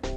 it.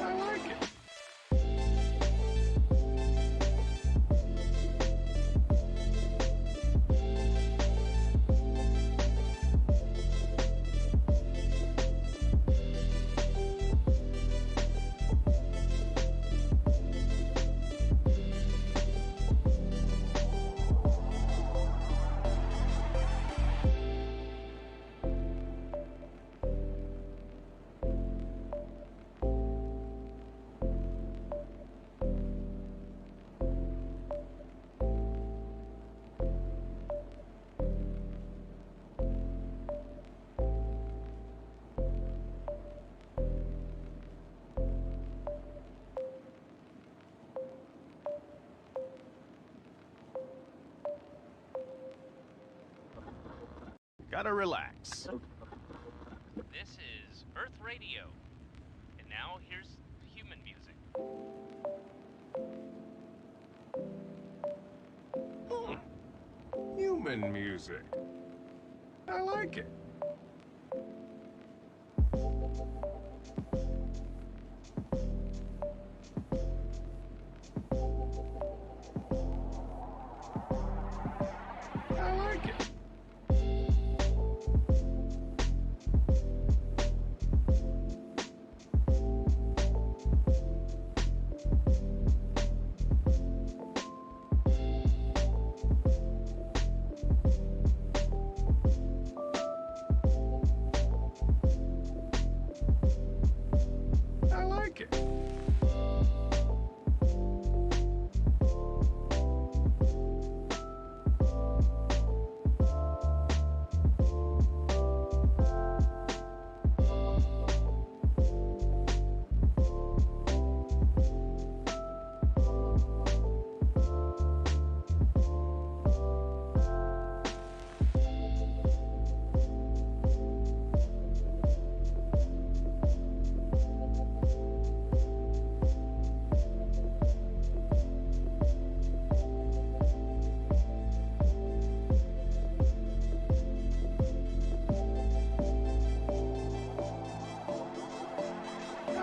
I like it. Gotta relax. This is Earth Radio. And now here's human music. Human music. I like it. I like it. I like it.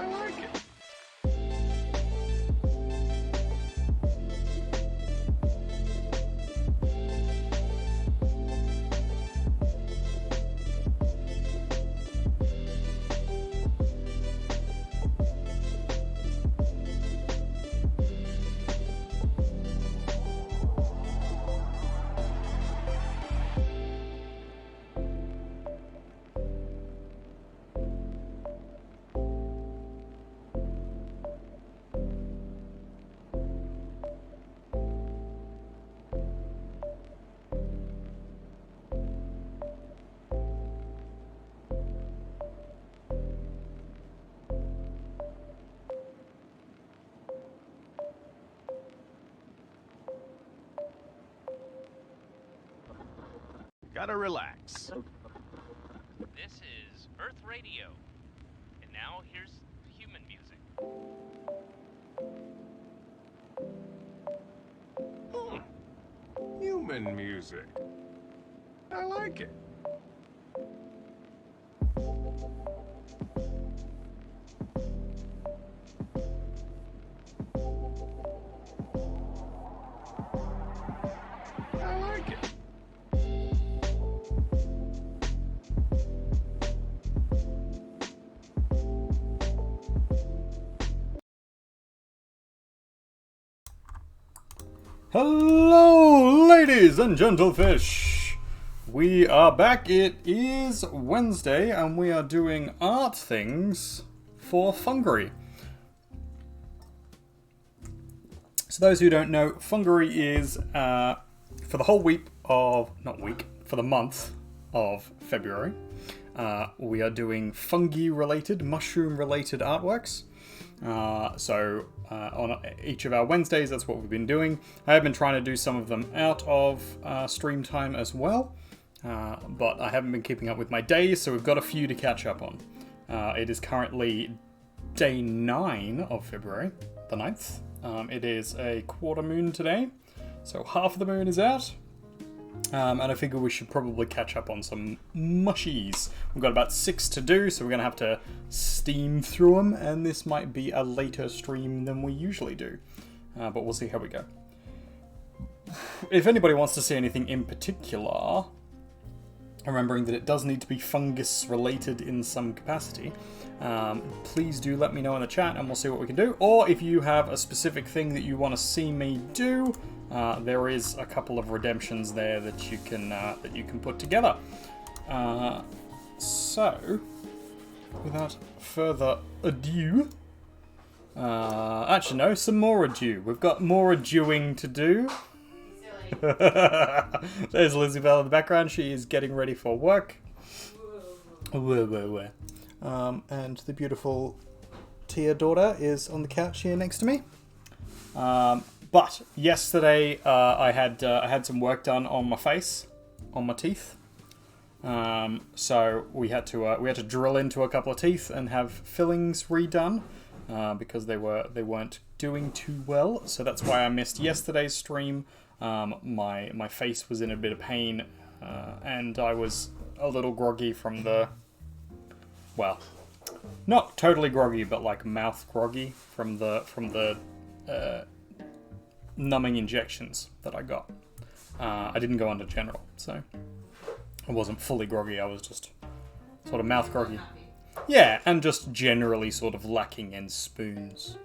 I like it. Gotta relax. This is Earth Radio. And now here's human music. Human music. I like it. I like it. Hello, ladies and gentlefish. We are back. It is Wednesday, and we are doing art things for Funguary. So those who don't know, Funguary is for the whole for the month of February. We are doing fungi-related, mushroom-related artworks. So on each of our Wednesdays, that's what we've been doing. I have been trying to do some of them out of stream time as well, but I haven't been keeping up with my days, so we've got a few to catch up on. It is currently day 9 of February, the 9th. It is a quarter moon today, so half the moon is out. And I figure we should probably catch up on some mushies. We've got about 6 to do, so we're going to have to steam through them, and this might be a later stream than we usually do. But we'll see how we go. If anybody wants to see anything in particular, remembering that it does need to be fungus related in some capacity, please do let me know in the chat and we'll see what we can do. Or if you have a specific thing that you want to see me do, there is a couple of redemptions there that you can put together. So, without further ado, actually no, some more ado. We've got more adoing to do. There's Lizzie Bell in the background. She is getting ready for work. Whoa. And the beautiful Tia daughter is on the couch here next to me. But yesterday I had some work done on my face, on my teeth. So we had to drill into a couple of teeth and have fillings redone because they weren't doing too well. So that's why I missed yesterday's stream. My face was in a bit of pain, and I was a little groggy from the, well, not totally groggy, but like mouth groggy from the numbing injections that I got. I didn't go under general, so I wasn't fully groggy. I was just sort of mouth groggy. Yeah, and just generally sort of lacking in spoons.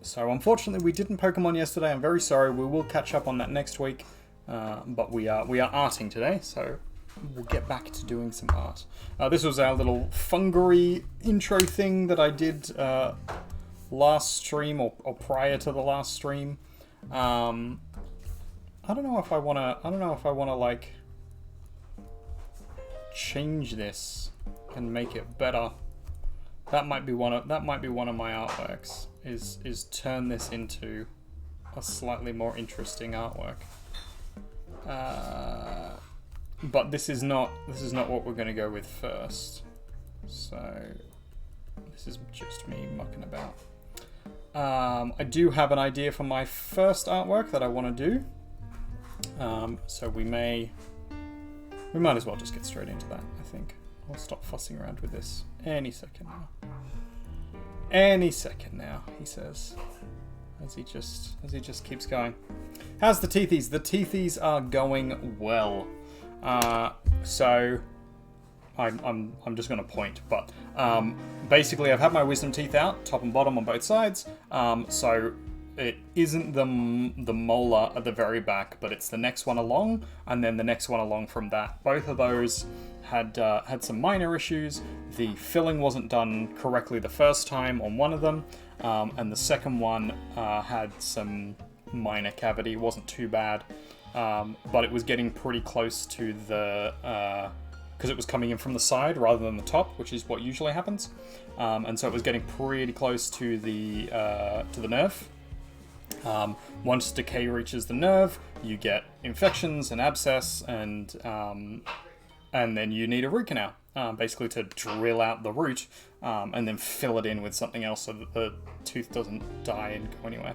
So unfortunately we didn't Pokemon yesterday. I'm very sorry. We will catch up on that next week. But we are arting today, so we'll get back to doing some art. This was our little Funguary intro thing that I did last stream or prior to the last stream. I don't know if I wanna like change this and make it better. That might be one of my artworks. Is turn this into a slightly more interesting artwork. But this is not what we're going to go with first. So this is just me mucking about. I do have an idea for my first artwork that I want to do. So we might as well just get straight into that, I think. I'll stop fussing around with this any second now. Any second now, he says, as he just keeps going. How's the teethies? The teethies are going well. So I'm just going to point, but basically I've had my wisdom teeth out, top and bottom on both sides. So it isn't the molar at the very back, but it's the next one along, and then the next one along from that. Both of those had some minor issues. The filling wasn't done correctly the first time on one of them, and the second one had some minor cavity. It wasn't too bad, but it was getting pretty close to the because it was coming in from the side rather than the top, which is what usually happens, and so it was getting pretty close to the nerve. Once decay reaches the nerve, you get infections and abscess, and then you need a root canal, basically to drill out the root, and then fill it in with something else so that the tooth doesn't die and go anywhere.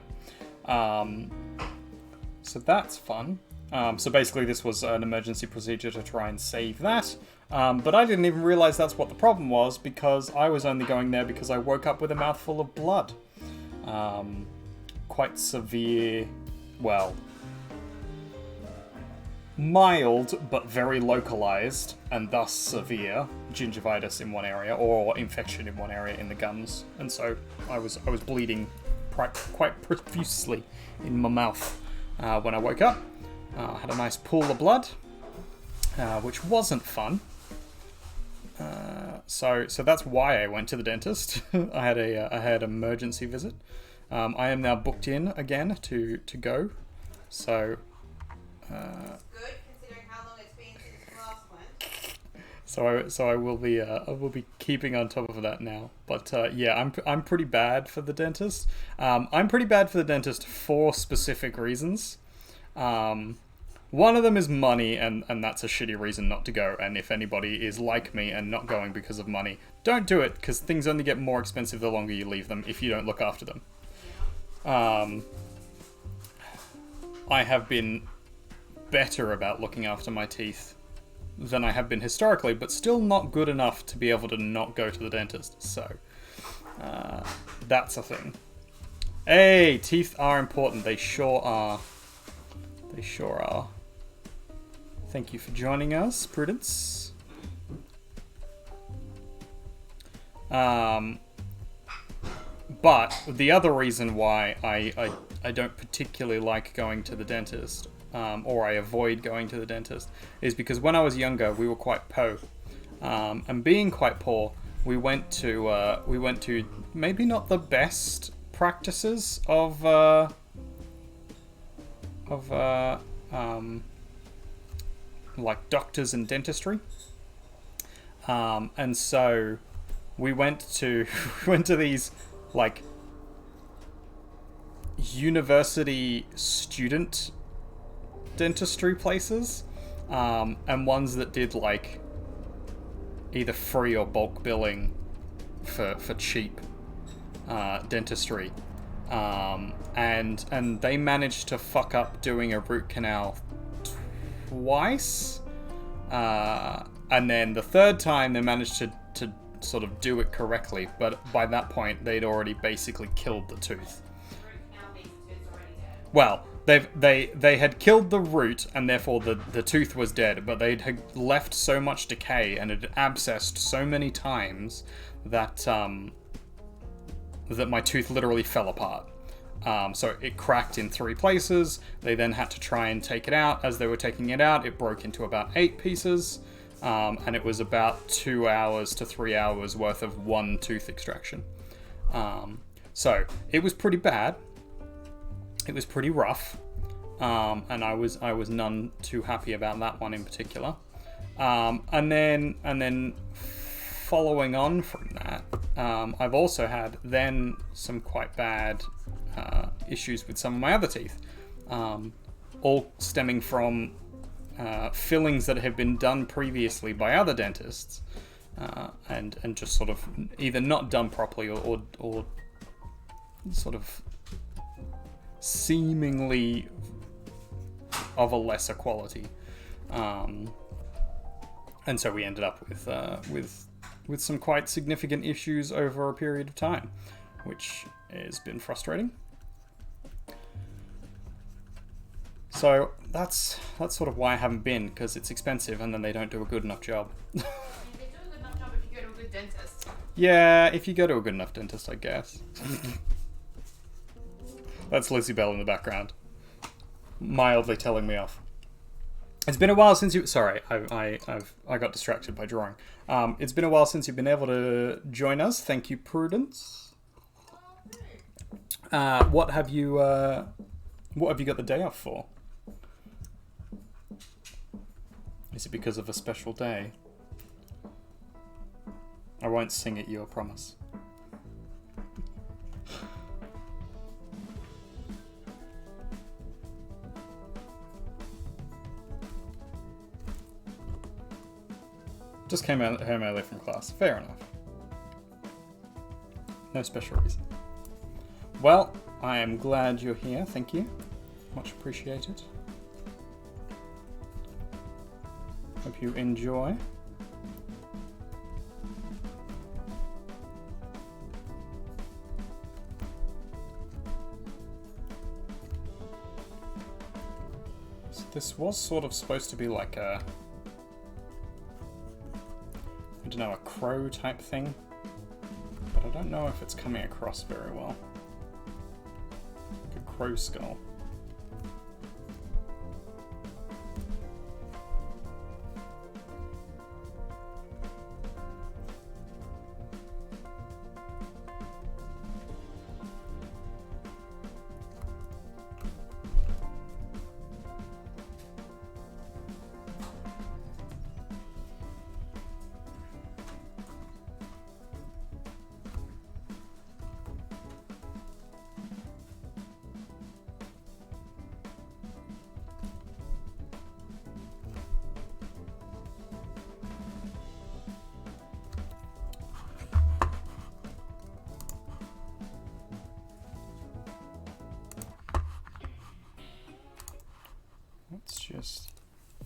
So that's fun. So basically this was an emergency procedure to try and save that. But I didn't even realize that's what the problem was, because I was only going there because I woke up with a mouthful of blood. Quite severe, well, mild but very localized and thus severe gingivitis in one area, or infection in one area in the gums, and so I was bleeding quite profusely in my mouth when I woke up. I had a nice pool of blood, which wasn't fun. So that's why I went to the dentist. I had an emergency visit. I am now booked in again to go. So. Good, considering how long it's been since you last went. So I will be keeping on top of that now. But yeah, I'm pretty bad for the dentist. I'm pretty bad for the dentist for specific reasons. One of them is money, and that's a shitty reason not to go. And if anybody is like me and not going because of money, don't do it, because things only get more expensive the longer you leave them if you don't look after them. I have been better about looking after my teeth than I have been historically, but still not good enough to be able to not go to the dentist. So that's a thing. Hey, teeth are important. They sure are. They sure are. Thank you for joining us, Prudence. But the other reason why I don't particularly like going to the dentist, or I avoid going to the dentist, is because when I was younger, we were quite poor. And being quite poor, we went to maybe not the best practices of like doctors and dentistry. And so we went to these like university student dentistry places, and ones that did like either free or bulk billing for cheap dentistry, and they managed to fuck up doing a root canal twice, and then the third time they managed to sort of do it correctly, but by that point they'd already basically killed the tooth. Well, they had killed the root, and therefore the tooth was dead, but they'd had left so much decay and it had abscessed so many times that that my tooth literally fell apart. So it cracked in 3 places. They then had to try and take it out. As they were taking it out, it broke into about 8 pieces, and it was about 2 hours to 3 hours worth of one tooth extraction. So it was pretty bad. It was pretty rough, and I was none too happy about that one in particular. And then following on from that, I've also had then some quite bad issues with some of my other teeth, all stemming from fillings that have been done previously by other dentists, and just sort of either not done properly or sort of seemingly of a lesser quality, and so we ended up with some quite significant issues over a period of time, which has been frustrating. So that's sort of why I haven't been, because it's expensive and then they don't do a good enough job. They do a good enough job if you go to a good dentist. Yeah, if you go to a good enough dentist, I guess. That's Lizzie Bell in the background, mildly telling me off. It's been a while since you... Sorry, I got distracted by drawing. It's been a while since you've been able to join us. Thank you, Prudence. What have you got the day off for? Is it because of a special day? I won't sing at you, I promise. Just came home early from class. Fair enough. No special reason. Well, I am glad you're here. Thank you. Much appreciated. Hope you enjoy. So this was sort of supposed to be like a... I don't know, a crow type thing, but I don't know if it's coming across very well. Like a crow skull.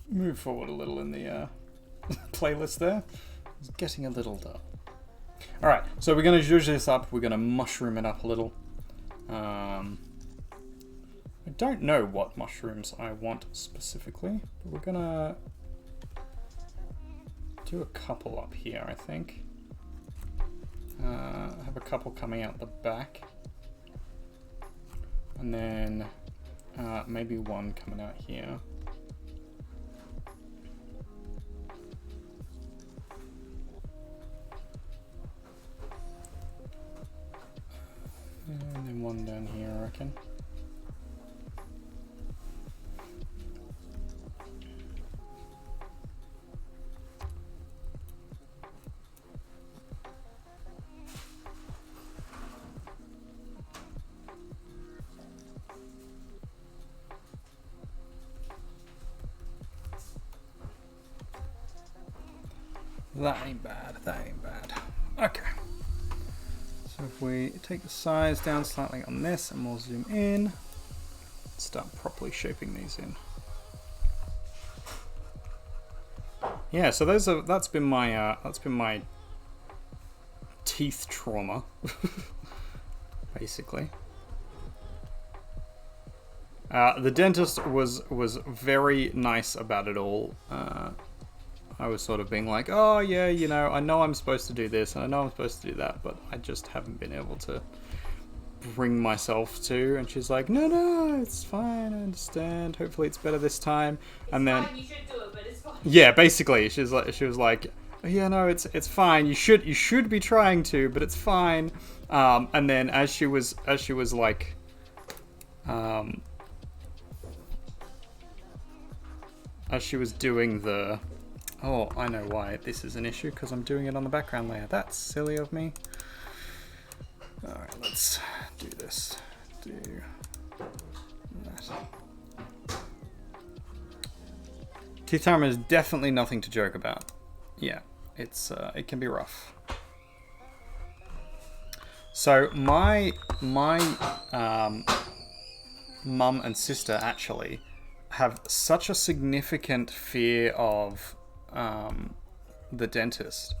move forward a little in the playlist there. It's getting a little dull. Alright, so we're going to zhuzh this up. We're going to mushroom it up a little. I don't know what mushrooms I want specifically, but we're going to do a couple up here, I think. Have a couple coming out the back. And then maybe one coming out here. And then one down here, I reckon. That ain't bad, that ain't bad. Okay. So if we take the size down slightly on this and we'll zoom in, start properly shaping these in. Yeah, so that's been my teeth trauma, basically. The dentist was very nice about it all. I was sort of being like, oh yeah, you know, I know I'm supposed to do this and I know I'm supposed to do that, but I just haven't been able to bring myself to. And she's like, no, it's fine, I understand. Hopefully it's better this time. And then, fine, you should do it, but it's fine. Yeah, basically, she was like, oh, yeah, no, it's fine. You should be trying to, but it's fine. And then as she was like, as she was doing the. Oh, I know why this is an issue, because I'm doing it on the background layer. That's silly of me. Alright, let's do this. Do that. Teeth time is definitely nothing to joke about. Yeah, it can be rough. So my mum and sister actually have such a significant fear of the dentist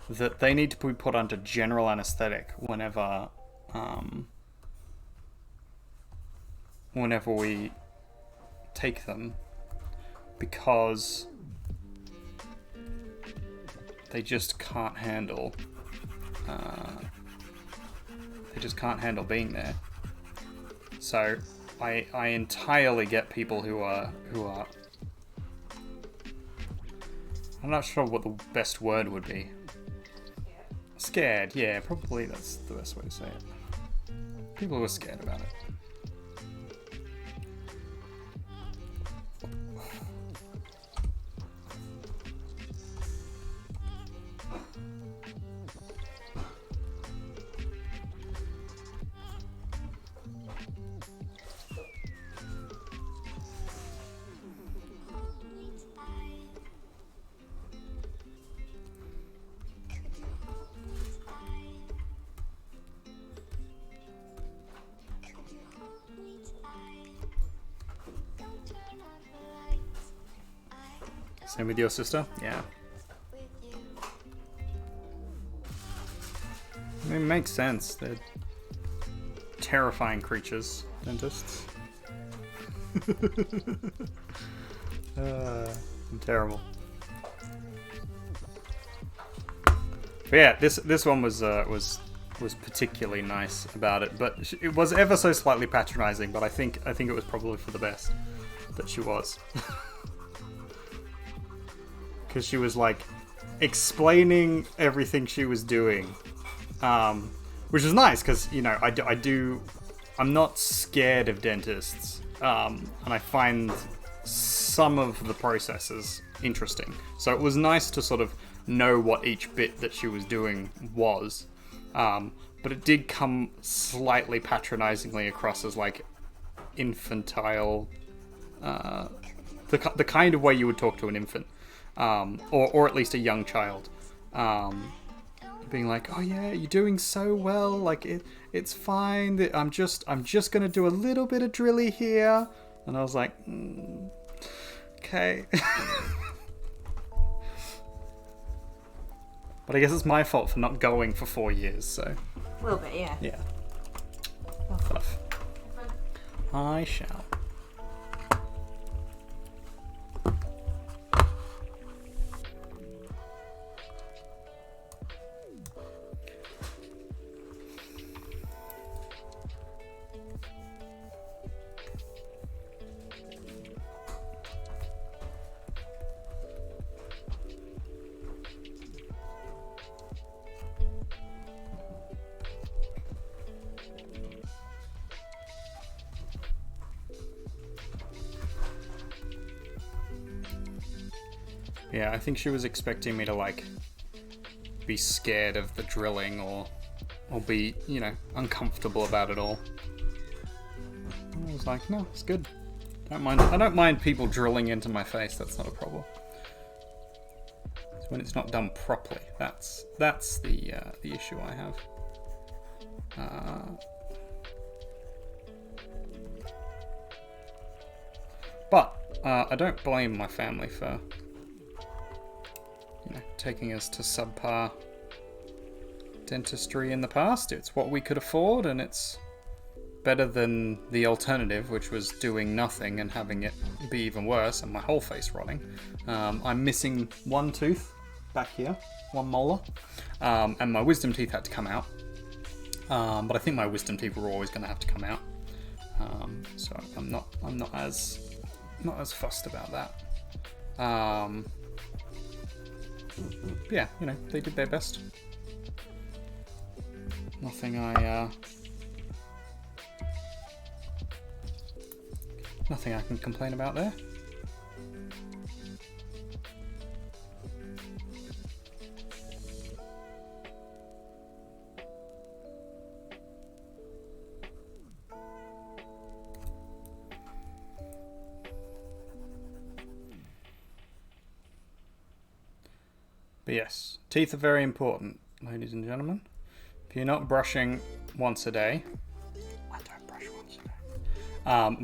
that they need to be put under general anesthetic whenever we take them, because they just can't handle being there. So I entirely get people who are I'm not sure what the best word would be. Scared, yeah, probably that's the best way to say it. People who are scared about it. Same with your sister? Yeah. I mean, it makes sense. They're terrifying creatures, dentists. I'm terrible. But yeah, this one was particularly nice about it, but it was ever so slightly patronizing. But I think it was probably for the best that she was. Because she was like explaining everything she was doing, which is nice because, you know, I'm not scared of dentists, and I find some of the processes interesting. So it was nice to sort of know what each bit that she was doing was, but it did come slightly patronizingly across as like infantile, the kind of way you would talk to an infant. Or at least a young child, being like, "Oh yeah, you're doing so well. Like it's fine. I'm just gonna do a little bit of drilly here." And I was like, okay. But I guess it's my fault for not going for 4 years, so... A little bit, yeah. Yeah. Well, Tough. I shall. Yeah, I think she was expecting me to, like, be scared of the drilling or be, you know, uncomfortable about it all. I was like, no, it's good. I don't mind people drilling into my face. That's not a problem. It's when it's not done properly. That's the issue I have. But I don't blame my family for, you know, taking us to subpar dentistry in the past. It's what we could afford, and it's better than the alternative, which was doing nothing and having it be even worse and my whole face rotting. I'm missing one tooth back here, one molar, and my wisdom teeth had to come out. But I think my wisdom teeth were always going to have to come out. So I'm not as fussed about that. Yeah, you know, they did their best. Nothing I can complain about there. But yes, teeth are very important, ladies and gentlemen. If you're not brushing once a day, I don't brush once a day.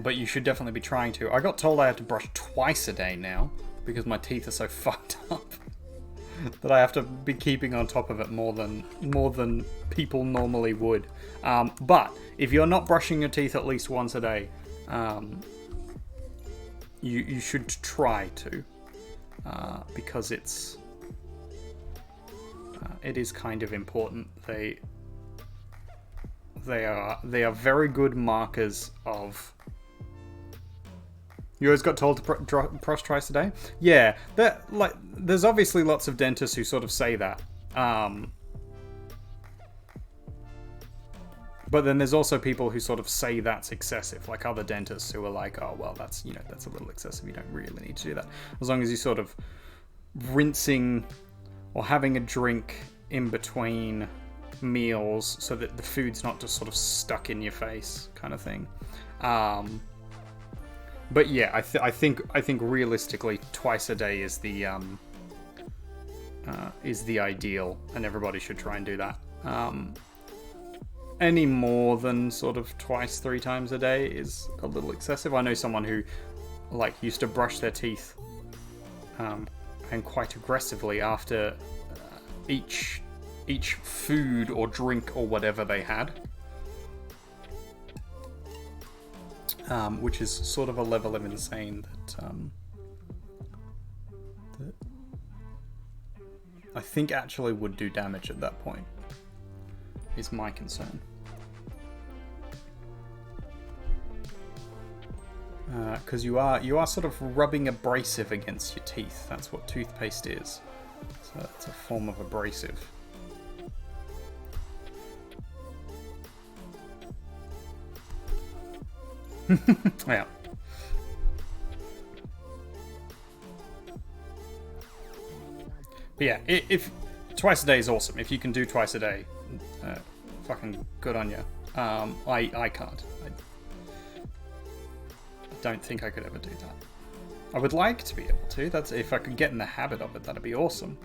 But you should definitely be trying to. I got told I have to brush twice a day now because my teeth are so fucked up that I have to be keeping on top of it more than people normally would. But if you're not brushing your teeth at least once a day, you should try to, because it is kind of important. They are very good markers of. You always got told to brush twice a day? Yeah, there's obviously lots of dentists who sort of say that. But then there's also people who sort of say that's excessive, like other dentists who are like, oh, well, that's a little excessive. You don't really need to do that. As long as you sort of rinsing or having a drink in between meals so that the food's not just sort of stuck in your face kind of thing. But yeah, I think realistically twice a day is the ideal, and everybody should try and do that. Any more than sort of twice, 3 times a day is a little excessive. I know someone who used to brush their teeth and quite aggressively after each food or drink or whatever they had, which is sort of a level of insane that I think actually would do damage at that point, is my concern. Because you are sort of rubbing abrasive against your teeth. That's what toothpaste is. So it's a form of abrasive. Yeah. But yeah, if twice a day is awesome. If you can do twice a day, fucking good on you. I can't. I don't think I could ever do that. I would like to be able to. That's if I could get in the habit of it, that'd be awesome.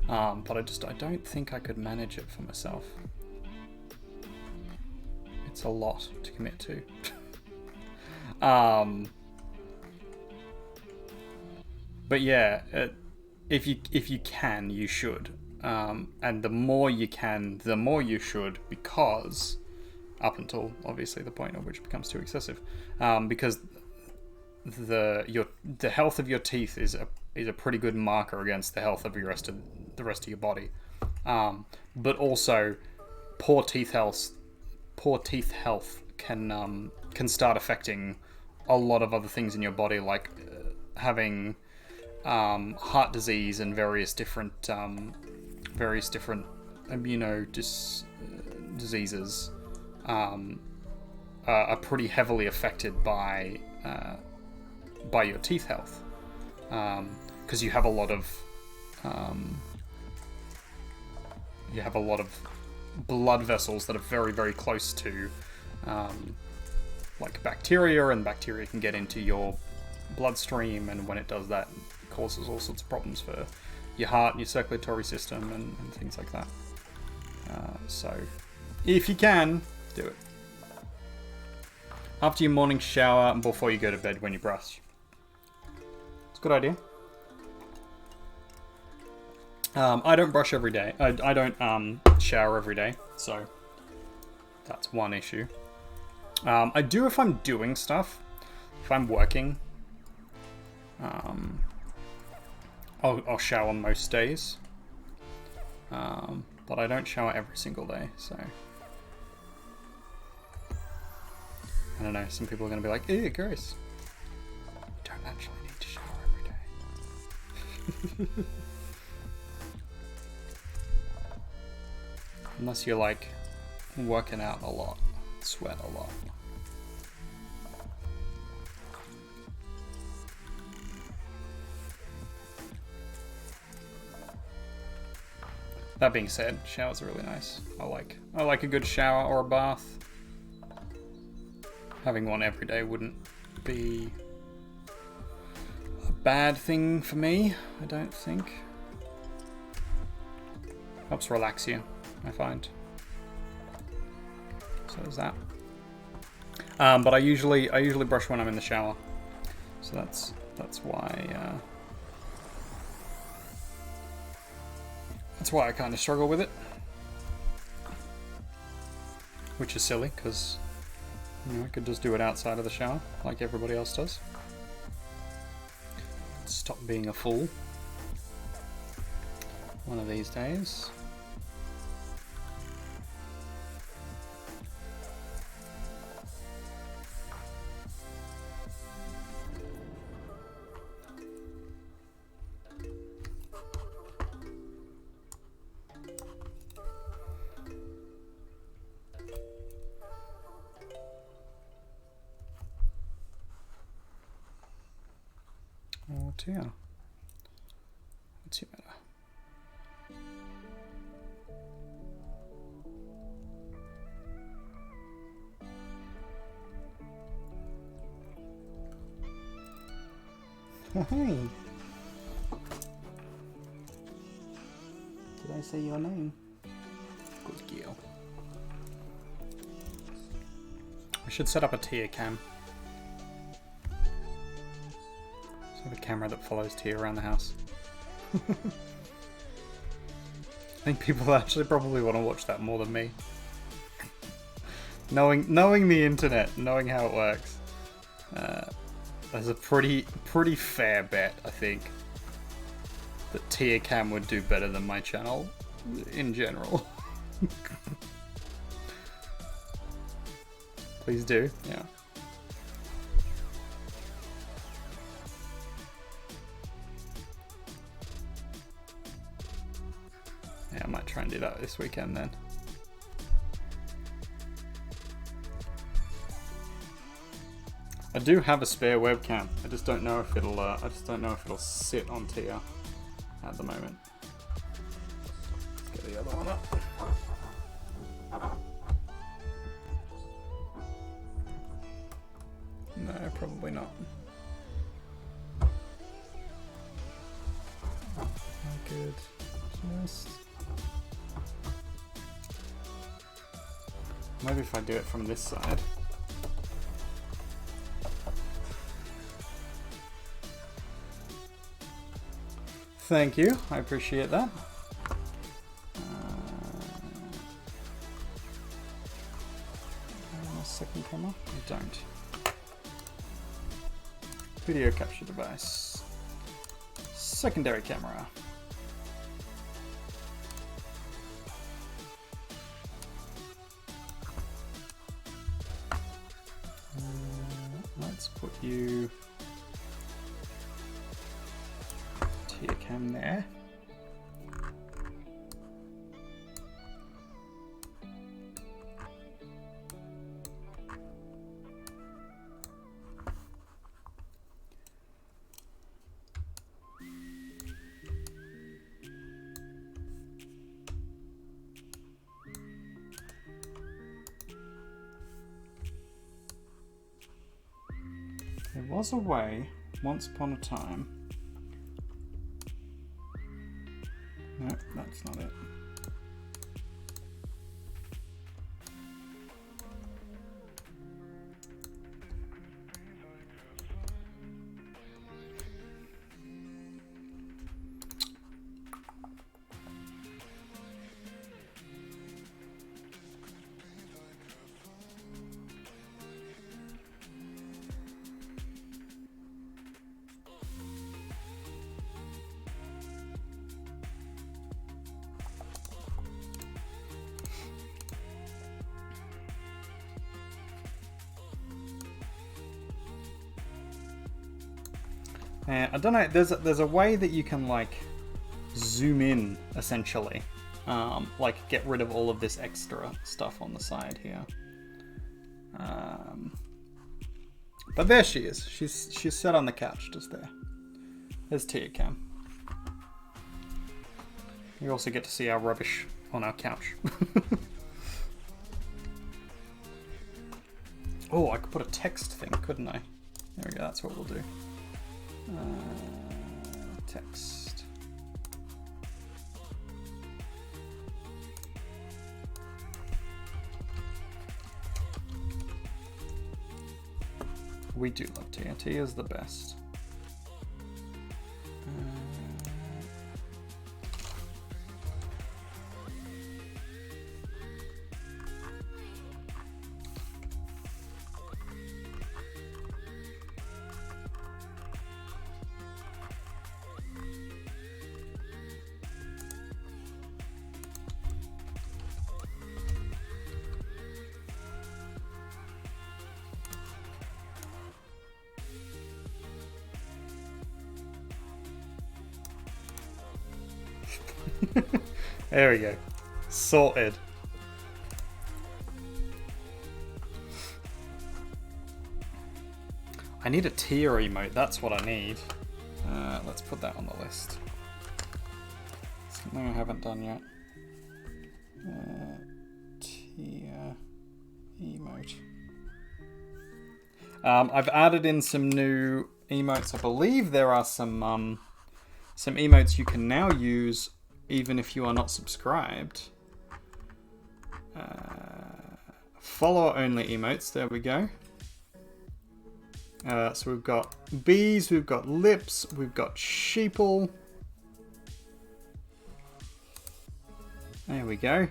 But I don't think I could manage it for myself. It's a lot to commit to. But yeah, if you can, you should. And the more you can, the more you should, because up until obviously the point at which it becomes too excessive, because the health of your teeth is a pretty good marker against the health of the rest of your body. But also, poor teeth health can start affecting a lot of other things in your body, like having heart disease and various different diseases are pretty heavily affected by your teeth health, because you have a lot of blood vessels that are very, very close to like bacteria, and bacteria can get into your bloodstream, and when it does that, it causes all sorts of problems for your heart and your circulatory system and things like that. So if you can, do it after your morning shower and before you go to bed when you brush. It's a good idea. I don't brush every day. I don't shower every day, so that's one issue. I do if I'm doing stuff. If I'm working, I'll shower most days. But I don't shower every single day, so I don't know. Some people are going to be like, ew, gross. You don't actually need to shower every day. Unless you're like working out a lot, sweat a lot. That being said, showers are really nice. I like a good shower or a bath. Having one every day wouldn't be a bad thing for me, I don't think. Helps relax you, I find. So there's that. But I usually brush when I'm in the shower. So that's why I kind of struggle with it. Which is silly, because I could just do it outside of the shower, like everybody else does. Stop being a fool one of these days. Oh dear. What's your matter? Hey. Did I say your name? Good girl. I should set up a Tia cam. A camera that follows Tia around the house. I think people actually probably want to watch that more than me. Knowing the internet, knowing how it works, there's a pretty fair bet, I think, that Tia Cam would do better than my channel in general. Please do, yeah. Yeah, I might try and do that this weekend then. I do have a spare webcam. I just don't know if it'll sit on Tia at the moment. Let's get the other one up. No, probably not. Good. Just maybe if I do it from this side. Thank you. I appreciate that. Second camera? I don't. Video capture device. Secondary camera. Let's put you to your cam there. There was a way, once upon a time. No, that's not it. I don't know. There's a way that you can like zoom in essentially, like get rid of all of this extra stuff on the side here. But there she is. She's sat on the couch just there. There's Tia Cam. You also get to see our rubbish on our couch. Oh, I could put a text thing, couldn't I? There we go. That's what we'll do. Text. We do love Tia. Tia's the best. There we go. Sorted. I need a tier emote. That's what I need. Let's put that on the list. Something I haven't done yet. Tier emote. I've added in some new emotes. I believe there are some emotes you can now use even if you are not subscribed. Follower only emotes, there we go. So we've got bees, we've got lips, we've got sheeple. There we go.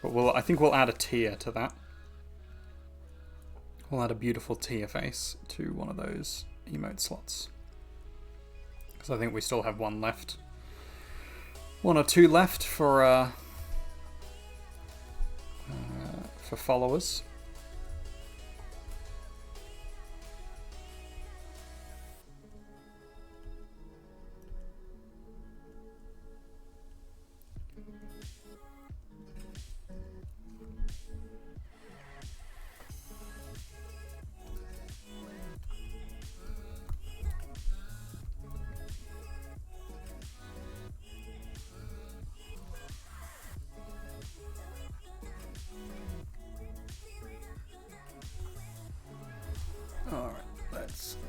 But I think we'll add a tier to that. We'll add a beautiful tier face to one of those emote slots. Because I think we still have one left. One or two left for followers.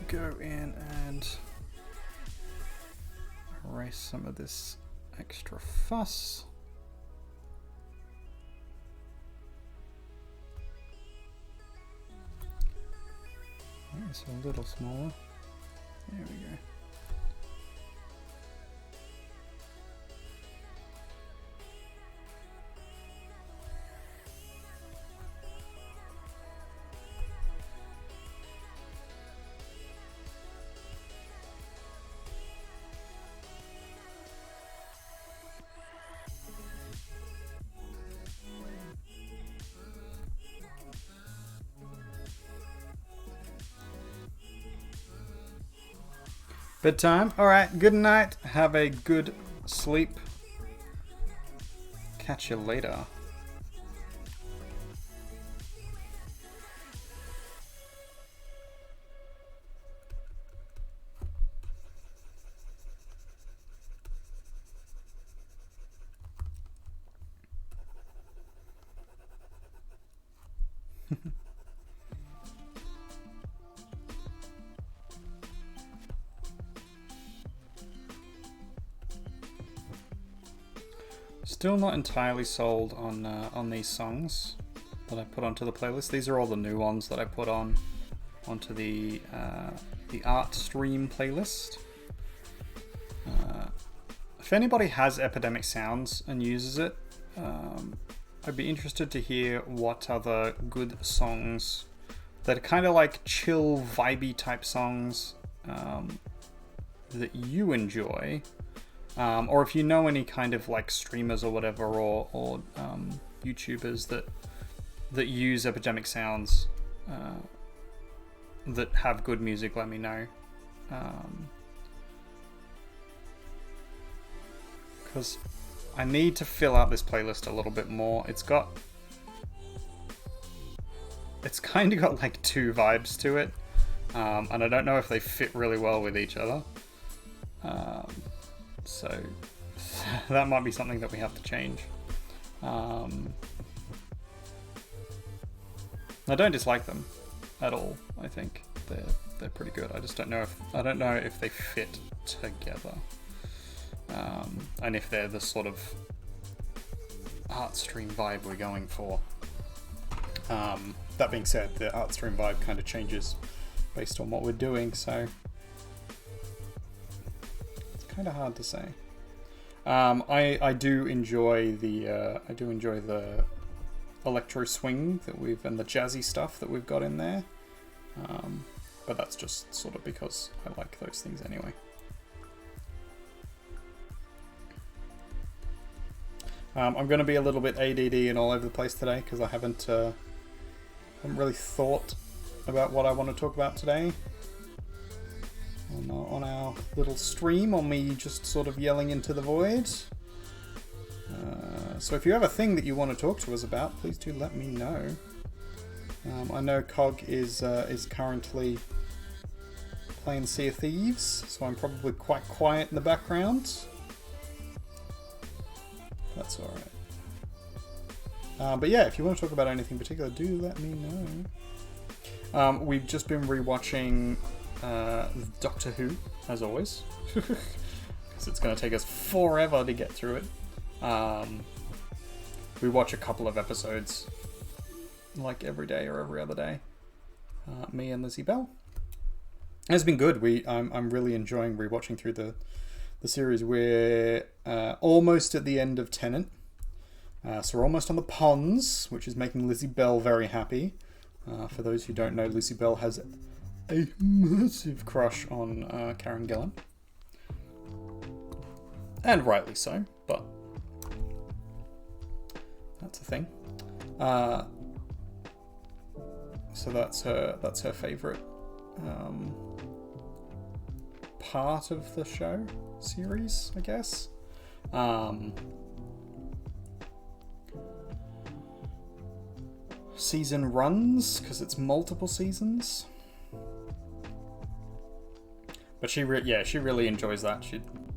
Go in and erase some of this extra fuss. It's a little smaller. There we go. Bedtime. Alright, good night. Have a good sleep. Catch you later. Still not entirely sold on these songs that I put onto the playlist. These are all the new ones that I put onto the art stream playlist. If anybody has Epidemic Sounds and uses it, I'd be interested to hear what other good songs that are kind of like chill, vibey type songs that you enjoy. Or if you know any kind of like streamers or whatever, or YouTubers that use Epidemic Sounds that have good music, let me know. Because I need to fill out this playlist a little bit more. It's kind of got like two vibes to it, and I don't know if they fit really well with each other. So that might be something that we have to change. I don't dislike them at all. I think they're pretty good. I just don't know if they fit together, and if they're the sort of art stream vibe we're going for. That being said, the art stream vibe kind of changes based on what we're doing, so kind of hard to say. I do enjoy the electro swing and the jazzy stuff that we've got in there, but that's just sort of because I like those things anyway. I'm going to be a little bit ADD and all over the place today because I haven't really thought about what I want to talk about today on our little stream, on me just sort of yelling into the void. So if you have a thing that you want to talk to us about, please do let me know. I know Cog is currently playing Sea of Thieves, so I'm probably quite quiet in the background. That's alright. But yeah, if you want to talk about anything particular, do let me know. We've just been rewatching Doctor Who, as always, because it's going to take us forever to get through it. We watch a couple of episodes, like every day or every other day. Me and Lizzie Bell. It's been good. I'm really enjoying rewatching through the series. We're almost at the end of Tennant, so we're almost on the ponds, which is making Lizzie Bell very happy. For those who don't know, Lizzie Bell has a massive crush on Karen Gillan, and rightly so, but that's a thing. So that's her favourite part of the show series, I guess. Season runs because it's multiple seasons, but she really enjoys that.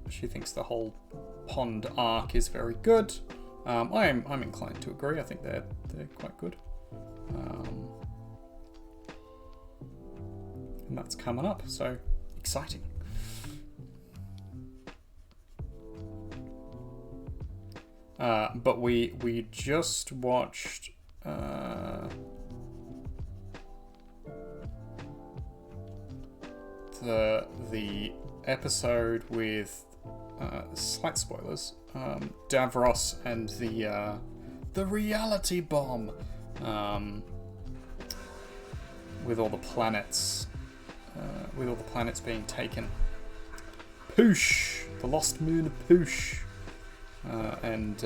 She thinks the whole pond arc is very good. I'm inclined to agree. I think they're quite good. And that's coming up, so exciting. But we just watched the episode with slight spoilers, Davros and the reality bomb, with all the planets being taken. Poosh, the lost moon of Poosh, and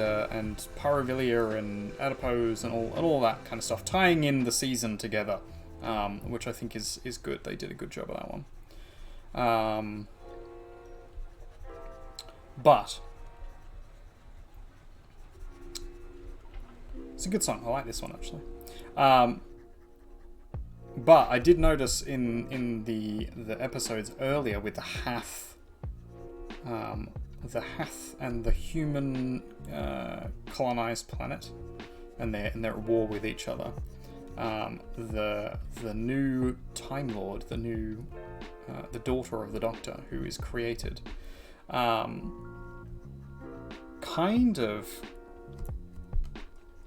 Paravilia and Adipose and all that kind of stuff, tying in the season together, which I think is good. They did a good job of that one. But it's a good song. I like this one actually. But I did notice in the episodes earlier with the Hath and the human colonized planet, and they're at war with each other. The new Time Lord, the daughter of the Doctor, who is created, kind of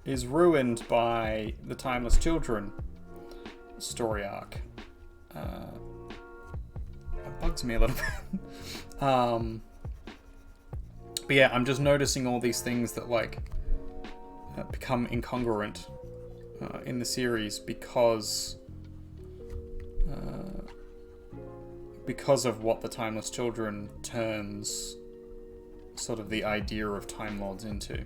is ruined by the Timeless Children story arc. It bugs me a little bit. But yeah, I'm just noticing all these things that become incongruent in the series because of what the Timeless Children turns sort of the idea of Time Lords into.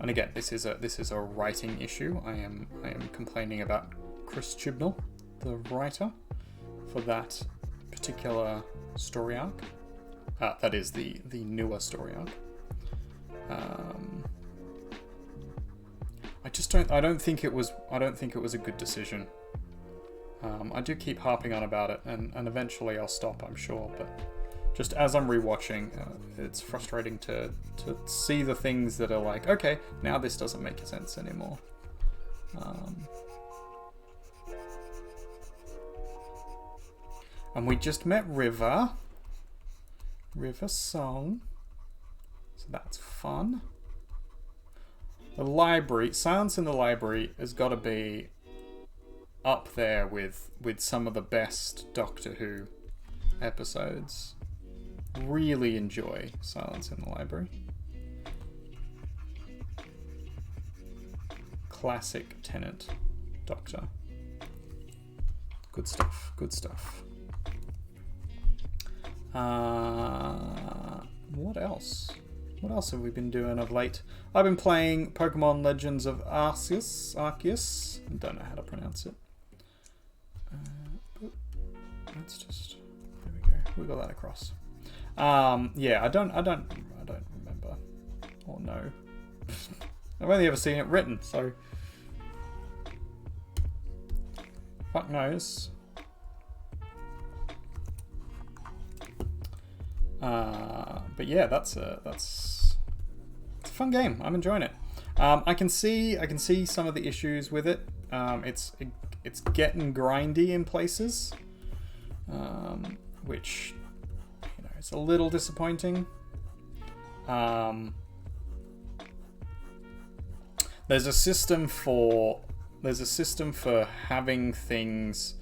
And again, this is a writing issue. I am complaining about Chris Chibnall, the writer, for that particular story arc. That is the newer story arc. I don't think it was a good decision. I do keep harping on about it, and eventually I'll stop, I'm sure. But just as I'm rewatching, it's frustrating to see the things that are like, okay, now this doesn't make sense anymore. And we just met River Song, so that's fun. The library, Silence in the Library has got to be up there with some of the best Doctor Who episodes. Really enjoy Silence in the Library. Classic Tennant Doctor. Good stuff. What else? What else have we been doing of late? I've been playing Pokemon Legends of Arceus. I don't know how to pronounce it. Let's just, there we go. We got that across. Yeah, I don't remember or know. I've only ever seen it written, so fuck knows. But yeah, it's a fun game. I'm enjoying it. I can see some of the issues with it. It's getting grindy in places, which it's a little disappointing. There's a system for having things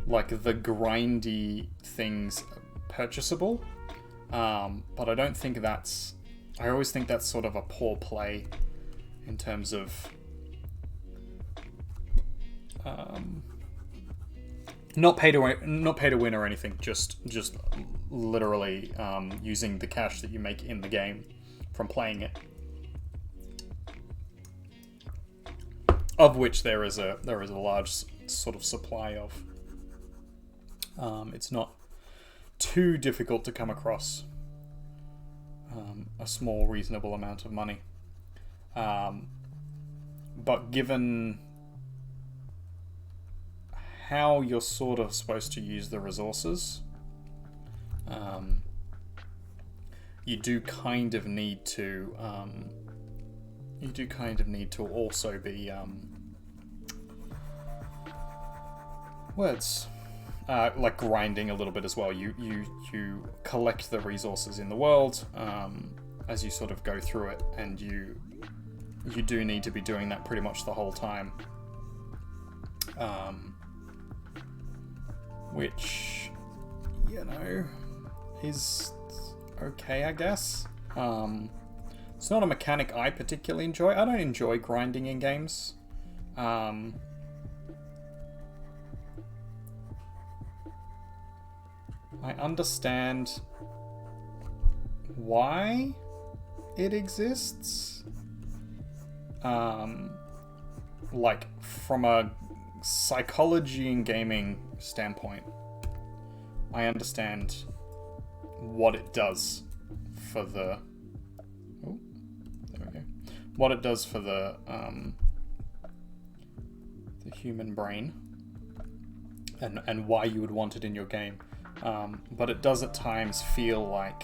like the grindy things purchasable. But I don't think that's... I always think that's sort of a poor play in terms of... not pay to win or anything, just literally using the cash that you make in the game from playing it. Of which there is a large sort of supply of. It's not too difficult to come across a small, reasonable amount of money. But given how you're sort of supposed to use the resources, you do kind of need to also be like grinding a little bit as well. You collect the resources in the world as you sort of go through it, and you do need to be doing that pretty much the whole time. which, you know, is okay, I guess. It's not a mechanic I particularly enjoy. I don't enjoy grinding in games. I understand why it exists. Like, from a psychology and gaming standpoint, I understand what it does for the... Oh, there we go. What it does for the human brain, and why you would want it in your game. But it does at times feel like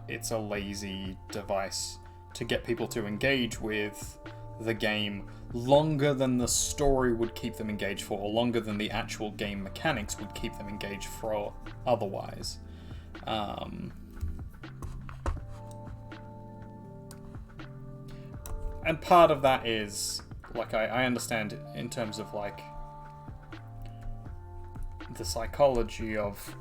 it's a lazy device to get people to engage with the game longer than the story would keep them engaged for, or longer than the actual game mechanics would keep them engaged for otherwise. And part of that is, like, I understand in terms of, like, the psychology of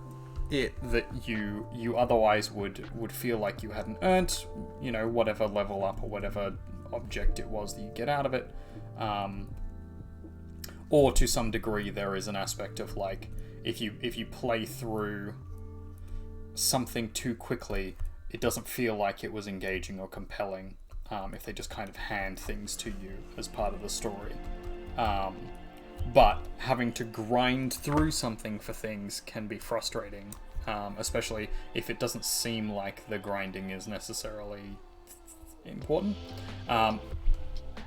it, that you otherwise would feel like you hadn't earned, you know, whatever level up or whatever object it was that you get out of it. Or to some degree there is an aspect of, like, if you play through something too quickly, it doesn't feel like it was engaging or compelling, if they just kind of hand things to you as part of the story. But having to grind through something for things can be frustrating, especially if it doesn't seem like the grinding is necessarily important.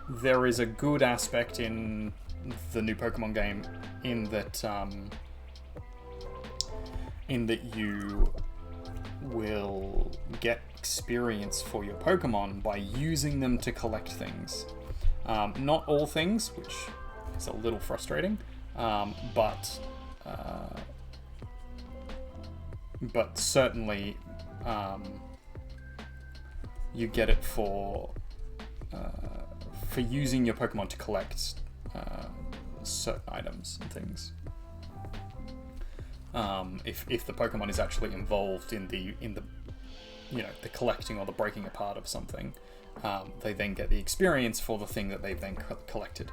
There is a good aspect in the new Pokemon game in that you will get experience for your Pokemon by using them to collect things. Not all things, which is a little frustrating, but certainly you get it for using your Pokemon to collect certain items and things. If the Pokemon is actually involved in the you know, the collecting or the breaking apart of something, they then get the experience for the thing that they've then collected.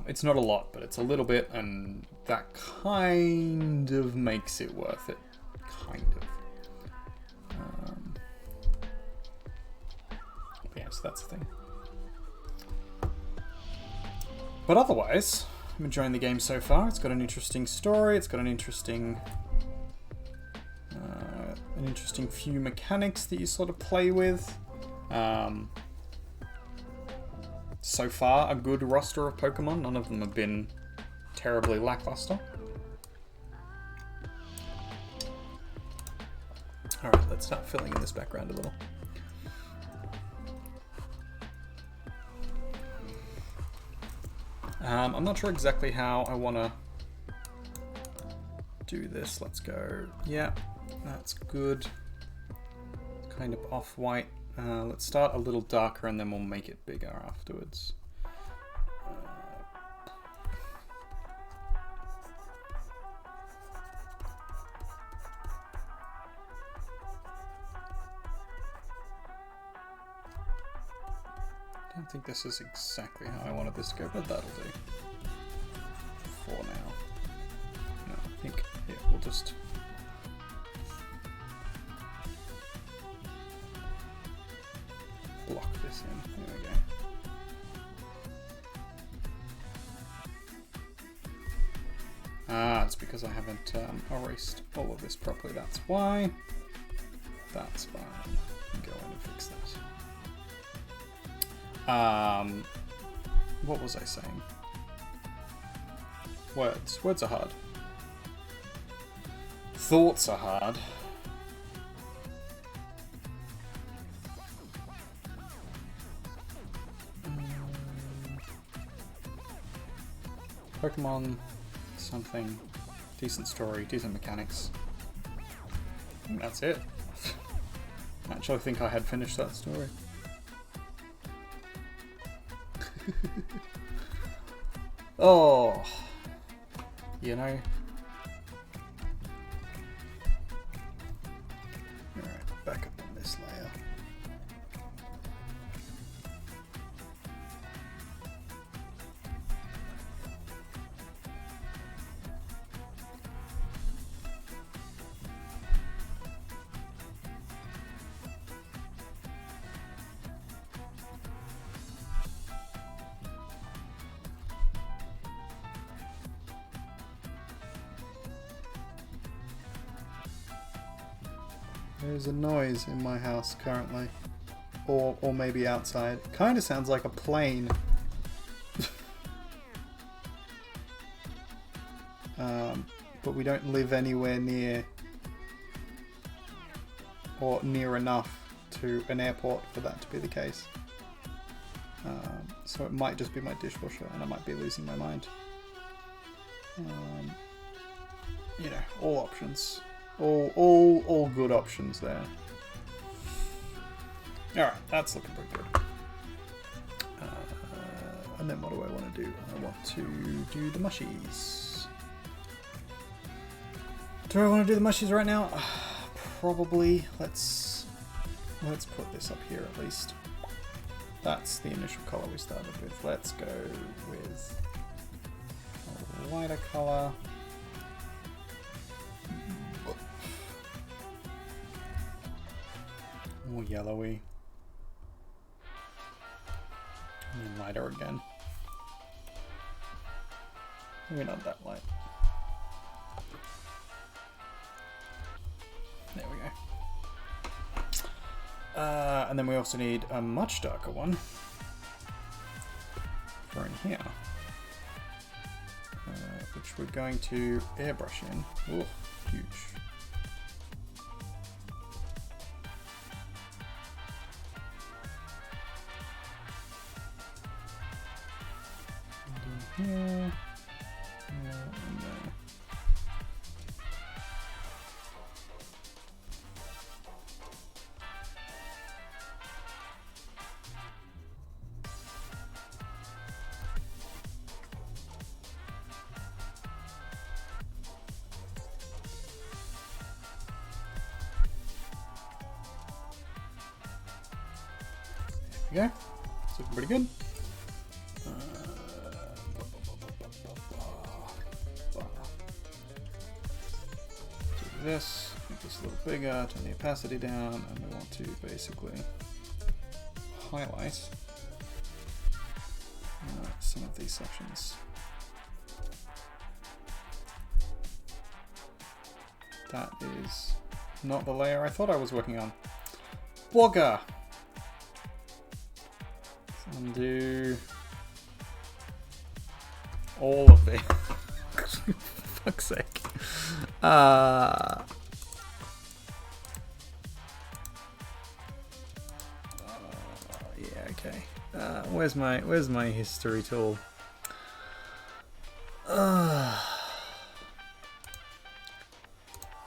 It's not a lot, but it's a little bit, and that kind of makes it worth it. Kind of. Yeah, so that's the thing. But otherwise, I'm enjoying the game so far. It's got an interesting story. It's got an interesting few mechanics that you sort of play with. So far, a good roster of Pokemon. None of them have been terribly lackluster. Alright, let's start filling in this background a little. I'm not sure exactly how I want to do this. Let's go. Yeah, that's good. It's kind of off-white. Let's start a little darker and then we'll make it bigger afterwards. I don't think this is exactly how I wanted this to go, but that'll do. For now. No, I think, yeah, we'll just... block this in. There we go. Ah, it's because I haven't erased all of this properly, that's why. That's fine. Go in and fix that. What was I saying? Words. Words are hard. Thoughts are hard. Pokemon, something, decent story, decent mechanics. I think that's it. I actually think I had finished that story. Oh, you know, There's a noise in my house currently. Or maybe outside. Kind of sounds like a plane. But we don't live anywhere near or near enough to an airport for that to be the case. So it might just be my dishwasher and I might be losing my mind. You know, all options. All good options there. Alright, that's looking pretty good. And then what do I want to do? I want to do the mushies. Do I want to do the mushies right now? Probably. Let's put this up here at least. That's the initial color we started with. Let's go with a lighter color. More yellowy. And then lighter again. Maybe not that light. There we go. And then we also need a much darker one for in here, which we're going to airbrush in. Ooh, huge. Here, and then. There we go. It's looking pretty good. This, make this a little bigger, turn the opacity down, and we want to basically highlight some of these sections. That is not the layer I thought I was working on. Bugger! Undo all of it. For fuck's sake. Yeah, okay. Where's my history tool?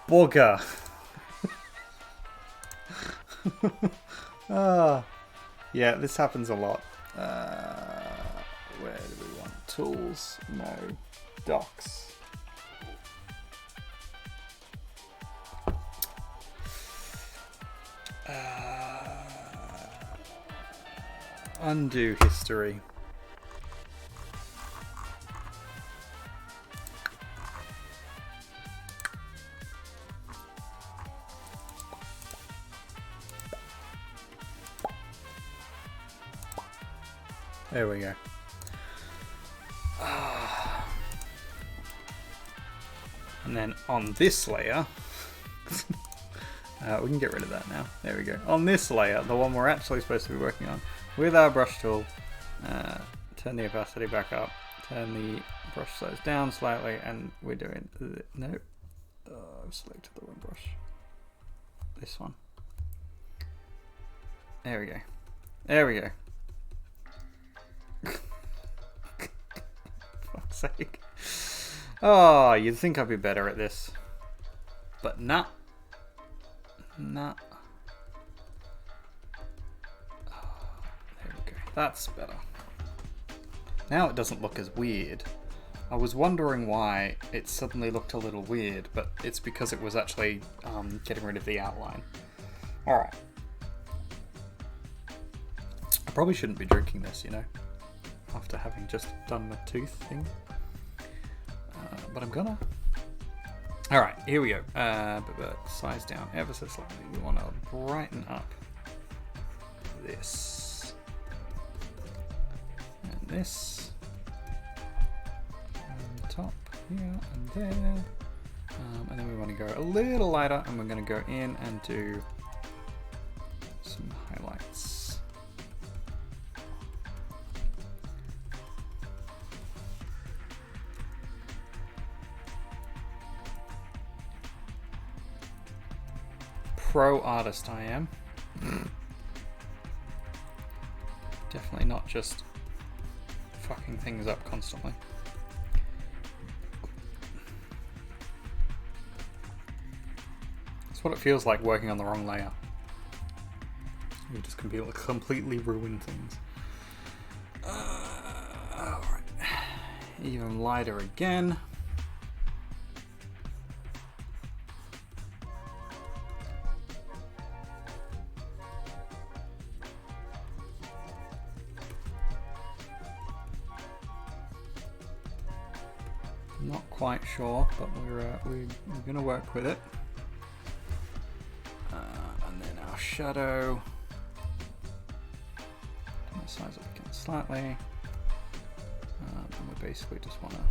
Bugger. Yeah, this happens a lot. Where do we want tools? No. Docs. Undo history. There we go. And then on this layer, we can get rid of that now. There we go. On this layer, the one we're actually supposed to be working on, with our brush tool, turn the opacity back up, turn the brush size down slightly, and we're doing... No. I've selected the wrong brush. This one. There we go. There we go. Fuck's sake. Oh, you'd think I'd be better at this. But nah. Nah. Oh, there we go. That's better. Now it doesn't look as weird. I was wondering why it suddenly looked a little weird, but it's because it was actually getting rid of the outline. Alright. I probably shouldn't be drinking this, you know, after having just done the tooth thing. But I'm gonna. Alright, here we go. But size down ever so slightly. We want to brighten up this. And this. And the top here and there. And then we want to go a little lighter, and we're going to go in and do some highlights. Pro artist I am. Definitely not just fucking things up constantly. That's what it feels like working on the wrong layer. You just completely ruin things. Alright. Even lighter again. Not quite sure, but we're gonna work with it. And then our shadow. Turn the size up again slightly. And we basically just want to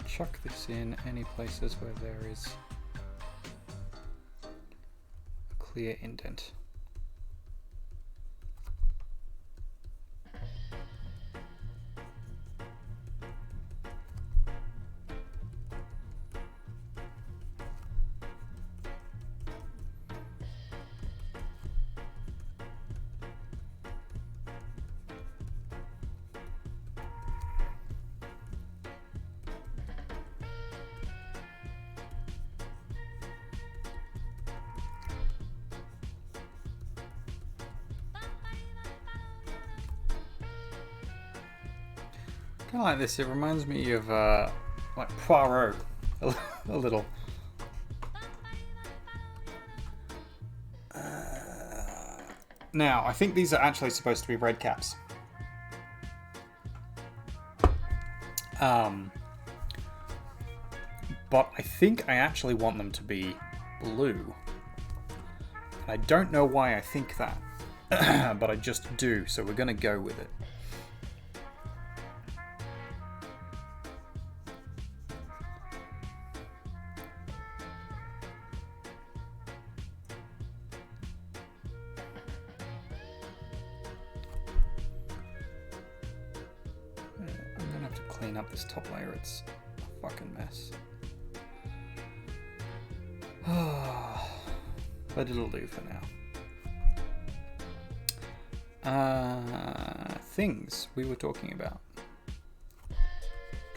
chuck this in any places where there is a clear indent. Kind of like this. It reminds me of like Poirot a little. Now, I think these are actually supposed to be red caps. But I think I actually want them to be blue. I don't know why I think that, but I just do, so we're going to go with it. Up this top layer, it's a fucking mess. But it'll do for now. Things we were talking about.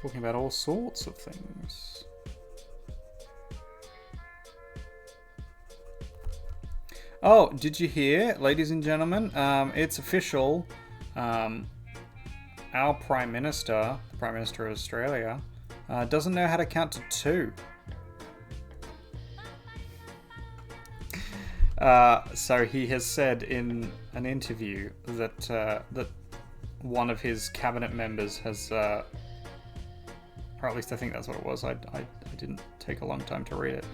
Talking about all sorts of things. Oh, did you hear, ladies and gentlemen? It's official. Our Prime Minister, the Prime Minister of Australia, doesn't know how to count to 2. So he has said in an interview that that one of his cabinet members has, or at least I think that's what it was. I didn't take a long time to read it,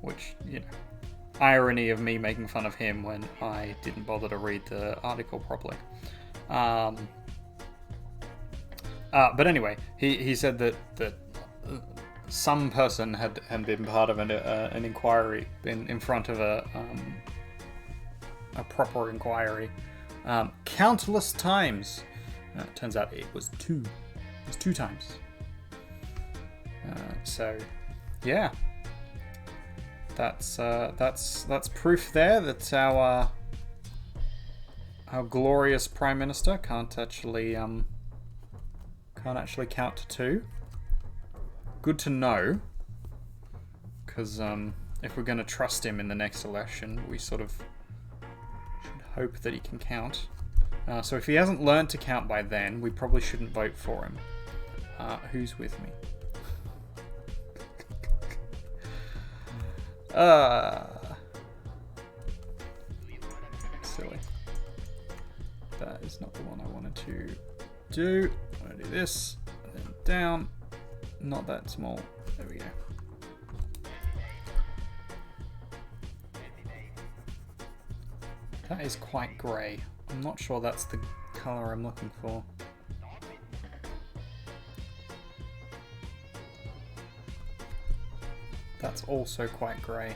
which, you know, irony of me making fun of him when I didn't bother to read the article properly. But anyway, he said that some person had been part of an inquiry, been in front of a proper inquiry, countless times. Turns out it was 2. It was 2 times. So, yeah, that's proof there that our glorious Prime Minister can't actually count to 2. Good to know, because if we're going to trust him in the next election, we sort of should hope that he can count. So if he hasn't learned to count by then, we probably shouldn't vote for him. Who's with me? Silly. That is not the one I wanted to do. I'm going to do this, and then down. Not that small. There we go. That is quite grey. I'm not sure that's the colour I'm looking for. that's also quite grey.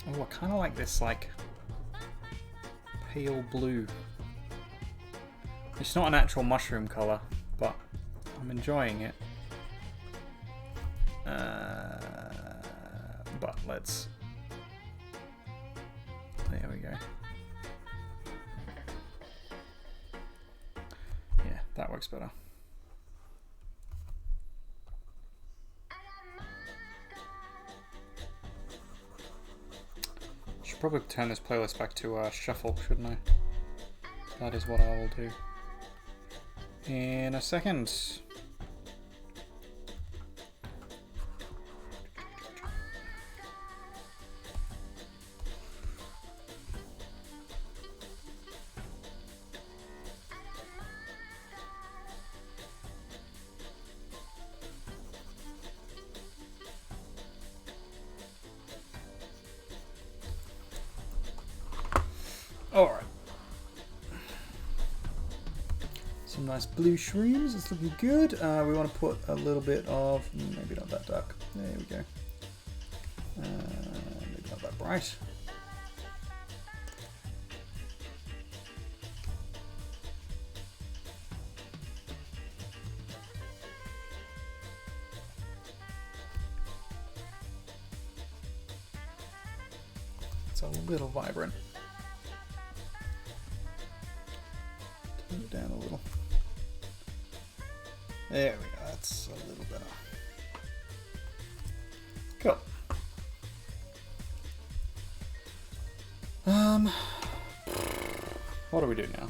Oh, I kind of like this, like, pale blue. It's not an actual mushroom colour, but I'm enjoying it. But let's... There we go. Yeah, that works better. Should probably turn this playlist back to shuffle, shouldn't I? That is what I will do in a second. Alright. Some nice blue shrooms, it's looking good. We want to put a little bit of, maybe not that dark. There we go. Maybe not that bright. It's a little vibrant. Turn it down a little. There we go, that's a little better. Cool. What do we do now?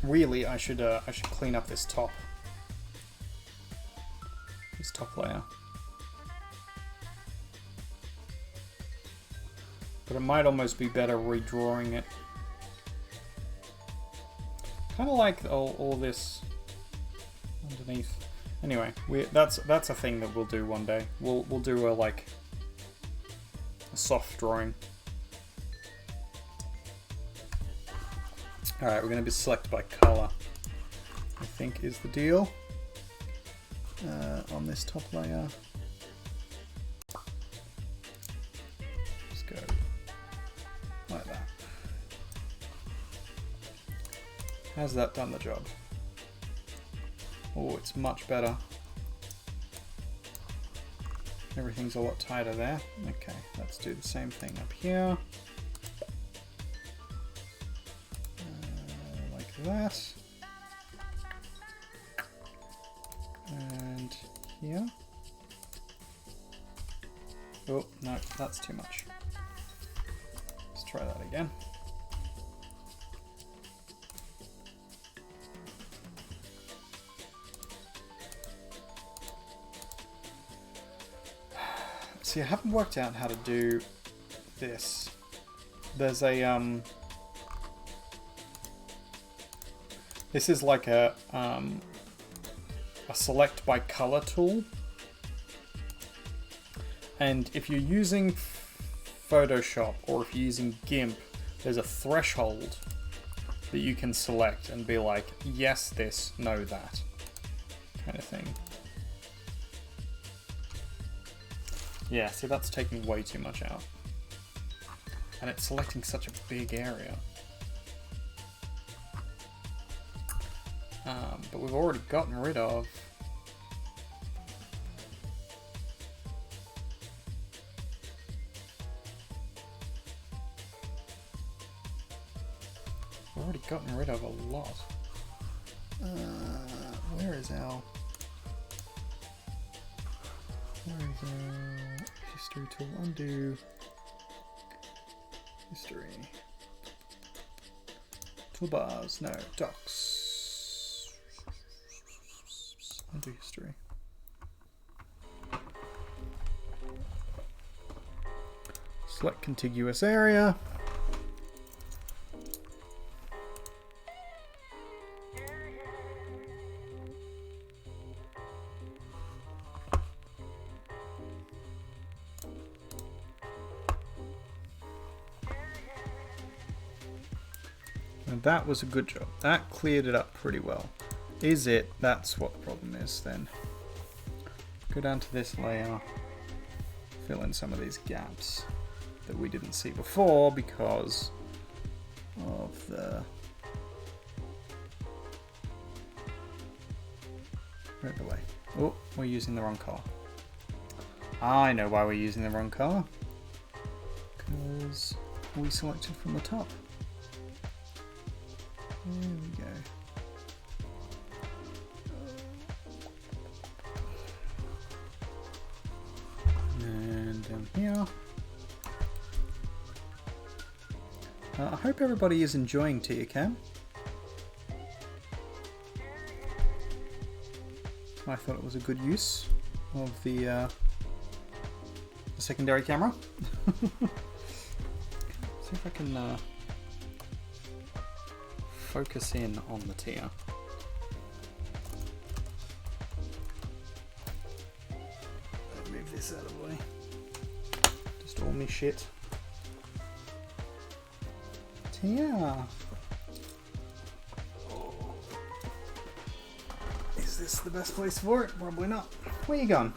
Really, I should clean up this top layer. But it might almost be better redrawing it. Kind of like all this underneath. Anyway, that's a thing that we'll do one day. We'll do a soft drawing. All right, we're going to be select by color, I think is the deal. On this top layer. Just go like that. Has that done the job? Oh, it's much better. Everything's a lot tighter there. Okay, let's do the same thing up here. Like that. And here. Oh, no, that's too much. Let's try that again. See, I haven't worked out how to do this. There's a this is like a select by color tool, and if you're using Photoshop or if you're using GIMP, there's a threshold that you can select and be like, yes this, no that, kind of thing. Yeah, see, that's taking way too much out. And it's selecting such a big area. But we've already gotten rid of... We've already gotten rid of a lot. Where is our... Where is our history tool? Undo. History. Toolbars. No. Docs. Undo history. Select contiguous area. And that was a good job. That cleared it up pretty well. Is it? That's what the problem is then. Go down to this layer. Fill in some of these gaps that we didn't see before because of the overlay. Oh, we're using the wrong color. I know why we're using the wrong color. Because we selected from the top. There we go. And down here. I hope everybody is enjoying TiaCam. I thought it was a good use of the secondary camera. See if I can focus in on the Tia. Move this out of the way. Just all me shit. Tia. Is this the best place for it? Probably not. Where you going?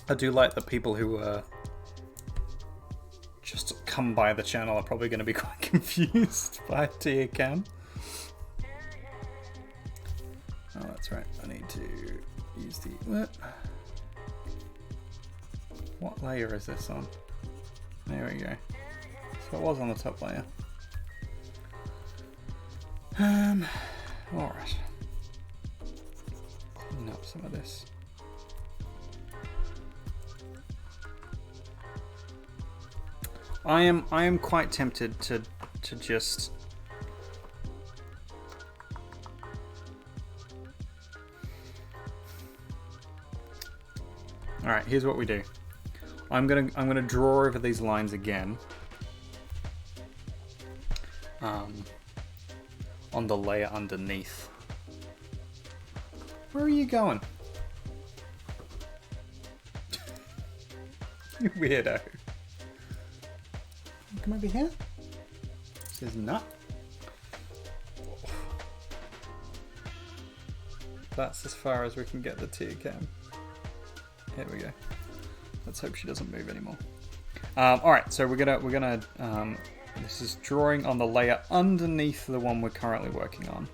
I do like that people who just come by the channel are probably going to be quite confused by TiaCam. Oh, that's right. I need to use the... What layer is this on? There we go. So it was on the top layer. Alright. Clean up some of this. I am quite tempted to just all right. Here's what we do. I'm gonna draw over these lines again on the layer underneath. Where are you going? You weirdo. Come over here. Says no. That's as far as we can get the TiaCam. Here we go. Let's hope she doesn't move anymore. All right, so we're gonna. This is drawing on the layer underneath the one we're currently working on,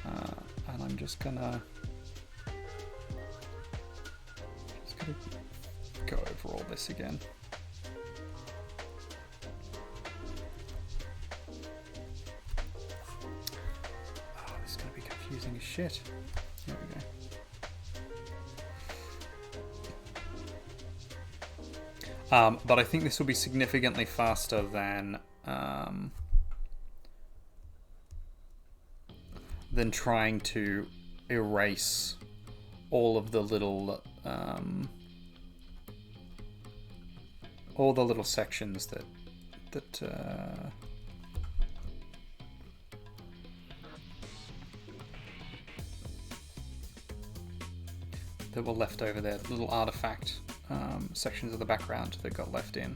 and I'm just gonna go over all this again. Using shit. There we go. But I think this will be significantly faster than trying to erase all of the little sections that were left over there, the little artifact sections of the background that got left in.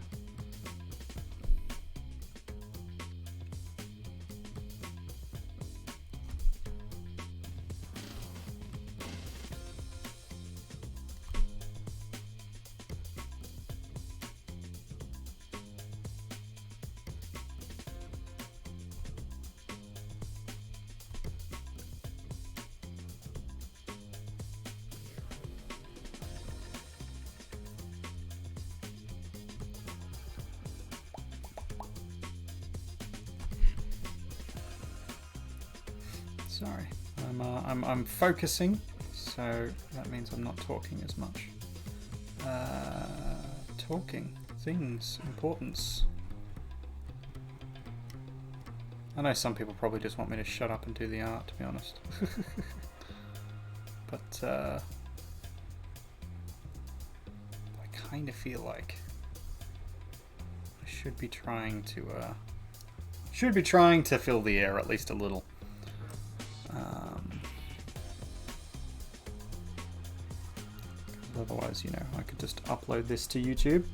Sorry, I'm focusing, so that means I'm not talking as much. Talking things, importance. I know some people probably just want me to shut up and do the art, to be honest. But I kind of feel like I should be trying to fill the air at least a little. Otherwise, you know, I could just upload this to YouTube.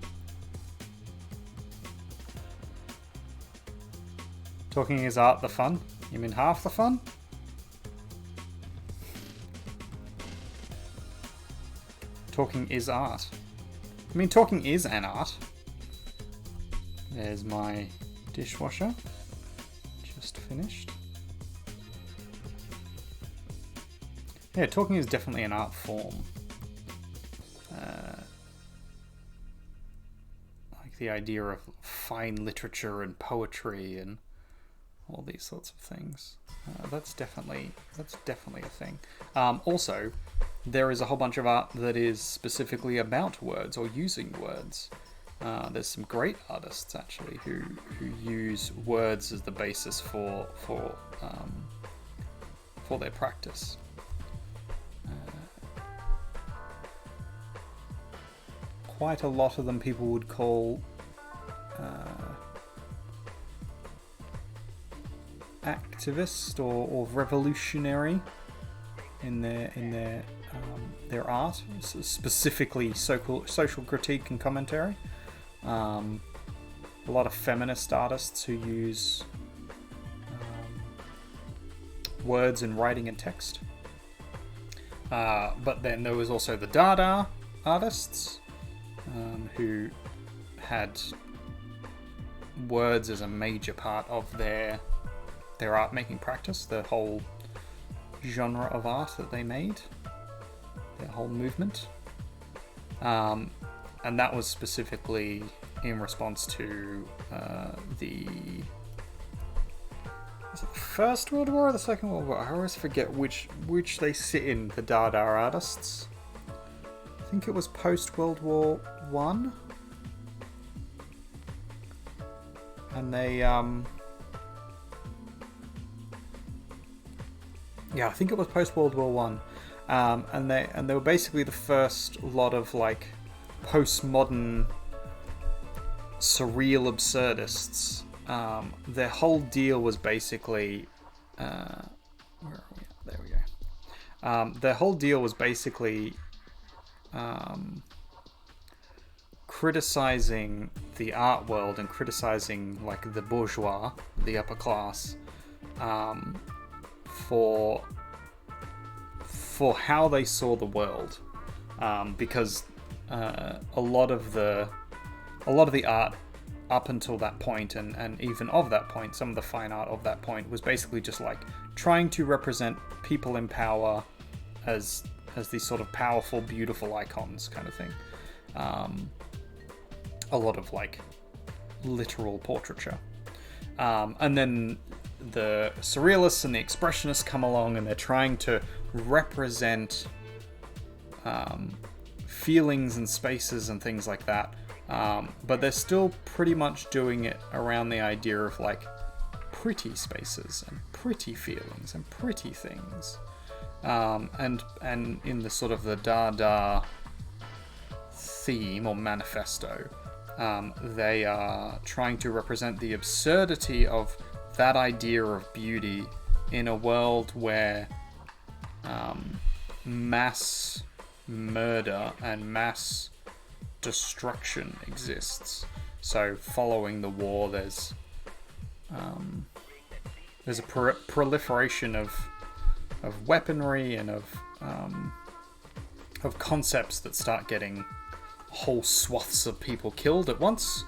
Talking is art the fun? You mean half the fun? Talking is art. I mean, talking is an art. There's my dishwasher. Just finished. Yeah, talking is definitely an art form. Like the idea of fine literature and poetry and all these sorts of things. That's definitely a thing. Also, there is a whole bunch of art that is specifically about words or using words. There's some great artists actually who use words as the basis for their practice. Quite a lot of them people would call activist or revolutionary in their art, specifically social critique and commentary. A lot of feminist artists who use words in writing and text. But then there was also the Dada artists, who had words as a major part of their art making practice, the whole genre of art that they made, their whole movement. And that was specifically in response to was it the First World War or the Second World War? I always forget which they sit in, the Dada artists. I think it was post World War One, and they I think it was post World War One, and they were basically the first lot of like postmodern surreal absurdists. Their whole deal was basically where are we? There we go. Their whole deal was basically criticizing the art world and criticizing like the bourgeois, the upper class, for how they saw the world, because a lot of the art up until that point, and even of that point, some of the fine art of that point was basically just like trying to represent people in power as these sort of powerful, beautiful icons kind of thing. A lot of like literal portraiture. And then the surrealists and the expressionists come along and they're trying to represent feelings and spaces and things like that. But they're still pretty much doing it around the idea of like pretty spaces and pretty feelings and pretty things. And in the sort of the Dada theme or manifesto, they are trying to represent the absurdity of that idea of beauty in a world where mass murder and mass destruction exists. So following the war, there's a proliferation of weaponry and of concepts that start getting whole swaths of people killed at once,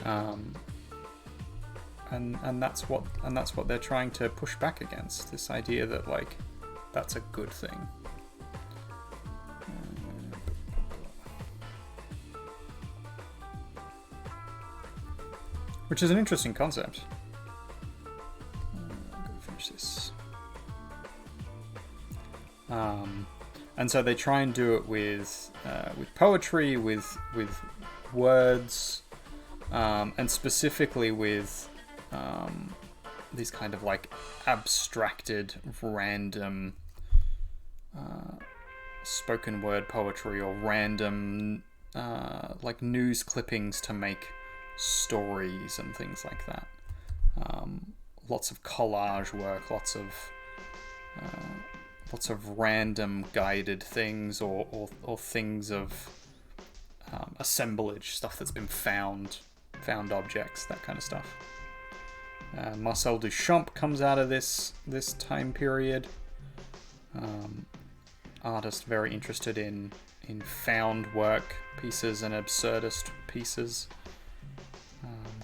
and that's what they're trying to push back against, this idea that like that's a good thing. Which is an interesting concept. I'm going to finish this. And so they try and do it with poetry, with words, and specifically with these kind of like abstracted, random spoken word poetry or random like news clippings to make stories and things like that. Lots of collage work, lots of random guided things or things of assemblage, stuff that's been found objects, that kind of stuff. Marcel Duchamp comes out of this time period. Artist very interested in found work pieces and absurdist pieces.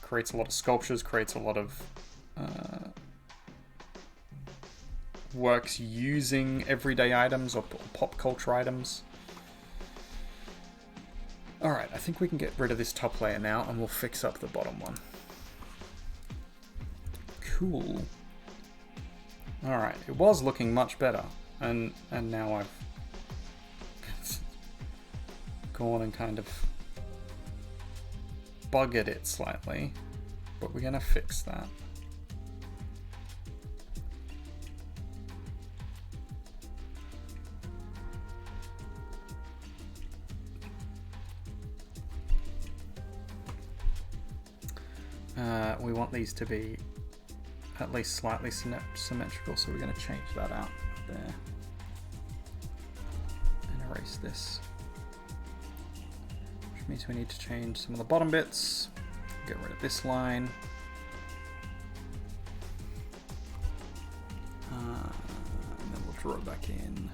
Creates a lot of sculptures, creates a lot of works using everyday items or pop culture items. Alright, I think we can get rid of this top layer now and we'll fix up the bottom one. Cool. Alright, it was looking much better, and now I've gone and kind of buggered it slightly, but we're gonna fix that. We want these to be at least slightly symmetrical, so we're going to change that out there and erase this, which means we need to change some of the bottom bits. Get rid of this line, and then we'll draw it back in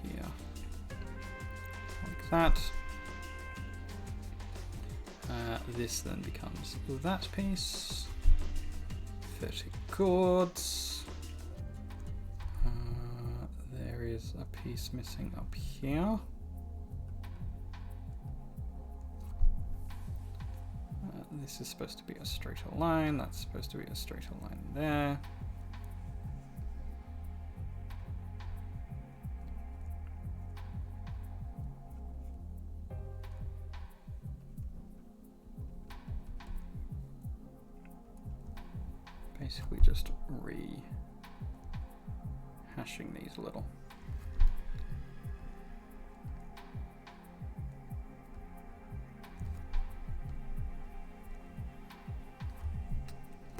here like that. This then becomes that piece. 30 chords. There is a piece missing up here. This is supposed to be a straighter line. That's supposed to be a straighter line there. Basically just rehashing these a little.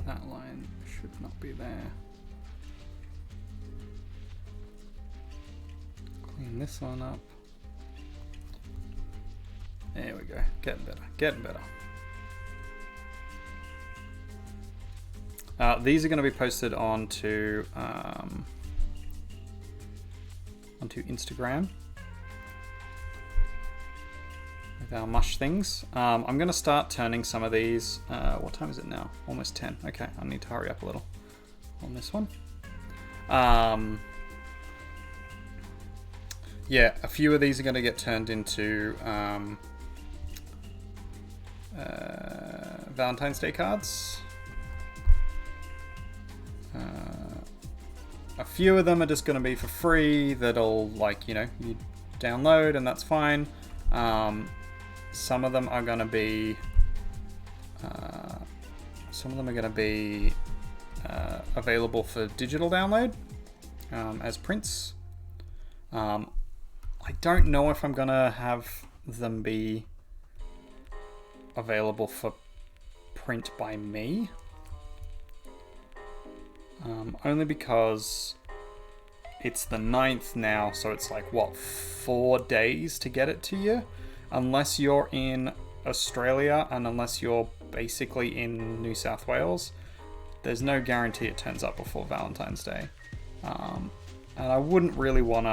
That line should not be there. Clean this one up. There we go. Getting better. Getting better. These are going to be posted onto Instagram with our mush things. I'm going to start turning some of these. What time is it now? Almost 10. Okay, I need to hurry up a little on this one. Yeah, a few of these are going to get turned into Valentine's Day cards. A few of them are just going to be for free, that'll, like, you download, and that's fine. Some of them are going to be available for digital download as prints. I don't know if I'm going to have them be available for print by me. Only because it's the 9th now, so it's like, what, 4 days to get it to you? Unless you're in Australia and unless you're basically in New South Wales, there's no guarantee it turns up before Valentine's Day. And I wouldn't really want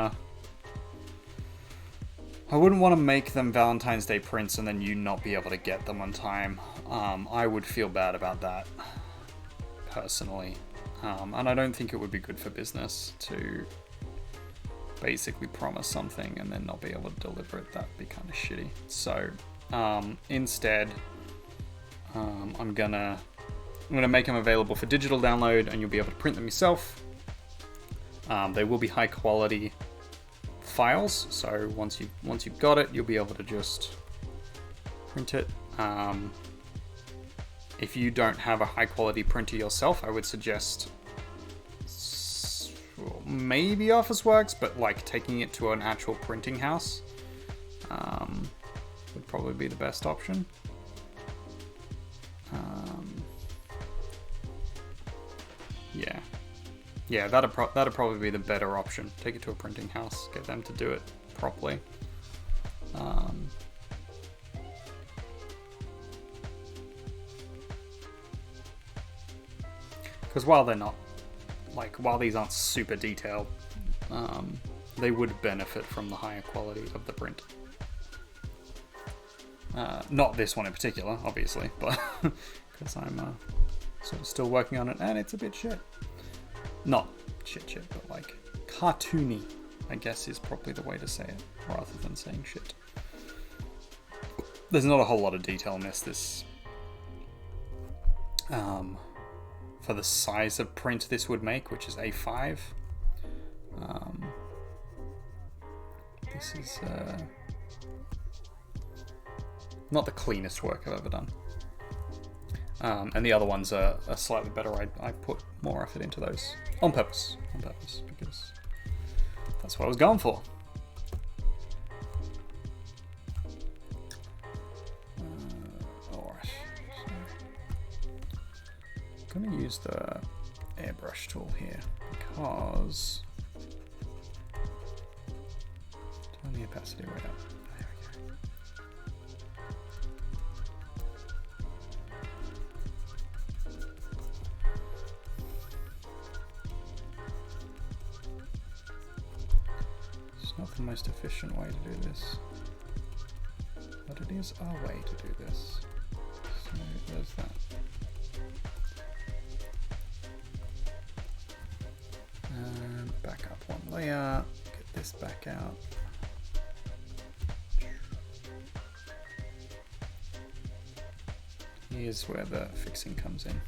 to make them Valentine's Day prints and then you not be able to get them on time. I would feel bad about that, personally. And I don't think it would be good for business to basically promise something and then not be able to deliver it. That'd be kind of shitty. So instead, I'm gonna make them available for digital download, and you'll be able to print them yourself. They will be high quality files, so once you've got it, you'll be able to just print it. if you don't have a high quality printer yourself, I would suggest maybe Officeworks, but like taking it to an actual printing house would probably be the best option. Yeah, that'd probably be the better option. Take it to a printing house, get them to do it properly. Because while they're not, while these aren't super detailed, they would benefit from the higher quality of the print. Not this one in particular, obviously, but because I'm sort of still working on it, and it's a bit shit. Not shit, but like cartoony, I guess is probably the way to say it, rather than saying shit. There's not a whole lot of detail in this. For the size of print this would make, which is A5. This is not the cleanest work I've ever done. And the other ones are slightly better. I put more effort into those on purpose, because that's what I was going for. Alright. So I'm going to use the airbrush tool here because turn the opacity way up. There we go. It's not the most efficient way to do this, but it is our way to do this. So there's that. And back up one layer, get this back out. Here's where the fixing comes in.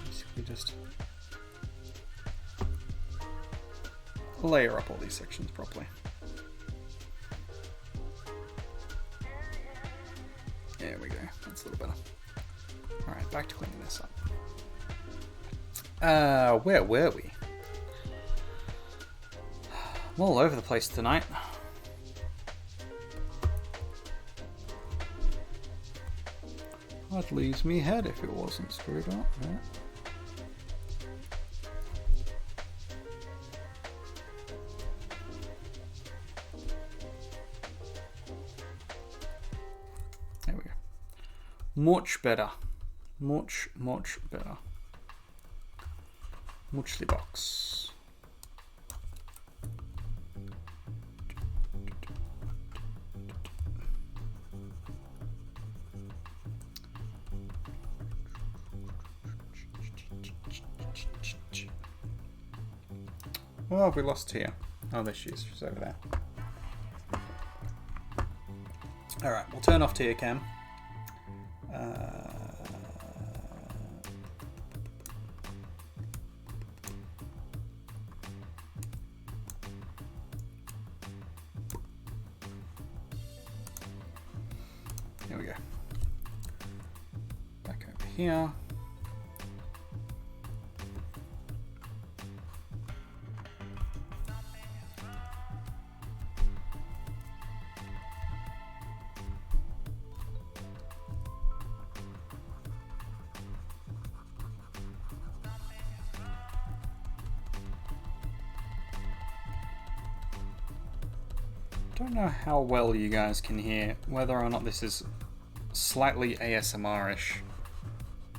Basically just layer up all these sections properly. There we go, that's a little better. Alright, back to cleaning this up. Where were we? I'm all over the place tonight. I'd lose me head if it wasn't screwed up, right? There we go. Much better. Much better. Muchly box. Oh, have we lost Tia? Oh, there she is. She's over there. Alright, we'll turn off Tia Cam. Here we go. Back over here. Don't know how well you guys can hear, whether or not this is slightly ASMR-ish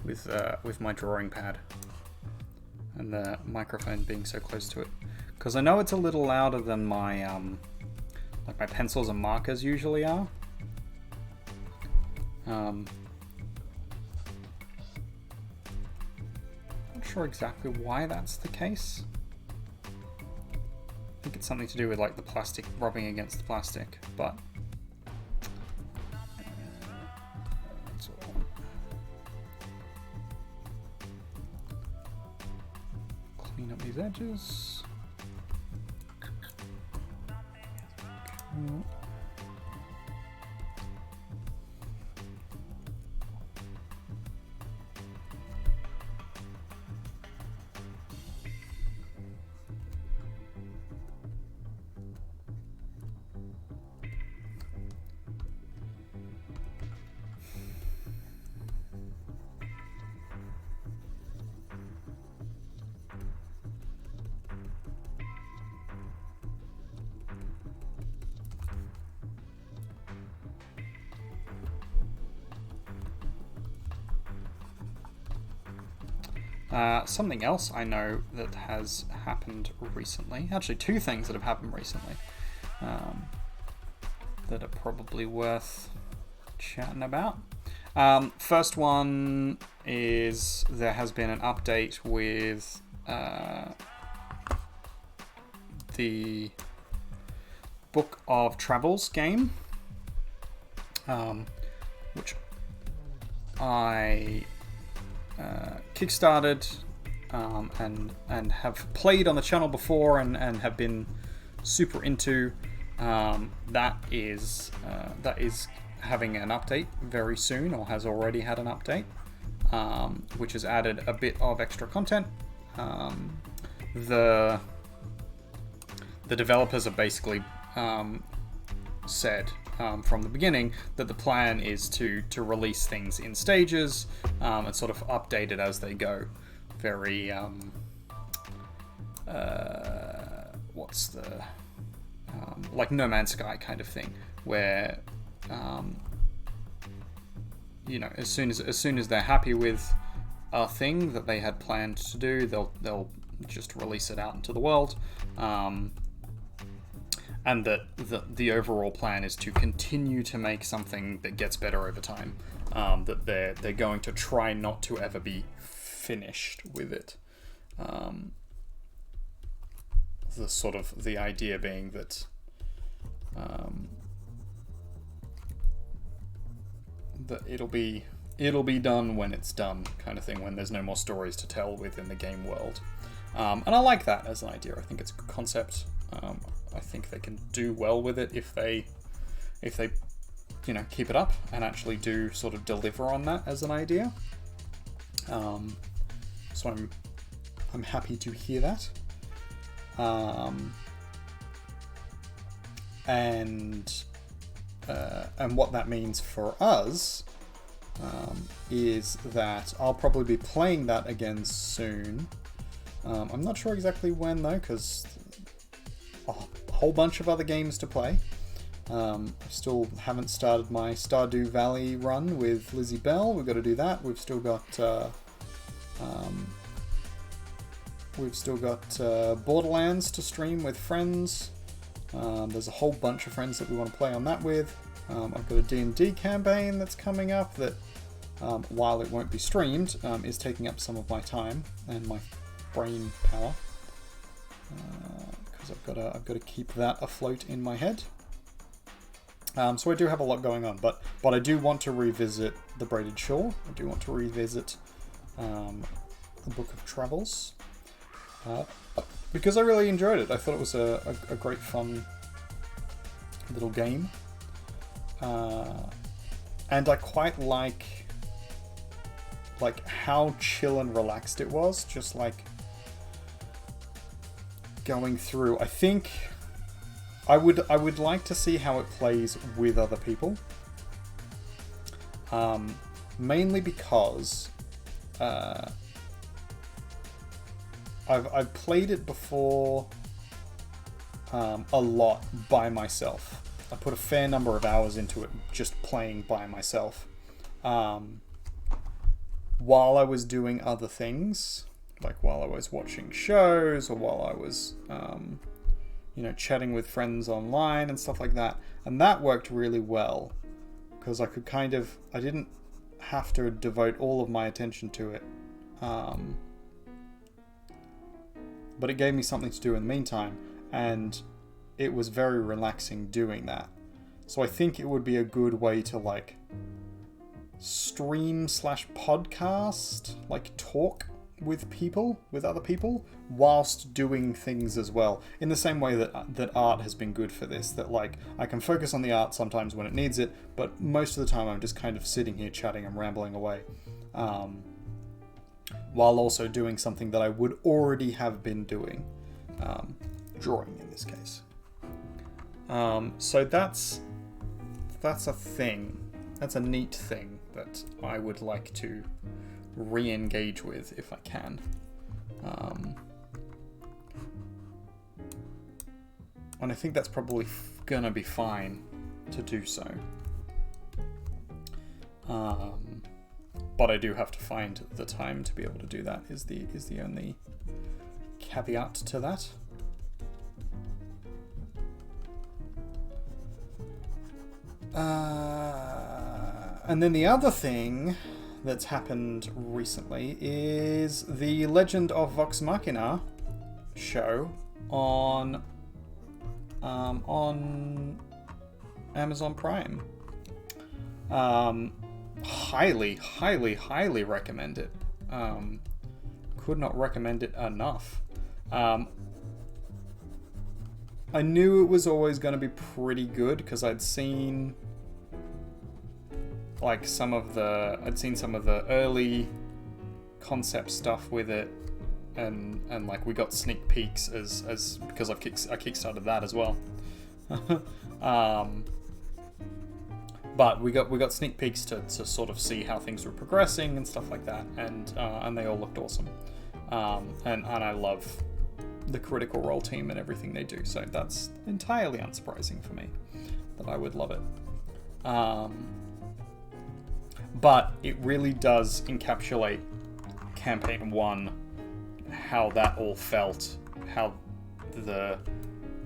with my drawing pad and the microphone being so close to it, because I know it's a little louder than my like my pencils and markers usually are. Not sure exactly why that's the case. I think it's something to do with like the plastic rubbing against the plastic, but that's all. Clean up these edges. Cool. Something else I know that has happened recently, actually two things that have happened recently, that are probably worth chatting about. First one is there has been an update with the Book of Travels game, which I kickstarted and have played on the channel before and have been super into. That is having an update very soon, or has already had an update, which has added a bit of extra content. The developers have basically said from the beginning that the plan is to release things in stages and sort of update it as they go. Very what's the like No Man's Sky kind of thing, where you know, as soon as they're happy with a thing that they had planned to do, they'll just release it out into the world. And that the overall plan is to continue to make something that gets better over time. That they're going to try not to ever be finished with it. The idea being that that it'll be done when it's done, kind of thing, when there's no more stories to tell within the game world. And I like that as an idea. I think it's a good concept. I think they can do well with it if they you know, keep it up and actually do sort of deliver on that as an idea. So I'm happy to hear that. And what that means for us is that I'll probably be playing that again soon. I'm not sure exactly when though, because a whole bunch of other games to play. I still haven't started my Stardew Valley run with Lizzie Bell. We've got to do that. We've still got Borderlands to stream with friends. There's a whole bunch of friends that we want to play on that with. I've got a D&D campaign that's coming up that, while it won't be streamed, is taking up some of my time and my brain power, because I've got to keep that afloat in my head. So I do have a lot going on, but I do want to revisit The Braided Shore. I do want to revisit the Book of Travels, because I really enjoyed it. I thought it was a great fun little game, and I quite like how chill and relaxed it was, just like going through. I think I would like to see how it plays with other people, mainly because I've played it before a lot by myself. I put a fair number of hours into it just playing by myself, while I was doing other things, like while I was watching shows or while I was you know, chatting with friends online and stuff like that. And that worked really well, because I didn't have to devote all of my attention to it. But it gave me something to do in the meantime, and it was very relaxing doing that. So I think it would be a good way to like stream / podcast, like talk with people, with other people, whilst doing things as well. In the same way that art has been good for this, that like I can focus on the art sometimes when it needs it, but most of the time I'm just kind of sitting here chatting and rambling away, while also doing something that I would already have been doing, drawing in this case. So that's a thing. That's a neat thing that I would like to re-engage with if I can. And I think that's probably gonna be fine to do so. but I do have to find the time to be able to do that. Is the only caveat to that. And then the other thing that's happened recently is the Legend of Vox Machina show on Amazon Prime. Highly recommend it. Could not recommend it enough. I knew it was always going to be pretty good because I'd seen like some of the early concept stuff with it, and like we got sneak peeks as because I kickstarted that as well. But we got sneak peeks to sort of see how things were progressing and stuff like that, and they all looked awesome. And I love the Critical Role team and everything they do, so that's entirely unsurprising for me that I would love it. But it really does encapsulate Campaign 1, how that all felt, how the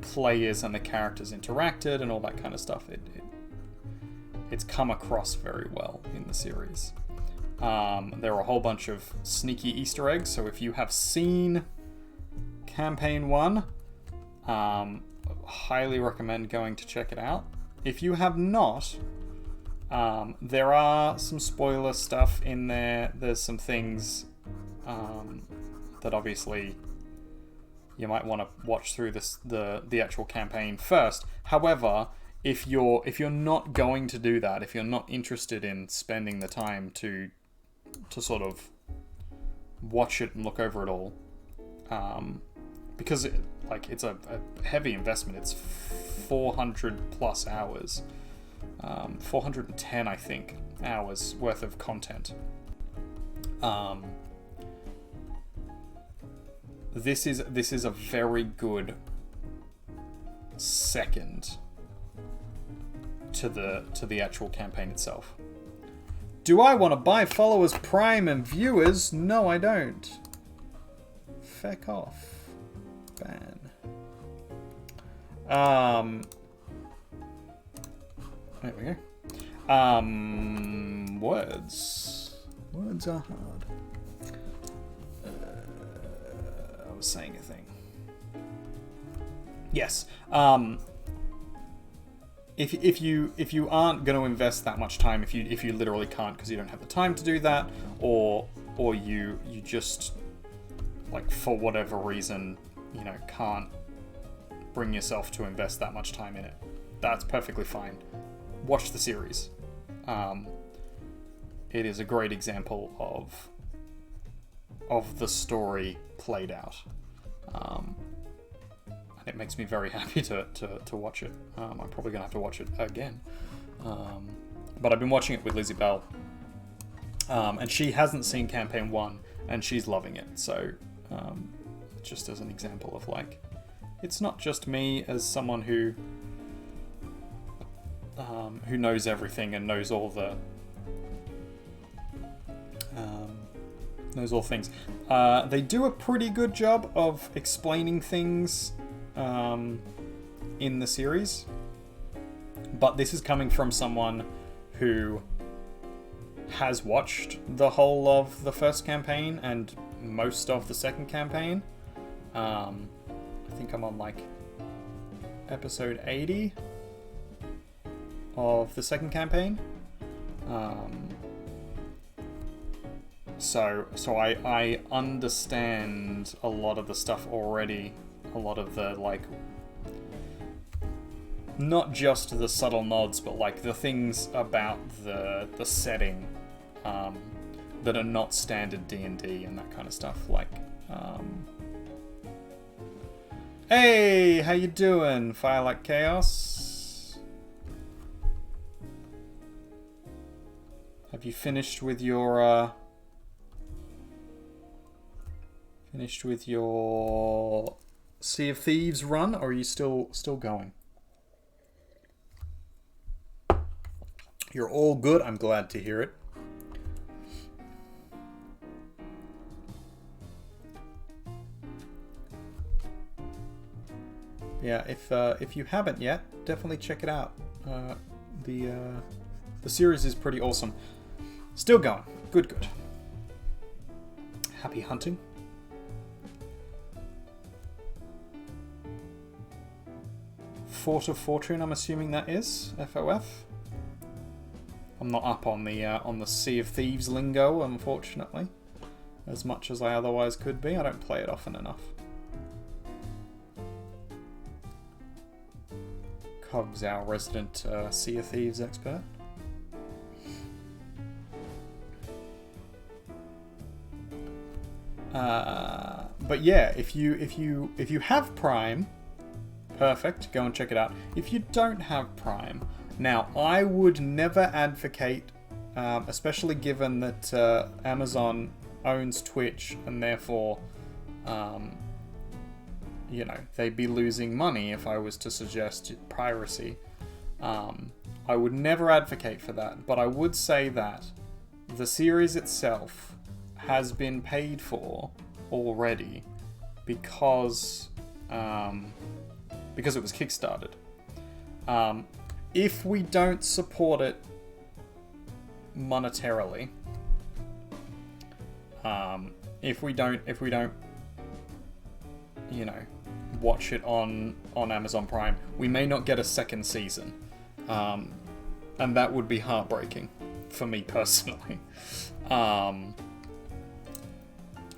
players and the characters interacted and all that kind of stuff. It's come across very well in the series. There are a whole bunch of sneaky Easter eggs, so if you have seen Campaign 1, highly recommend going to check it out. If you have not, there are some spoiler stuff in there. There's some things that obviously you might want to watch through the actual campaign first. However, if you're not going to do that, if you're not interested in spending the time to sort of watch it and look over it all, because it's a heavy investment. It's 400 plus hours, 410 I think hours worth of content. This is a very good second to the actual campaign itself. Do I want to buy followers, Prime, and viewers? No, I don't. Feck off. Ban. There we go. Words. Words are hard. I was saying a thing. Yes. If you aren't going to invest that much time, if you literally can't because you don't have the time to do that, or you just, like, for whatever reason, can't bring yourself to invest that much time in it, that's perfectly fine. Watch the series. It is a great example of the story played out. And it makes me very happy to watch it. I'm probably going to have to watch it again. But I've been watching it with Lizzie Bell. And she hasn't seen Campaign 1, and she's loving it. So, just as an example of, like, it's not just me as someone who knows everything and knows all the... knows all things. They do a pretty good job of explaining things in the series, but this is coming from someone who has watched the whole of the first campaign and most of the second campaign. I think I'm on like episode 80 of the second campaign. So I understand a lot of the stuff already. A lot of the, like, not just the subtle nods, but like the things about the setting that are not standard D&D and that kind of stuff. Like, hey, how you doing, Fire Like Chaos? Have you finished with your Sea of Thieves run, or are you still going? You're all good. I'm glad to hear it. yeah, if you haven't yet, definitely check it out. The series is pretty awesome. Still going. Good. Happy hunting. Fort of Fortune, I'm assuming that is FOF. I'm not up on the Sea of Thieves lingo, unfortunately, as much as I otherwise could be. I don't play it often enough. Cogs, our resident Sea of Thieves expert. But yeah, if you have Prime, perfect. Go and check it out. If you don't have Prime, now I would never advocate, especially given that Amazon owns Twitch and therefore, you know, they'd be losing money if I was to suggest piracy. I would never advocate for that, but I would say that the series itself has been paid for already because it was kickstarted. If we don't support it monetarily, if we don't, you know, watch it on Amazon Prime, we may not get a second season, and that would be heartbreaking for me personally.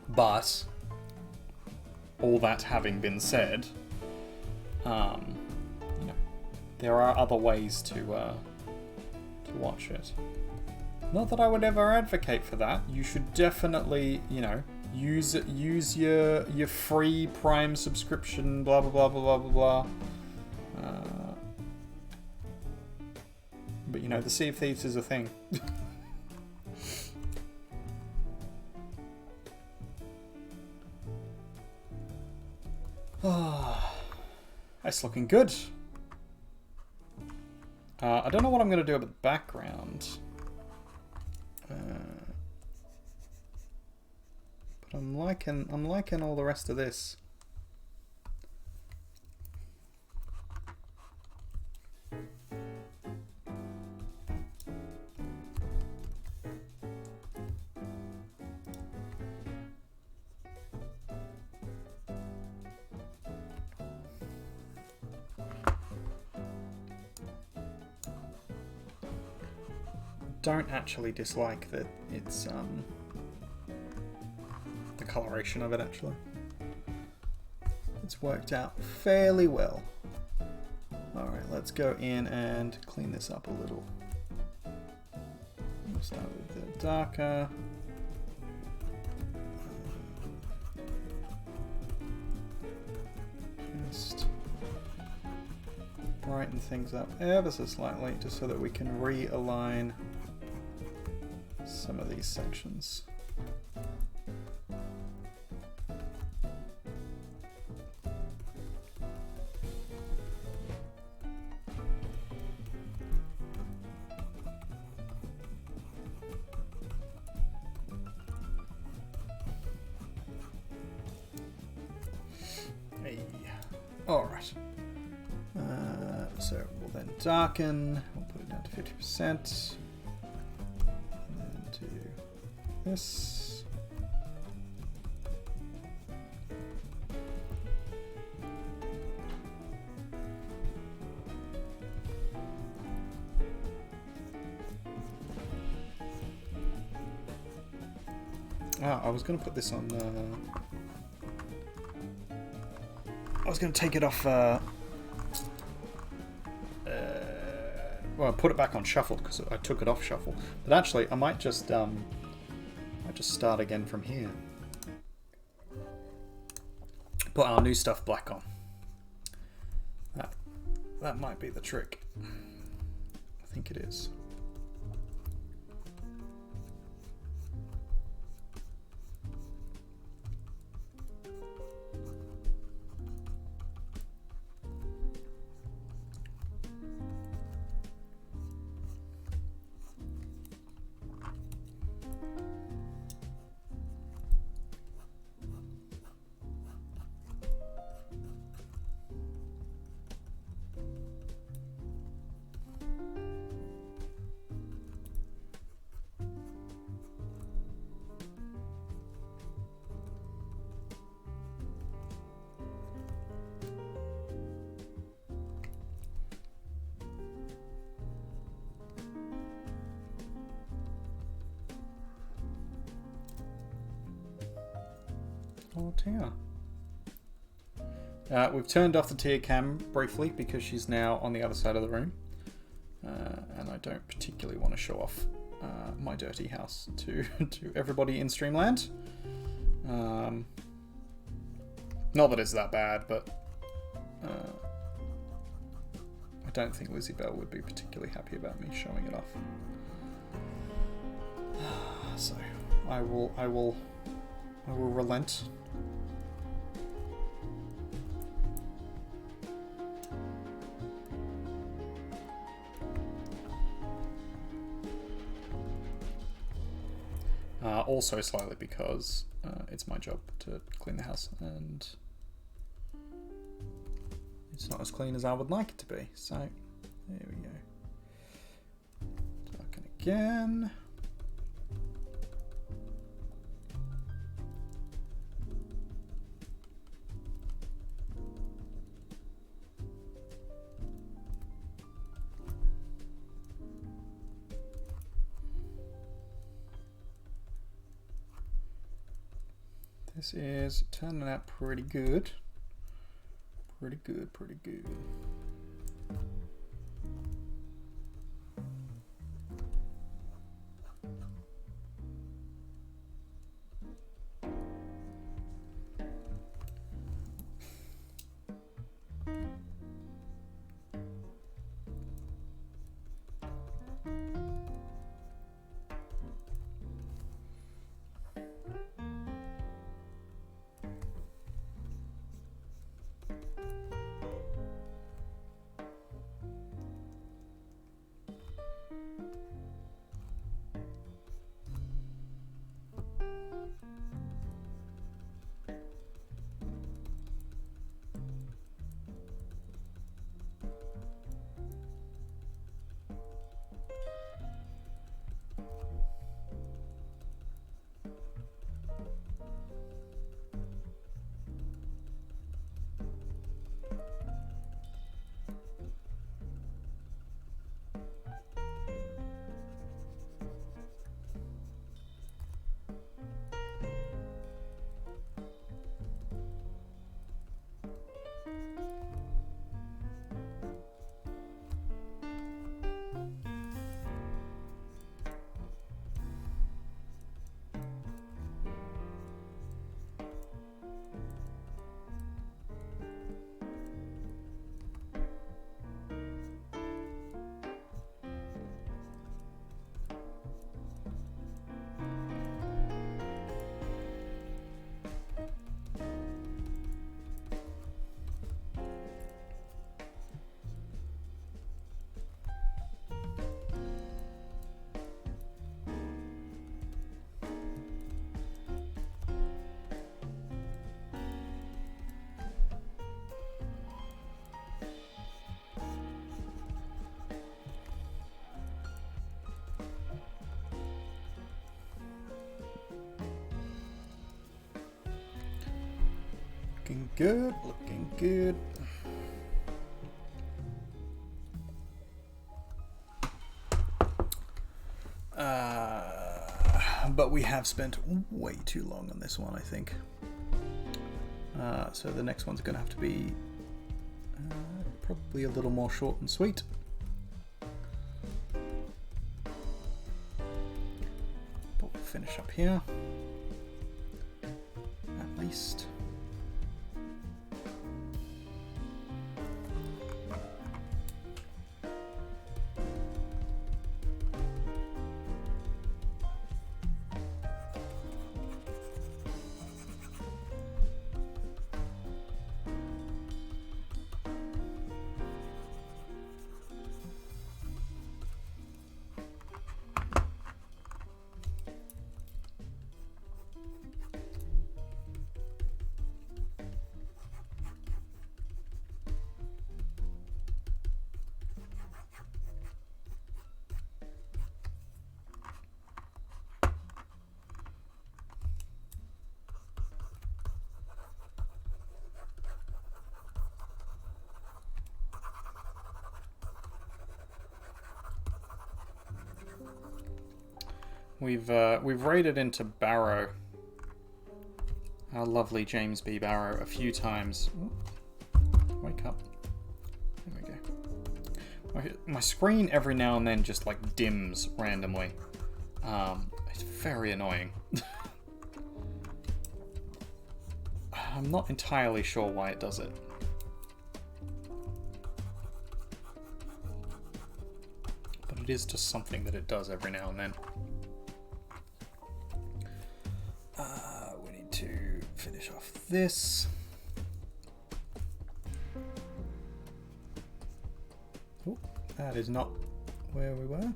But all that having been said, you know, there are other ways to watch it. Not that I would ever advocate for that. You should definitely, you know, use your free Prime subscription. Blah blah blah blah blah blah. But you know, the Sea of Thieves is a thing. That's looking good. I don't know what I'm going to do about the background. But I'm liking all the rest of this. Don't actually dislike that it's the coloration of it. Actually, it's worked out fairly well. All right, let's go in and clean this up a little. We'll start with the darker. Just brighten things up ever so slightly, just so that we can realign some of these sections. Hey. All right. So we'll then darken. We'll put it down to 50%. This. I was going to put this on. I was going to take it off. Well, I put it back on shuffle because I took it off shuffle. But actually, I might just start again from here. Put our new stuff black on. That might be the trick. I think it is. or Tia. We've turned off the Tia cam briefly because she's now on the other side of the room. And I don't particularly want to show off my dirty house to everybody in Streamland. Not that it's that bad, but I don't think Lizzie Bell would be particularly happy about me showing it off. So I will relent. Also slightly because it's my job to clean the house and it's not as clean as I would like it to be. So there we go. Darken again. This is turning out pretty good. Pretty good, pretty good. Looking good, looking good. But we have spent way too long on this one, I think. So the next one's going to have to be probably a little more short and sweet. But we'll finish up here, at least. We've raided into Barrow our lovely James B. Barrow a few times. Ooh. Wake up. There we go. My screen every now and then just like dims randomly. It's very annoying. I'm not entirely sure why it does it. But it is just something that it does every now and then. We need to finish off this. Oh, that is not where we were.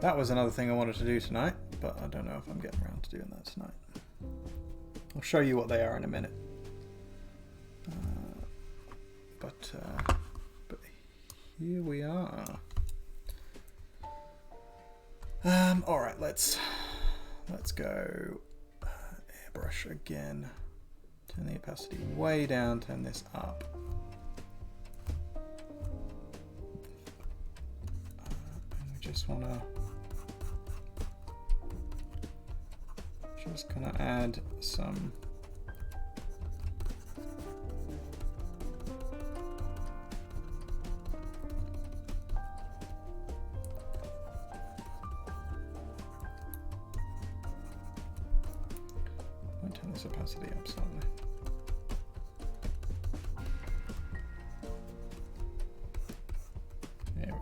That was another thing I wanted to do tonight, but I don't know if I'm getting around to doing that tonight. I'll show you what they are in a minute. But here we are. All right, let's go airbrush again. Turn the opacity way down. Turn this up. And we just want to gonna add some I'll turn this opacity up slightly. There we go.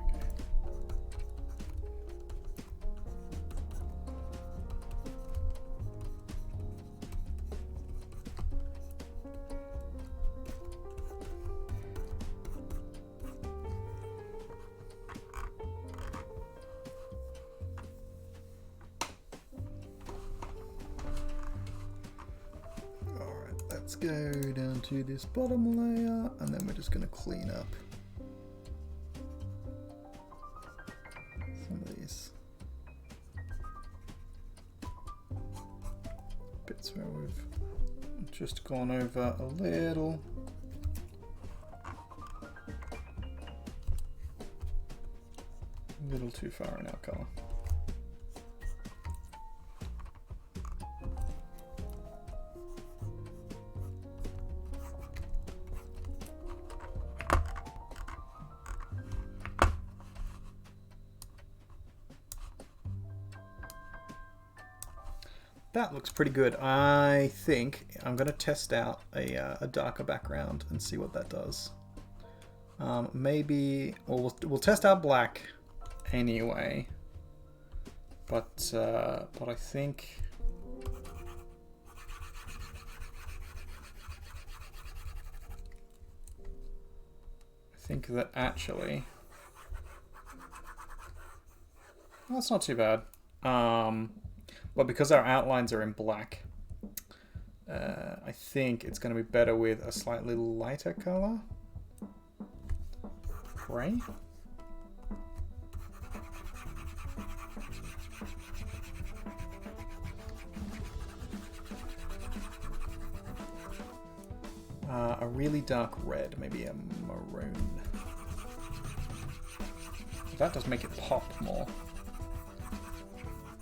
Let's go down to this bottom layer, and then we're just going to clean up some of these bits where we've just gone over a little. A little too far in our colour. That looks pretty good. I think I'm going to test out a darker background and see what that does. Maybe we'll test out black anyway, but I think that actually that's not too bad. But because our outlines are in black, I think it's going to be better with a slightly lighter color. Gray. A really dark red, maybe a maroon. That does make it pop more.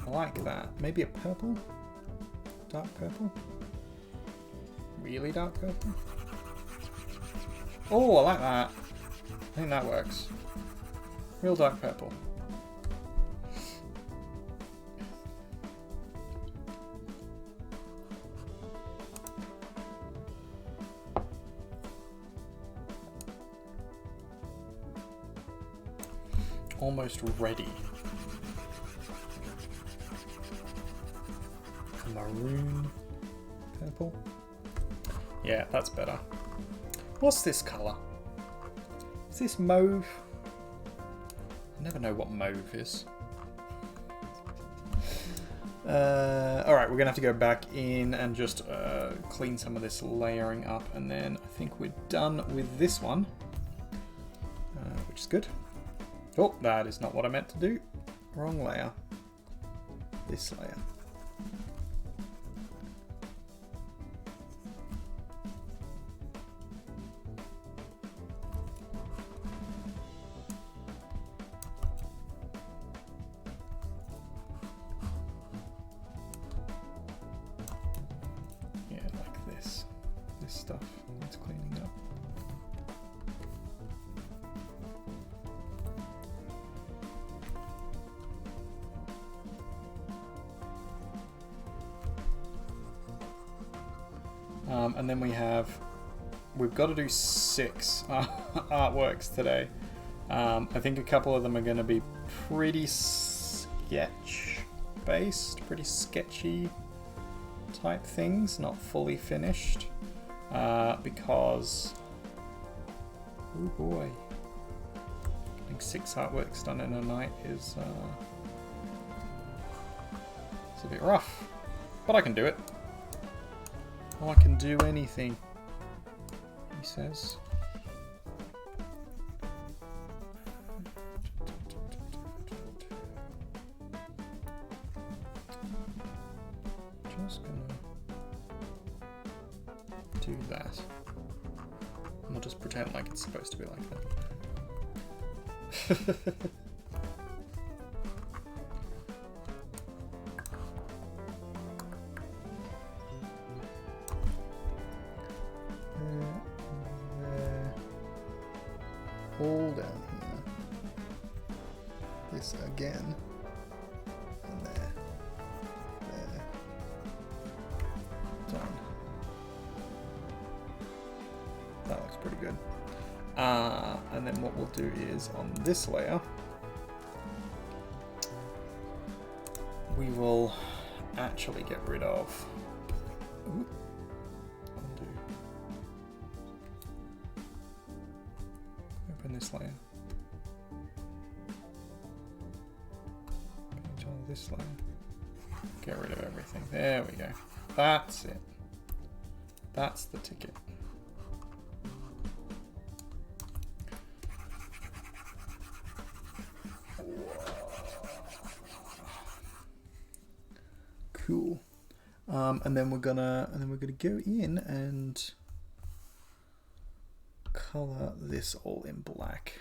I like that. Maybe a purple? Dark purple? Really dark purple? Oh, I like that. I think that works. Real dark purple. Almost ready. Maroon, purple. Yeah, that's better. What's this colour? Is this mauve? I never know what mauve is. Alright, we're going to have to go back in and just clean some of this layering up, and then I think we're done with this one, which is good. Oh, that is not what I meant to do. Wrong layer. This layer. stuff needs cleaning up. And then we've got to do 6 artworks today. I think a couple of them are going to be pretty sketch-based, pretty sketchy type things, not fully finished, because, oh boy, getting 6 artworks done in a night is it's a bit rough, but I can do it. I can do anything, he says. Just gonna do that. And we'll just pretend like it's supposed to be like that. All down here. This again. And there. There. Done. That looks pretty good. And then what we'll do is on this layer, we will actually get rid of. Ooh. This layer. Page on this layer. Get rid of everything. There we go. That's it. That's the ticket. Cool. And then we're gonna go in and color this all in black.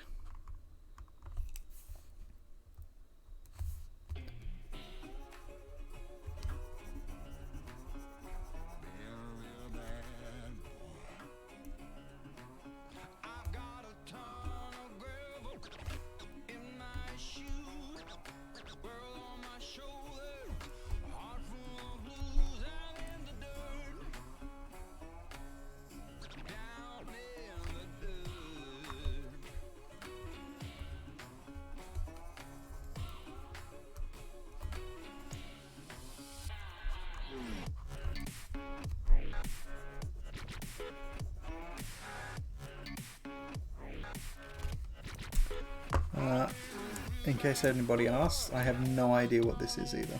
In case anybody asks, I have no idea what this is either.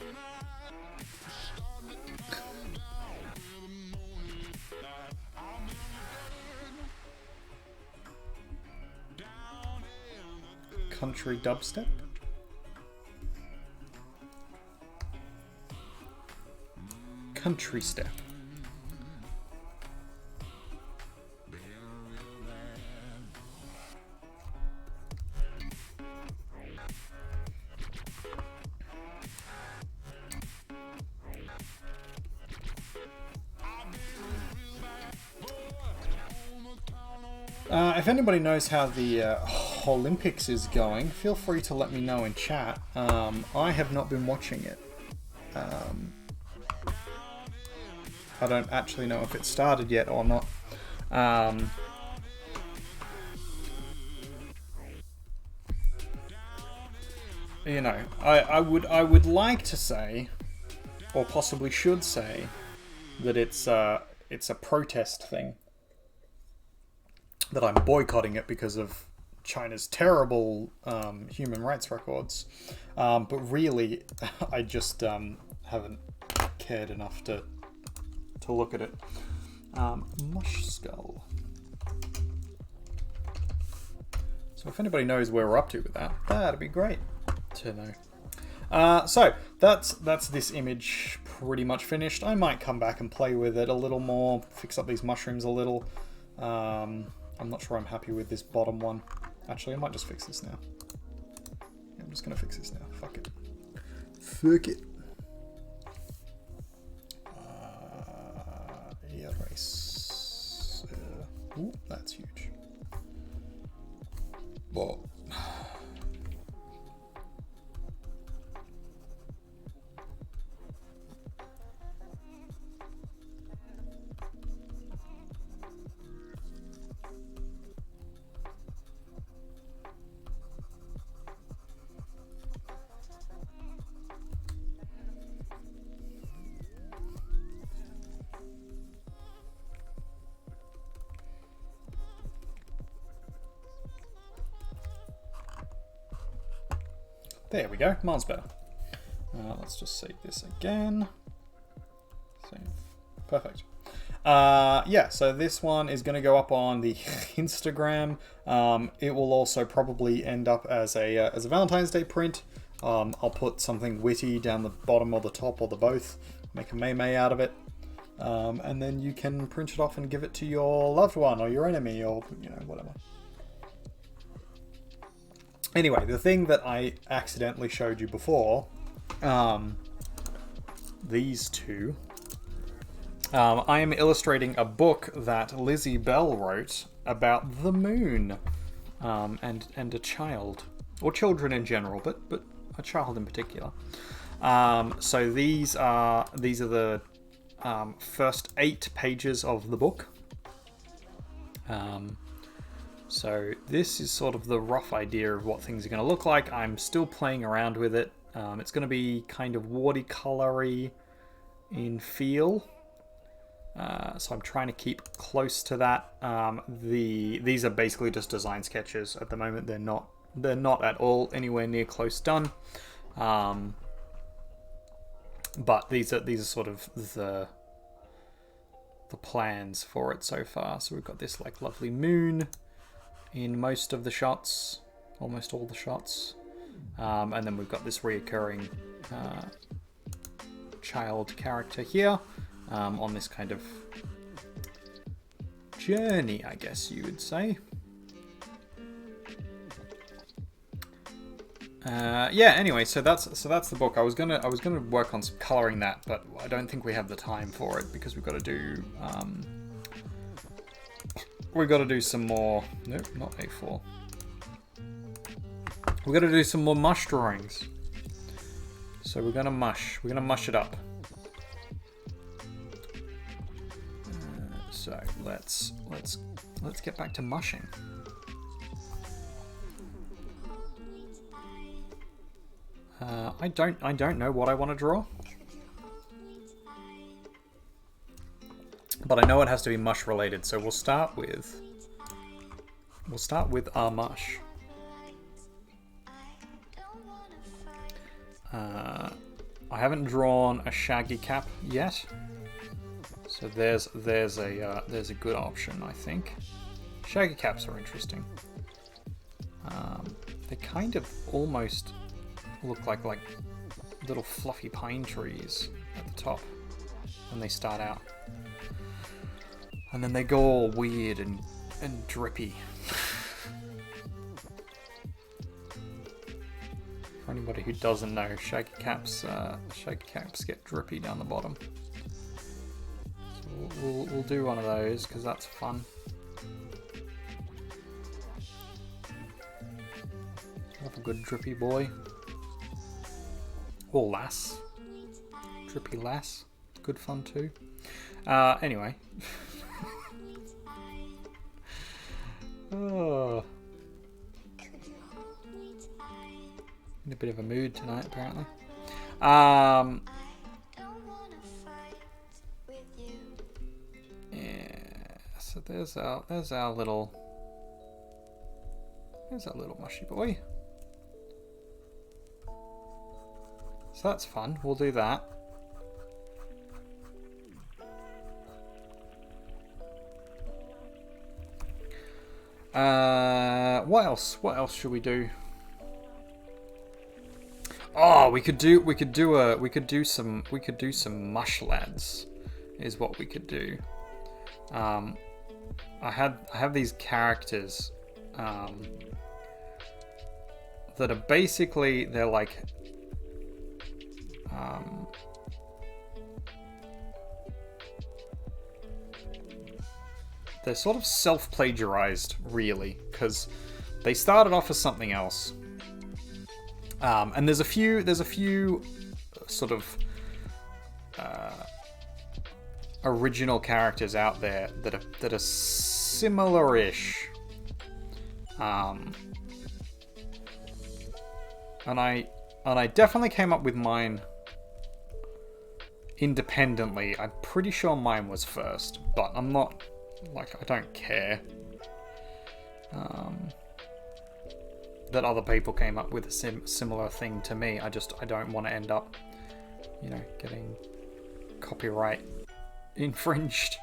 Country dubstep? Country step. If anybody knows how the Olympics is going, feel free to let me know in chat. I have not been watching it. I don't actually know if it started yet or not. You know, I would like to say, or possibly should say, that it's a protest thing. That I'm boycotting it because of China's terrible human rights records. But really, I just haven't cared enough to look at it. Mush skull. So if anybody knows where we're up to with that, that'd be great to know. So that's this image pretty much finished. I might come back and play with it a little more, fix up these mushrooms a little. I'm not sure I'm happy with this bottom one. Actually, I might just fix this now. Yeah, I'm just gonna fix this now. Fuck it. Fuck it. Erase. There we go. Mine's better. Let's just save this again. Save. Perfect. Yeah, so this one is going to go up on the Instagram. It will also probably end up as a Valentine's Day print. I'll put something witty down the bottom or the top or the both. Make a meme out of it. And then you can print it off and give it to your loved one or your enemy or, you know, whatever. Anyway, the thing that I accidentally showed you before, these two, I am illustrating a book that Lizzie Bell wrote about the moon, and a child, or children in general, but a child in particular. So these are the first 8 pages of the book. So this is sort of the rough idea of what things are going to look like. I'm still playing around with it. It's going to be kind of watercolory in feel. So I'm trying to keep close to that. These are basically just design sketches at the moment. They're not at all anywhere near close done. But these are sort of the plans for it so far. So we've got this like lovely moon in most of the shots, almost all the shots, and then we've got this reoccurring child character here on this kind of journey, I guess you would say. Yeah. Anyway, so that's the book. I was gonna work on some coloring that, but I don't think we have the time for it because we've got to do some more. Nope, not A4. We've got to do some more mush drawings. So we're gonna mush it up. So let's get back to mushing. I don't know what I want to draw, but I know it has to be mush related. So we'll start with our mush. I haven't drawn a shaggy cap yet, so there's a good option, I think. Shaggy caps are interesting. They kind of almost look like little fluffy pine trees at the top when they start out, and then they go all weird and drippy. For anybody who doesn't know, shaggy caps get drippy down the bottom. So we'll do one of those because that's fun. Have a good drippy boy. Or lass. Drippy lass. Good fun too. Anyway. Oh. In a bit of a mood tonight, apparently. Yeah. So there's our little mushy boy. So that's fun. We'll do that. What else? What else should we do? Oh, we could do some mush lads, is what we could do. I have these characters that are basically, they're like they're sort of self-plagiarized, really, because they started off as something else. And there's a few sort of original characters out there that are similar-ish. And I definitely came up with mine independently. I'm pretty sure mine was first, but I'm not, like, I don't care. that other people came up with a similar thing to me. I don't want to end up, you know, getting copyright infringed.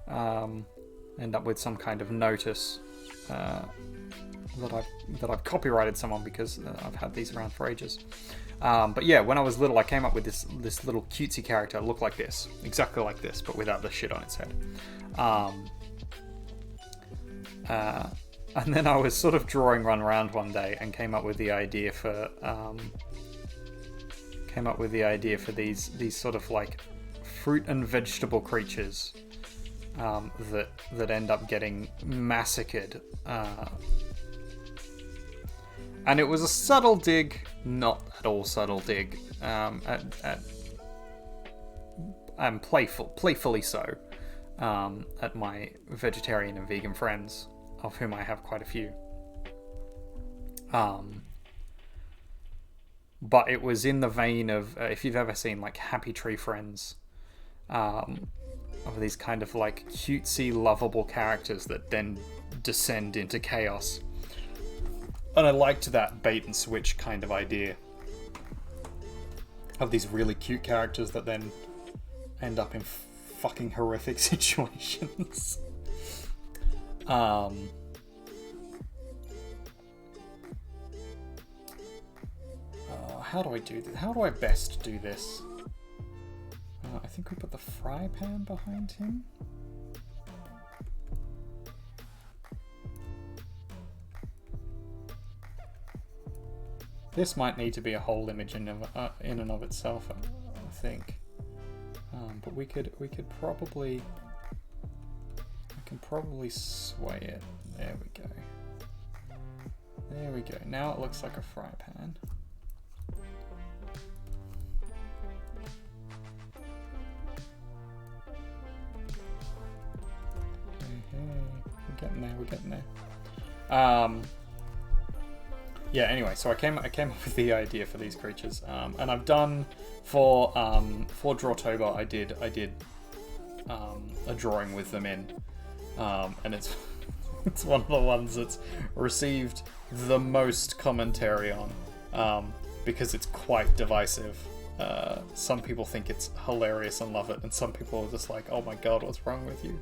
End up with some kind of notice that I've copyrighted someone because I've had these around for ages. But yeah, when I was little, I came up with this little cutesy character. It looked like this, exactly like this, but without the shit on its head. And then I was sort of drawing Run Around one day and came up with the idea for these sort of like fruit and vegetable creatures that end up getting massacred. And it was a subtle dig, not at all subtle dig, and playfully so, at my vegetarian and vegan friends, of whom I have quite a few. But it was in the vein of, if you've ever seen like Happy Tree Friends, of these kind of like cutesy, lovable characters that then descend into chaos. And I liked that bait and switch kind of idea of these really cute characters that then end up in fucking horrific situations. How do I do this? How do I best do this? I think we put the fry pan behind him. This might need to be a whole image in and of itself, I think. But we could probably, I can probably sway it. There we go. There we go. Now it looks like a fry pan. We're getting there. Yeah, anyway, so I came up with the idea for these creatures, and I've done for Drawtober. I did a drawing with them in, and it's it's one of the ones that's received the most commentary on, because it's quite divisive. Some people think it's hilarious and love it, and some people are just like, "Oh my god, what's wrong with you?"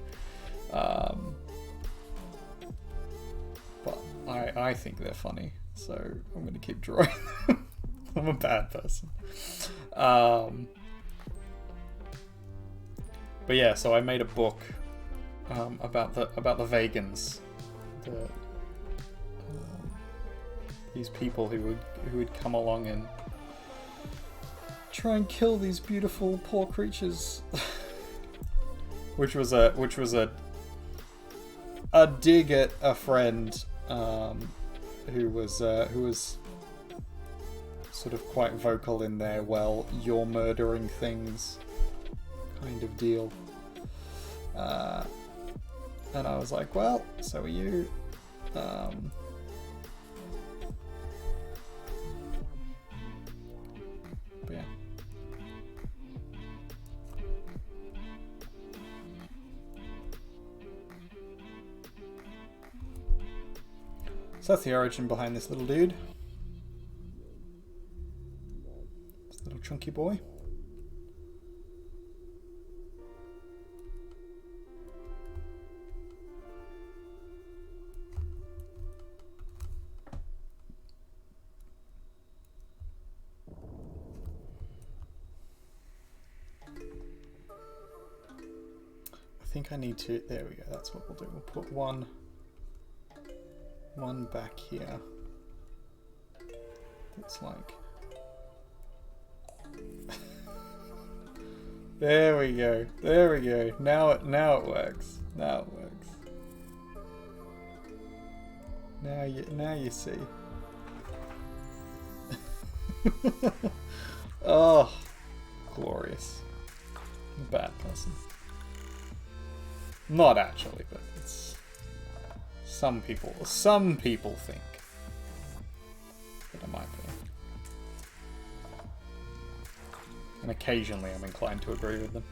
But I think they're funny. So I'm going to keep drawing them. I'm a bad person. But yeah, so I made a book about the vegans, these people who would come along and try and kill these beautiful poor creatures, which was a dig at a friend. Who was sort of quite vocal in there, well, you're murdering things kind of deal. And I was like, well, so are you. But yeah. So that's the origin behind this little dude. This little chunky boy. I think I need to, there we go, that's what we'll do. We'll put one back here. It's like there we go. Now it works. Now you see. Oh, glorious. Bad person. Not actually, but it's some people think that I might be. And occasionally I'm inclined to agree with them.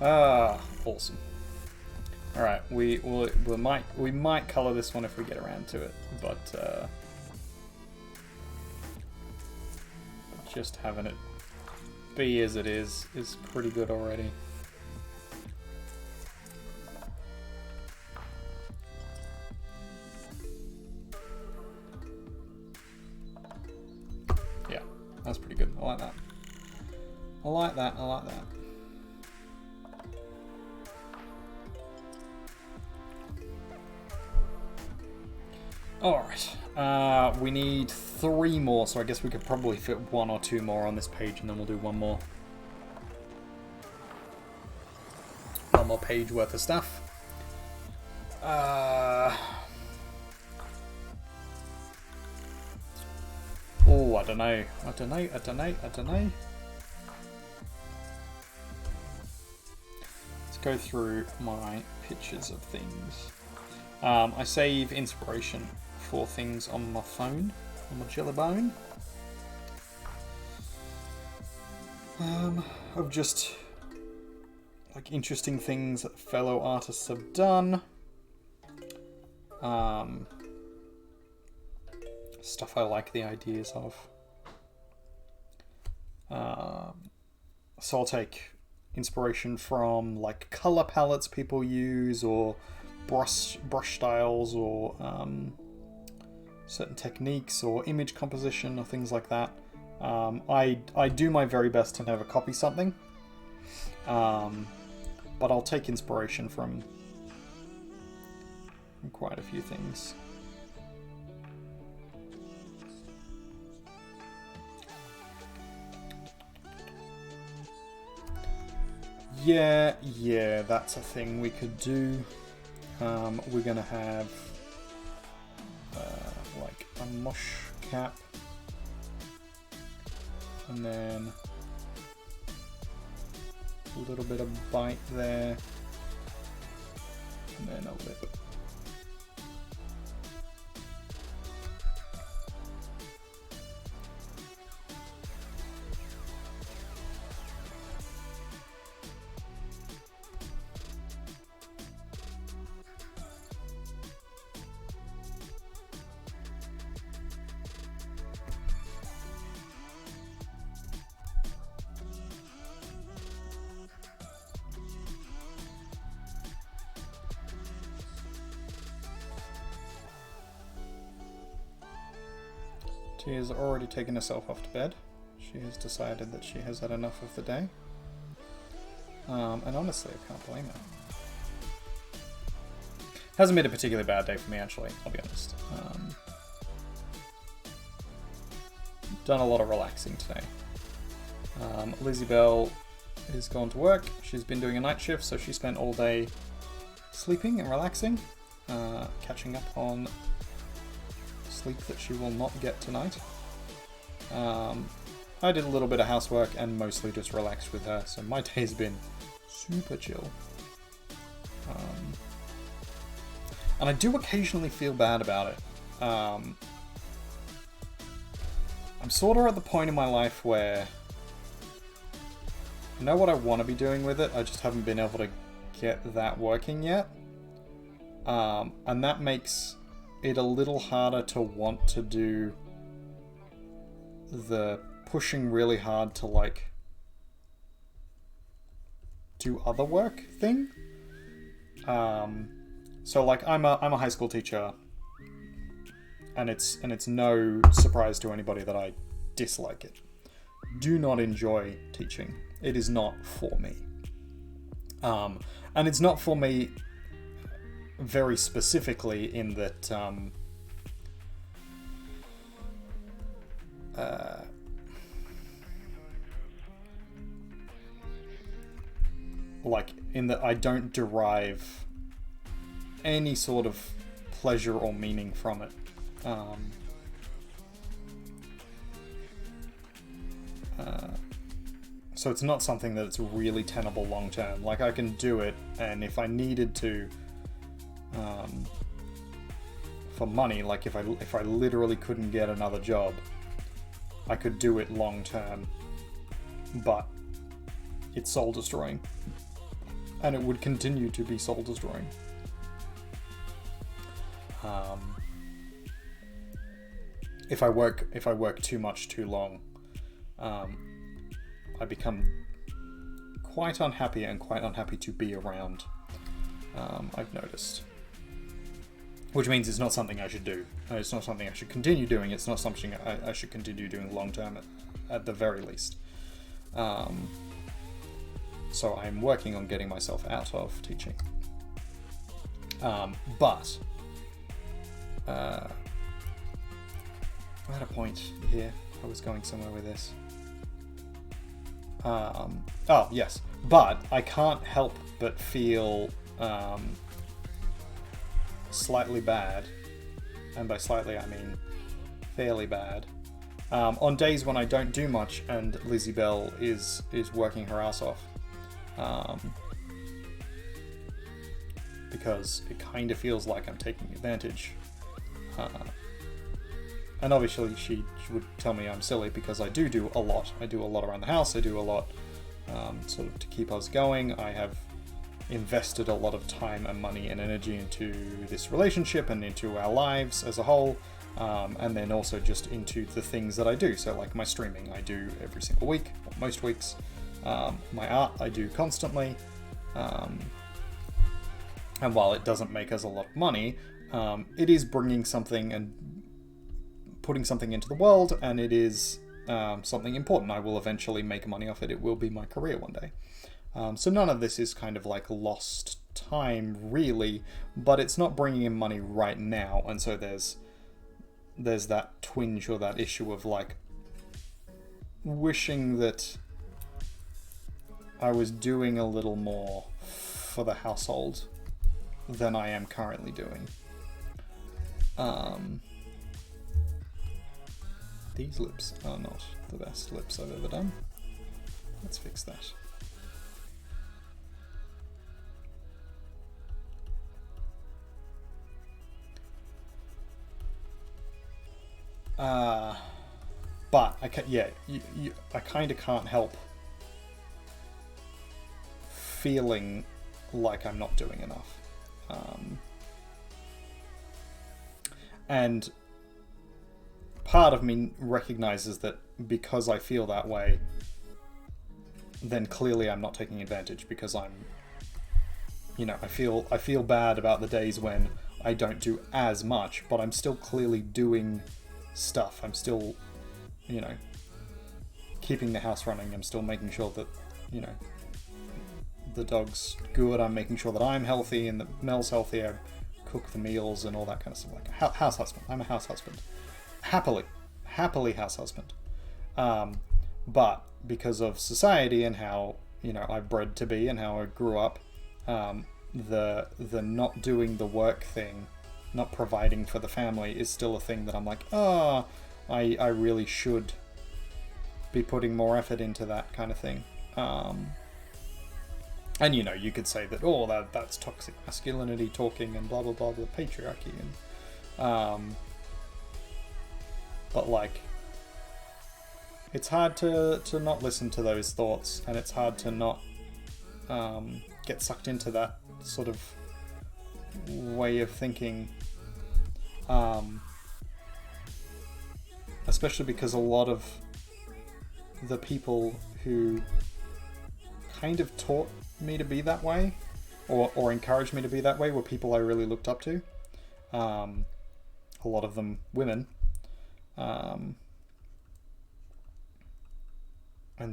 Awesome. All right, we might color this one if we get around to it, but just having it be as it is pretty good already. Yeah, that's pretty good. I like that. I like that. I like that. Alright, we need 3 more, so I guess we could probably fit 1 or 2 more on this page, and then we'll do 1 more. 1 more page worth of stuff. Oh, I don't know. I don't know. Let's go through my pictures of things. I save inspiration for things on my phone, on my Jellybone. Of just like interesting things that fellow artists have done. Stuff I like the ideas of. So I'll take inspiration from like color palettes people use, or brush styles, or certain techniques, or image composition, or things like that. I do my very best to never copy something, but I'll take inspiration from quite a few things. Yeah, that's a thing we could do. We're gonna have like a mush cap, and then a little bit of bite there, and then a lip. She has already taken herself off to bed. She has decided that she has had enough of the day. And honestly, I can't blame her. Hasn't been a particularly bad day for me, actually, I'll be honest. Done a lot of relaxing today. Lizzie Bell is gone to work. She's been doing a night shift, so she spent all day sleeping and relaxing, catching up on sleep that she will not get tonight. I did a little bit of housework and mostly just relaxed with her, so my day's been super chill. And I do occasionally feel bad about it. I'm sort of at the point in my life where I know what I want to be doing with it, I just haven't been able to get that working yet. And that makes it a little harder to want to do the pushing really hard to like do other work thing. So like I'm a high school teacher, and it's no surprise to anybody that I dislike it. Do not enjoy teaching. It is not for me. And it's not for me very specifically in that like in that I don't derive any sort of pleasure or meaning from it. So it's not something that's really tenable long term. Like I can do it, and if I needed to, for money, like if I literally couldn't get another job, I could do it long term, but it's soul destroying. and it would continue to be soul destroying. If I work too much too long, I become quite unhappy and quite unhappy to be around. I've noticed, which means it's not something I should do. It's not something I should continue doing. It's not something I should continue doing long term, at the very least. So I'm working on getting myself out of teaching. But I had a point here. I was going somewhere with this. Oh, yes. But I can't help but feel slightly bad. And by slightly, I mean fairly bad. On days when I don't do much and Lizzie Bell is working her ass off. Because it kind of feels like I'm taking advantage. And obviously she would tell me I'm silly because I do a lot. I do a lot around the house. I do a lot sort of to keep us going. I have invested a lot of time and money and energy into this relationship and into our lives as a whole. And then also just into the things that I do. So like my streaming, I do every single week, or most weeks. My art, I do constantly. And while it doesn't make us a lot of money, it is bringing something and putting something into the world, and it is something important. I will eventually make money off it. It will be my career one day. So none of this is kind of like lost time, really, but it's not bringing in money right now, and so there's that twinge or that issue of like wishing that I was doing a little more for the household than I am currently doing. These lips are not the best lips I've ever done. Let's fix that. But I kind of can't help feeling like I'm not doing enough. And part of me recognizes that because I feel that way, then clearly I'm not taking advantage, because I'm, I feel bad about the days when I don't do as much, but I'm still clearly doing stuff. I'm still, keeping the house running. I'm still making sure that, the dog's good. I'm making sure that I'm healthy and that Mel's healthy. I cook the meals and all that kind of stuff. Like a house husband. I'm a house husband. Happily house husband. But because of society and how, I'm bred to be and how I grew up, the not doing the work thing, not providing for the family is still a thing that I'm like, I really should be putting more effort into that kind of thing. And you could say that, that's toxic masculinity talking and blah blah blah, the patriarchy, and but like, it's hard to not listen to those thoughts, and it's hard to not get sucked into that sort of way of thinking, especially because a lot of the people who kind of taught me to be that way, or encouraged me to be that way, were people I really looked up to. A lot of them women. And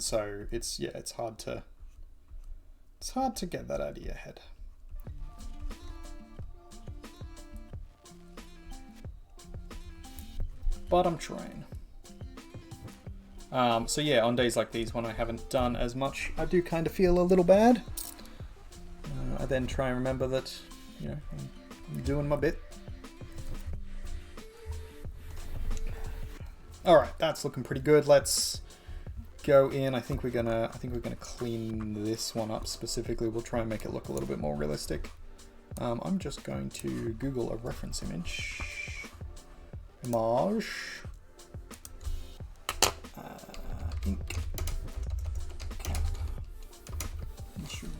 so it's hard to get that out of your head. But I'm trying. So yeah, on days like these when I haven't done as much, I do kind of feel a little bad. I then try and remember that, I'm doing my bit. All right, that's looking pretty good. Let's go in. I think we're gonna clean this one up specifically. We'll try and make it look a little bit more realistic. I'm just going to Google a reference image. Marsh. Ink. Cap. Mushroom.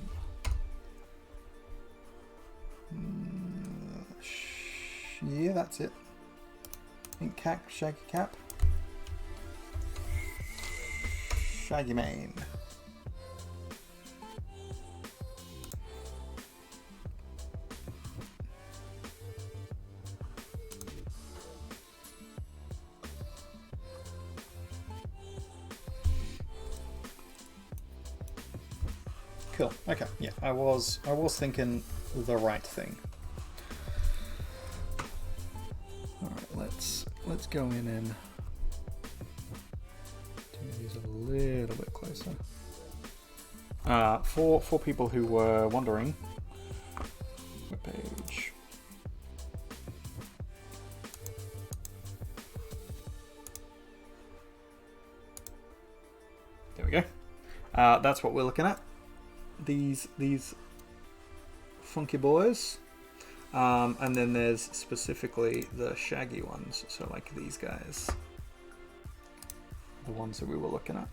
Yeah, that's it. Pink cap, shaggy cap. Shaggy mane. Cool. Okay. Yeah, I was thinking the right thing. All right, let's go in and do these a little bit closer. For people who were wondering, webpage. There we go. That's what we're looking at. These funky boys, and then there's specifically the shaggy ones. So like these guys, the ones that we were looking at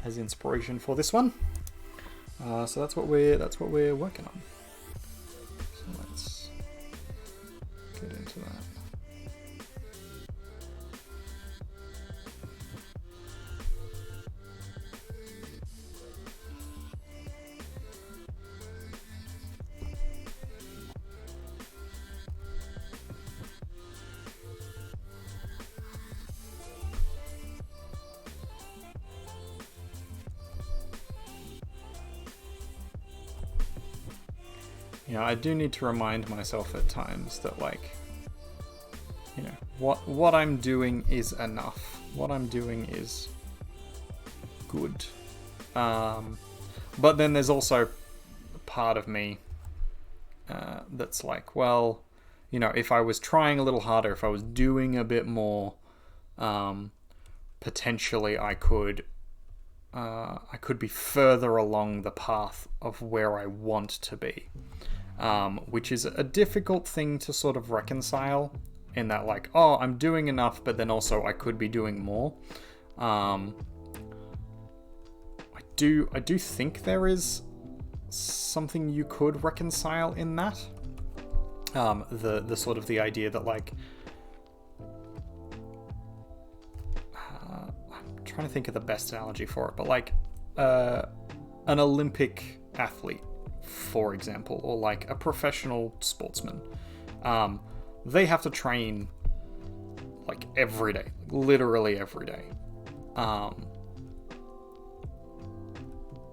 as inspiration for this one. So that's what we're working on. So let's get into that. Yeah, I do need to remind myself at times that, like, you know, what I'm doing is enough. What I'm doing is good. But then there's also a part of me that's like, well, you know, if I was trying a little harder, if I was doing a bit more, potentially I could be further along the path of where I want to be. Which is a difficult thing to sort of reconcile, in that, like, oh, I'm doing enough, but then also I could be doing more. I do think there is something you could reconcile in that. The sort of the idea that, like, I'm trying to think of the best analogy for it, but like an Olympic athlete, for example, or like a professional sportsman, they have to train like every day, literally every day.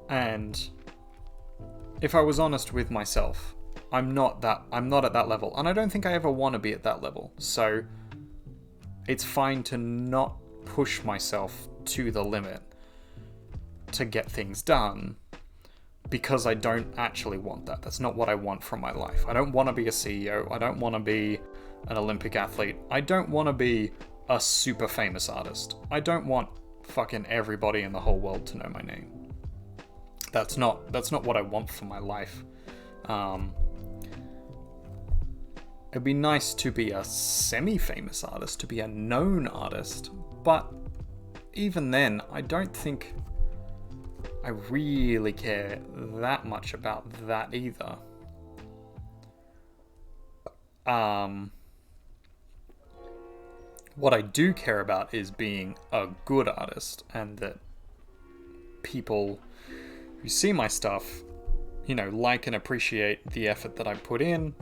And if I was honest with myself, I'm not at that level, and I don't think I ever want to be at that level. So it's fine to not push myself to the limit to get things done, because I don't actually want that. That's not what I want from my life. I don't want to be a CEO. I don't want to be an Olympic athlete. I don't want to be a super famous artist. I don't want fucking everybody in the whole world to know my name. That's not what I want for my life. It'd be nice to be a semi-famous artist, to be a known artist, but even then, I don't think I really care that much about that either. What I do care about is being a good artist, and that people who see my stuff, you know, like and appreciate the effort that I put in.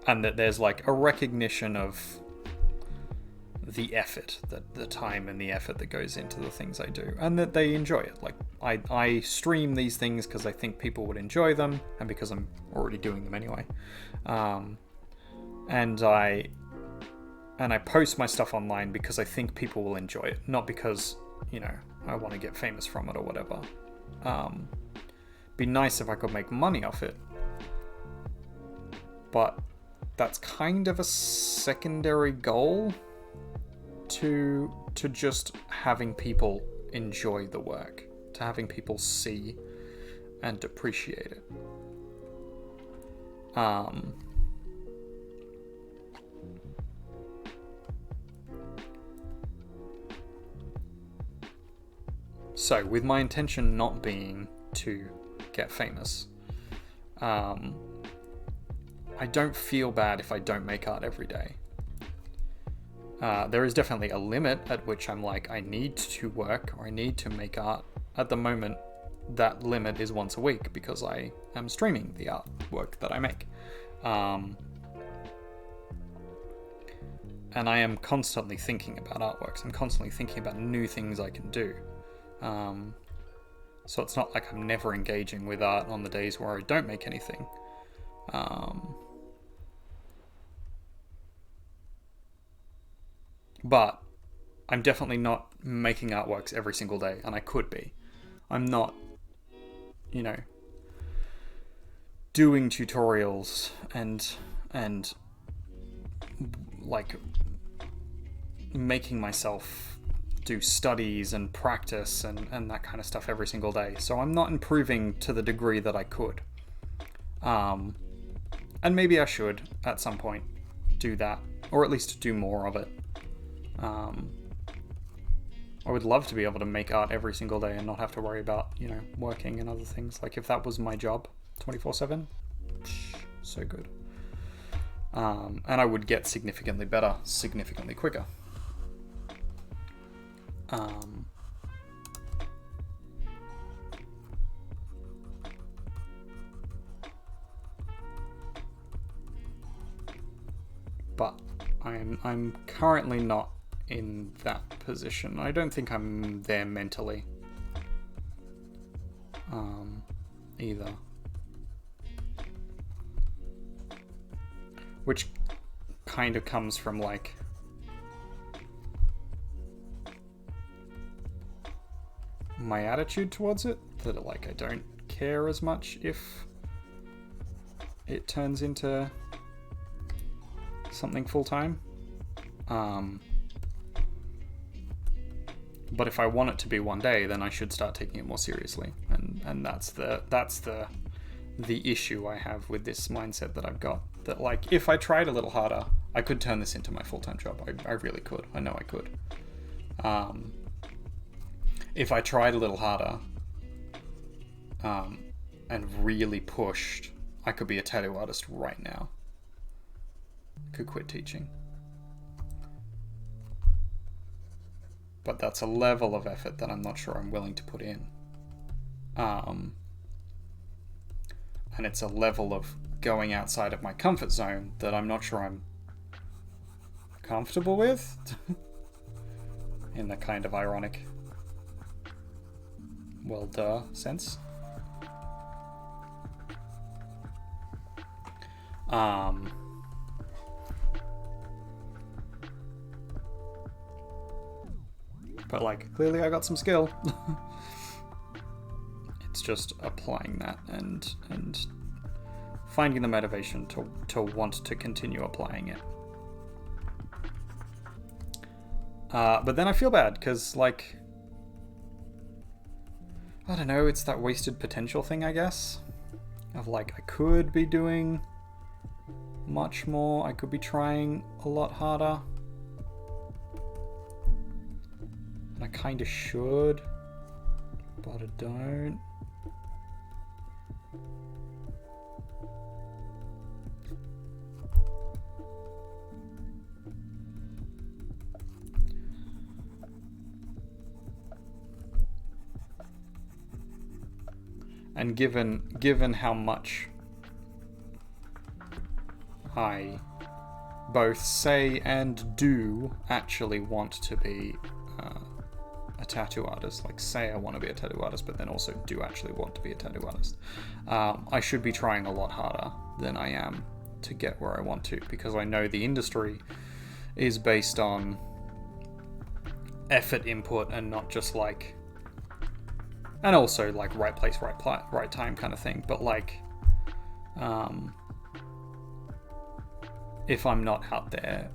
And that there's like a recognition of the effort, the time and the effort that goes into the things I do, and that they enjoy it. Like, I stream these things because I think people would enjoy them, and because I'm already doing them anyway. And I post my stuff online because I think people will enjoy it, not because, you know, I want to get famous from it or whatever. Be nice if I could make money off it, but that's kind of a secondary goal to just having people enjoy the work, to having people see and appreciate it. So, with my intention not being to get famous, I don't feel bad if I don't make art every day. There is definitely a limit at which I'm like, I need to work or I need to make art. At the moment, that limit is once a week because I am streaming the artwork that I make. And I am constantly thinking about artworks. I'm constantly thinking about new things I can do. So it's not like I'm never engaging with art on the days where I don't make anything. But I'm definitely not making artworks every single day, and I could be. I'm not, doing tutorials and like making myself do studies and practice and that kind of stuff every single day. So I'm not improving to the degree that I could. And maybe I should at some point do that, or at least do more of it. I would love to be able to make art every single day and not have to worry about, working and other things. Like if that was my job 24/7, so good. And I would get significantly better, significantly quicker. But I'm currently not in that position. I don't think I'm there mentally either. Which kind of comes from like my attitude towards it, that like I don't care as much if it turns into something full-time. But if I want it to be one day, then I should start taking it more seriously, and that's the issue I have with this mindset that I've got. That like if I tried a little harder, I could turn this into my full-time job. I really could. I know I could. If I tried a little harder and really pushed, I could be a tattoo artist right now. Could quit teaching. But that's a level of effort that I'm not sure I'm willing to put in. And it's a level of going outside of my comfort zone that I'm not sure I'm comfortable with. In the kind of ironic, well, duh sense. But like, clearly I got some skill. It's just applying that and finding the motivation to want to continue applying it. But then I feel bad because, like, I don't know, it's that wasted potential thing, I guess. Of like, I could be doing much more. I could be trying a lot harder. And I kind of should, but I don't. And given how much I both say and do actually want to be a tattoo artist, like say I want to be a tattoo artist, but then also do actually want to be a tattoo artist, I should be trying a lot harder than I am to get where I want to, because I know the industry is based on effort input and not just like, and also like right place, right time kind of thing. But like, if I'm not out there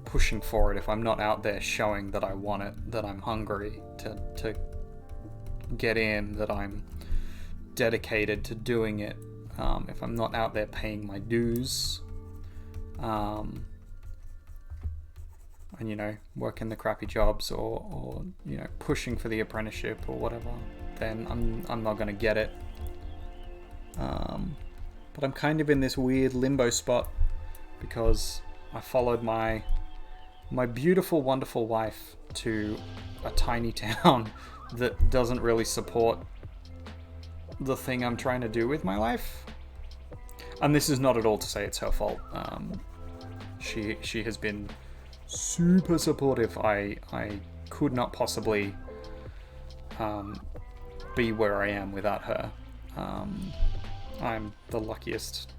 pushing for it, if I'm not out there showing that I want it, that I'm hungry to get in, that I'm dedicated to doing it, if I'm not out there paying my dues, and working the crappy jobs or pushing for the apprenticeship or whatever, then I'm not going to get it. But But I'm kind of in this weird limbo spot because I followed my beautiful, wonderful wife to a tiny town that doesn't really support the thing I'm trying to do with my life. And this is not at all to say it's her fault. She has been super supportive. I could not possibly be where I am without her. I'm the luckiest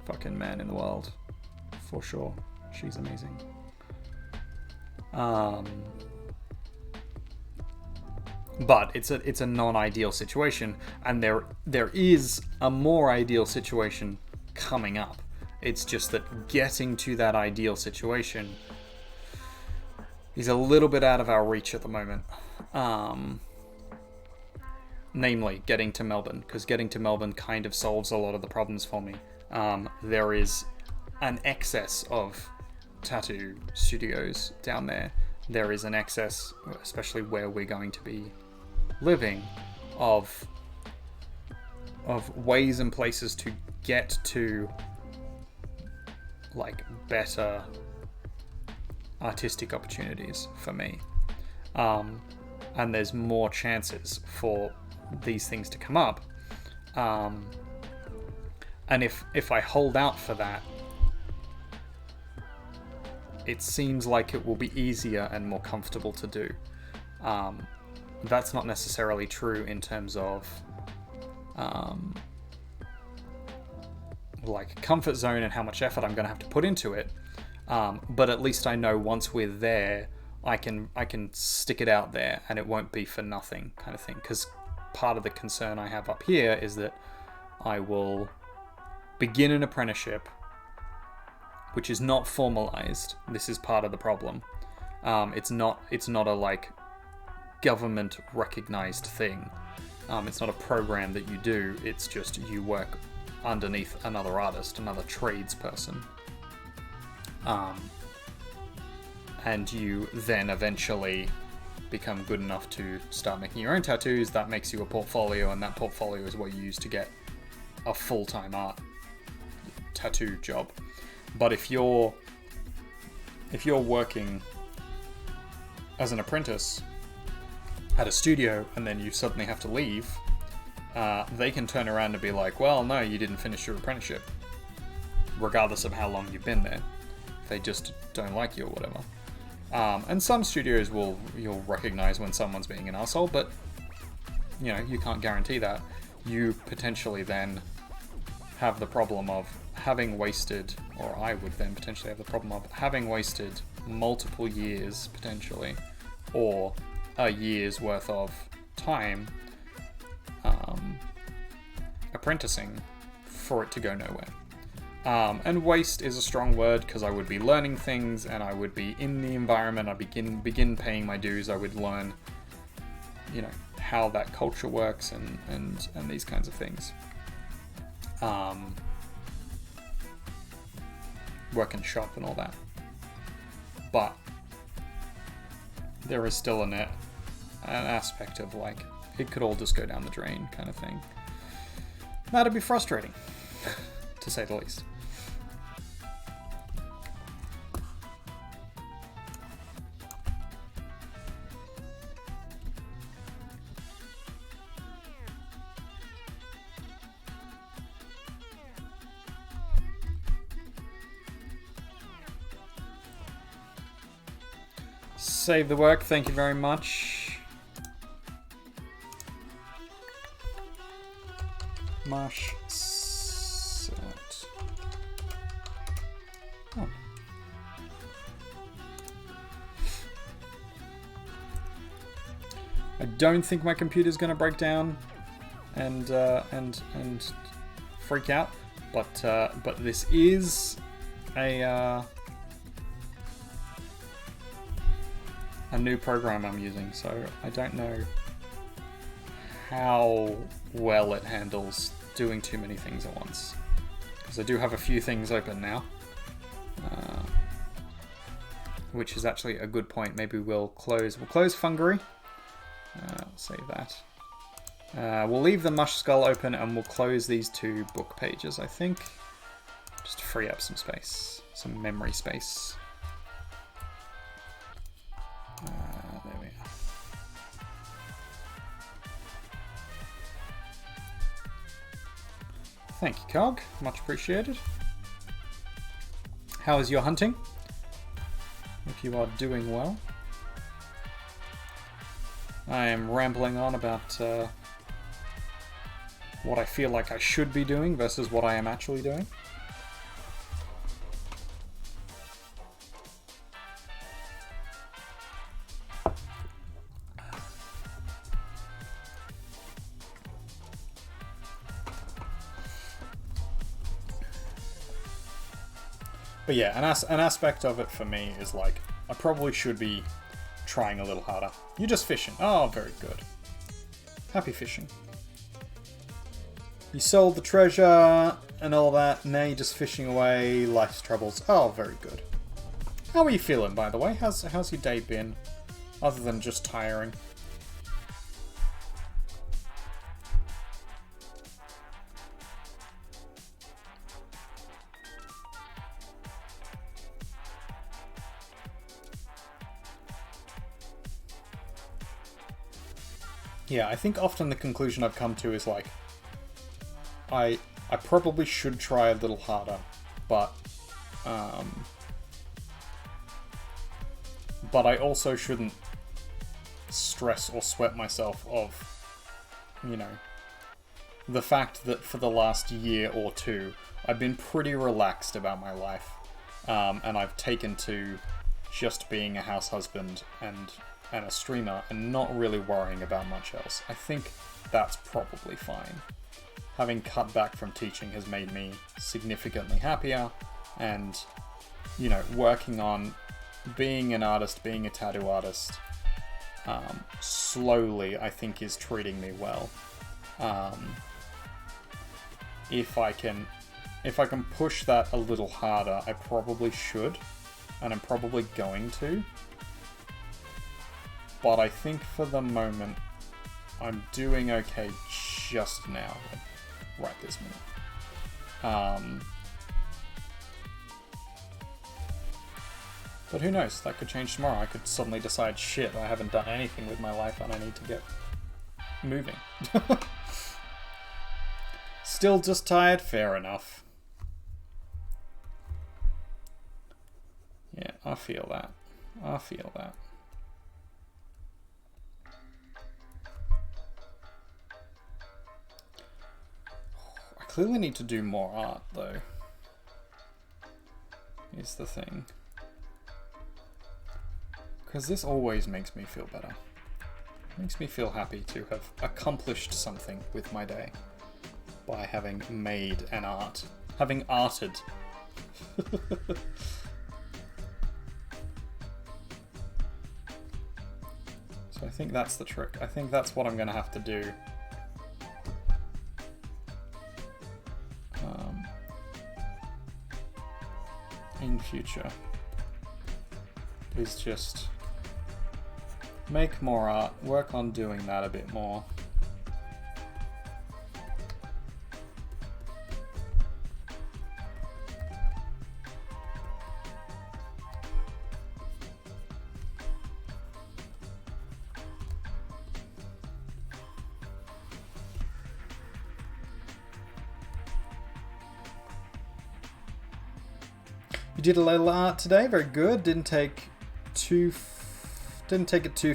fucking man in the world, for sure. She's amazing. But it's a non-ideal situation, and there is a more ideal situation coming up. It's just that getting to that ideal situation is a little bit out of our reach at the moment. Namely, getting to Melbourne, because getting to Melbourne kind of solves a lot of the problems for me. There is an excess of tattoo studios down there. There is an excess, especially where we're going to be living, of ways and places to get to like better artistic opportunities for me. And there's more chances for these things to come up. And if I hold out for that, it seems like it will be easier and more comfortable to do. That's not necessarily true in terms of like comfort zone and how much effort I'm going to have to put into it. But at least I know once we're there, I can stick it out there and it won't be for nothing, kind of thing. Because part of the concern I have up here is that I will begin an apprenticeship which is not formalized. This is part of the problem. It's not a like government recognized thing. It's not a program that you do. It's just you work underneath another artist, another tradesperson. And you then eventually become good enough to start making your own tattoos. That makes you a portfolio, and that portfolio is what you use to get a full-time art tattoo job. But if you're working as an apprentice at a studio and then you suddenly have to leave, they can turn around and be like, well, no, you didn't finish your apprenticeship, regardless of how long you've been there. They just don't like you or whatever. And some studios you'll recognize when someone's being an asshole, but you can't guarantee that. You potentially then have the problem of having wasted, or I would then potentially have the problem of having wasted multiple years, potentially, or a year's worth of time apprenticing for it to go nowhere. And waste is a strong word, because I would be learning things and I would be in the environment. I begin paying my dues. I would learn, how that culture works and these kinds of things. Work in shop and all that. But there is still an aspect of like, it could all just go down the drain kind of thing. That'd be frustrating, to say the least. Save the work, thank you very much. Marsh set. Oh. I don't think my computer's gonna break down and freak out, but this is a new program I'm using, so I don't know how well it handles doing too many things at once, because I do have a few things open now, which is actually a good point. Maybe we'll close Funguary. Save that. We'll leave the mush skull open and we'll close these 2 book pages, I think. Just to free up some space, some memory space. There we are. Thank you, Cog. Much appreciated. How is your hunting? If you are doing well. I am rambling on about what I feel like I should be doing versus what I am actually doing. But yeah, an aspect of it for me is like, I probably should be trying a little harder. You're just fishing. Oh, very good. Happy fishing. You sold the treasure and all that. Now you're just fishing away life's troubles. Oh, very good. How are you feeling, by the way? How's your day been? Other than just tiring. Yeah, I think often the conclusion I've come to is like, I probably should try a little harder, but I also shouldn't stress or sweat myself of, you know, the fact that for the last year or 2, I've been pretty relaxed about my life, and I've taken to just being a house husband and a streamer and not really worrying about much else. I think that's probably fine. Having cut back from teaching has made me significantly happier, and, you know, working on being an artist, being a tattoo artist, slowly I think is treating me well. If I can push that a little harder, I probably should, and I'm probably going to. But I think for the moment, I'm doing okay just now, right this minute. But who knows, that could change tomorrow. I could suddenly decide, shit, I haven't done anything with my life and I need to get moving. Still just tired? Fair enough. Yeah, I feel that. I feel that. I clearly need to do more art, though. Is the thing. Because this always makes me feel better. It makes me feel happy to have accomplished something with my day by having made an art. Having arted. So I think that's the trick. I think that's what I'm going to have to do. In future. Is just make more art, work on doing that a bit more. You did a little art today, very good. Didn't take it too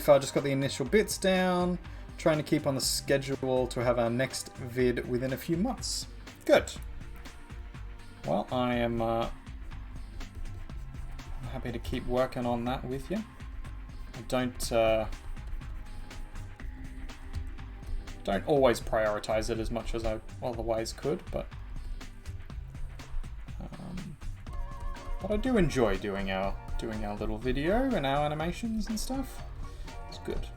far, just got the initial bits down. Trying to keep on the schedule to have our next vid within a few months. Good. Well, I am happy to keep working on that with you. I don't always prioritize it as much as I otherwise could, but I do enjoy doing our little video and our animations and stuff. It's good.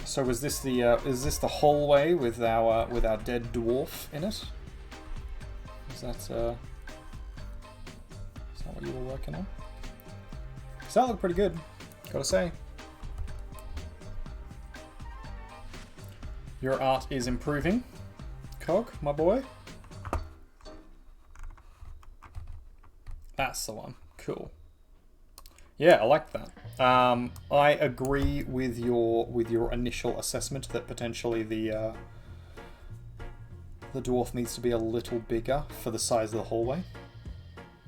So is this the hallway with our dead dwarf in it? Is that what you were working on? 'Cause that looked pretty good, gotta say. Your art is improving, Cog, my boy. That's the one. Cool. Yeah, I like that. I agree with your initial assessment that potentially the dwarf needs to be a little bigger for the size of the hallway.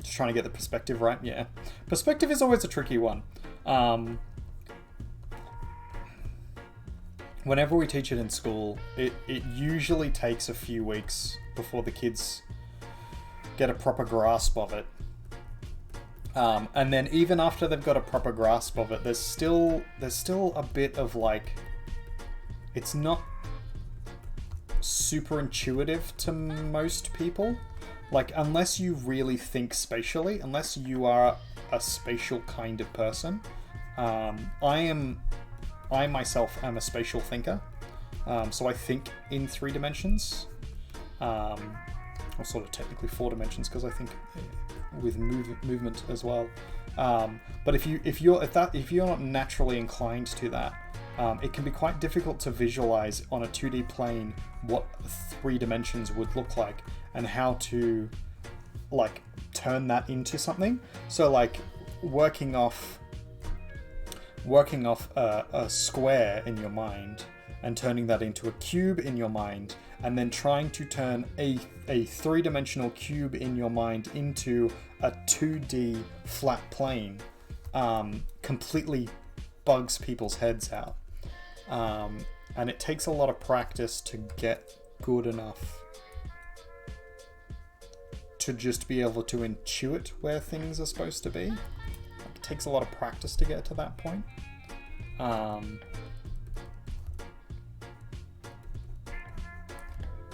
Just trying to get the perspective right. Yeah, perspective is always a tricky one. Whenever we teach it in school, it usually takes a few weeks before the kids get a proper grasp of it. And then even after they've got a proper grasp of it, there's still a bit of like, it's not super intuitive to most people. Like, unless you really think spatially, unless you are a spatial kind of person. I myself am a spatial thinker, so I think in 3 dimensions, or sort of technically 4 dimensions, because I think with movement as well. But if you're not naturally inclined to that, it can be quite difficult to visualize on a 2D plane what 3 dimensions would look like and how to like turn that into something. So like working off a square in your mind and turning that into a cube in your mind, and then trying to turn a 3-dimensional cube in your mind into a 2D flat plane completely bugs people's heads out. And it takes a lot of practice to get good enough to just be able to intuit where things are supposed to be. It takes a lot of practice to get to that point.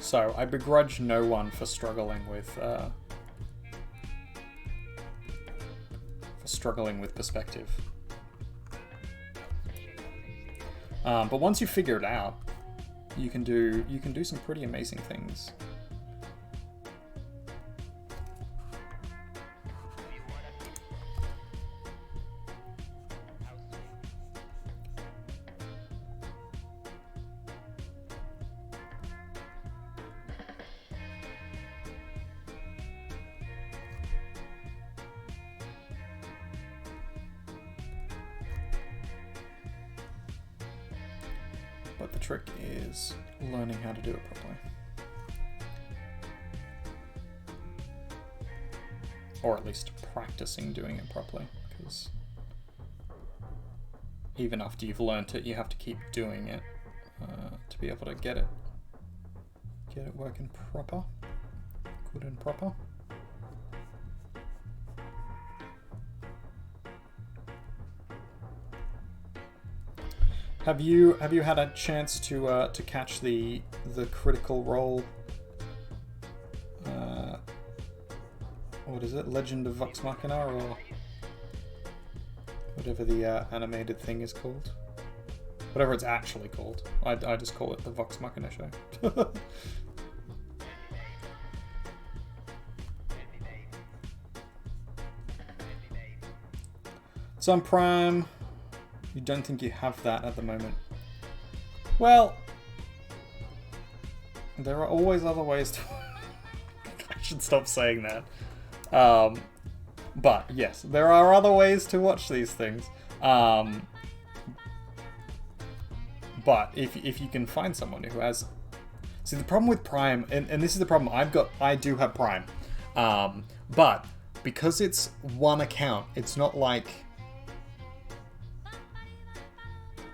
So I begrudge no one for struggling with perspective. But once you figure it out, you can do some pretty amazing things. But the trick is learning how to do it properly. Or at least practicing doing it properly, because even after you've learnt it, you have to keep doing it to be able to get it working proper, good and proper. Have you had a chance to catch the Critical Role? What is it? Legend of Vox Machina, or whatever the animated thing is called. Whatever it's actually called. I just call it the Vox Machina show. It's on Prime. You don't think you have that at the moment? Well, there are always other ways to... I should stop saying that. But yes, there are other ways to watch these things. But if you can find someone who has... See, the problem with Prime, and this is the problem I do have Prime. But because it's one account, it's not like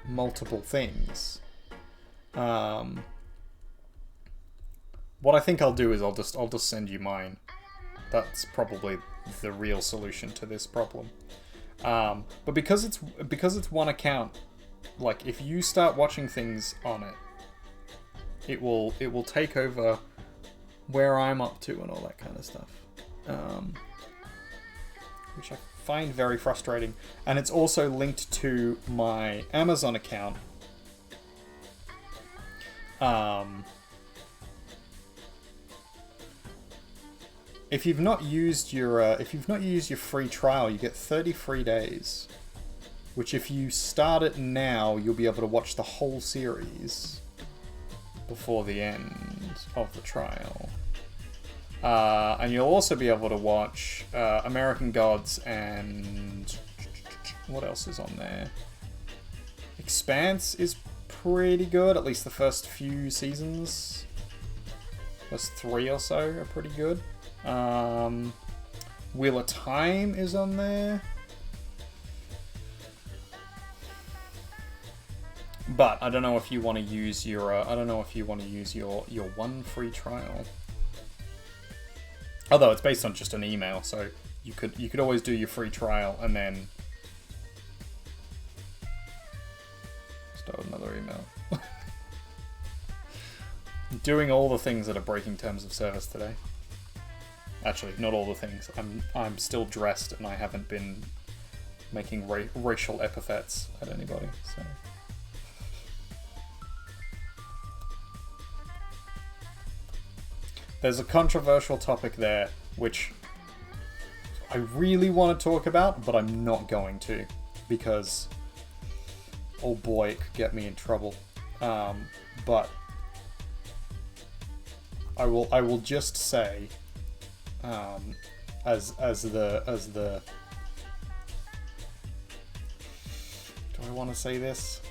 multiple things. What I think I'll do is I'll just send you mine. That's probably the real solution to this problem. But because it's one account, like if you start watching things on it, it will take over where I'm up to and all that kind of stuff, which I find very frustrating. And it's also linked to my Amazon account. If you've not used your free trial, you get 30 free days, which if you start it now, you'll be able to watch the whole series before the end of the trial. And you'll also be able to watch American Gods and... what else is on there? Expanse is pretty good, at least the first few seasons. First 3 or so are pretty good. Wheel of Time is on there. But I don't know if you want to use your your one free trial. Although it's based on just an email, so you could always do your free trial and then start another email. Doing all the things that are breaking terms of service today. Actually, not all the things. I'm still dressed and I haven't been making racial epithets at anybody. So. There's a controversial topic there, which I really want to talk about, but I'm not going to, because, oh boy, it could get me in trouble. But I will just say, as the do I want to say this?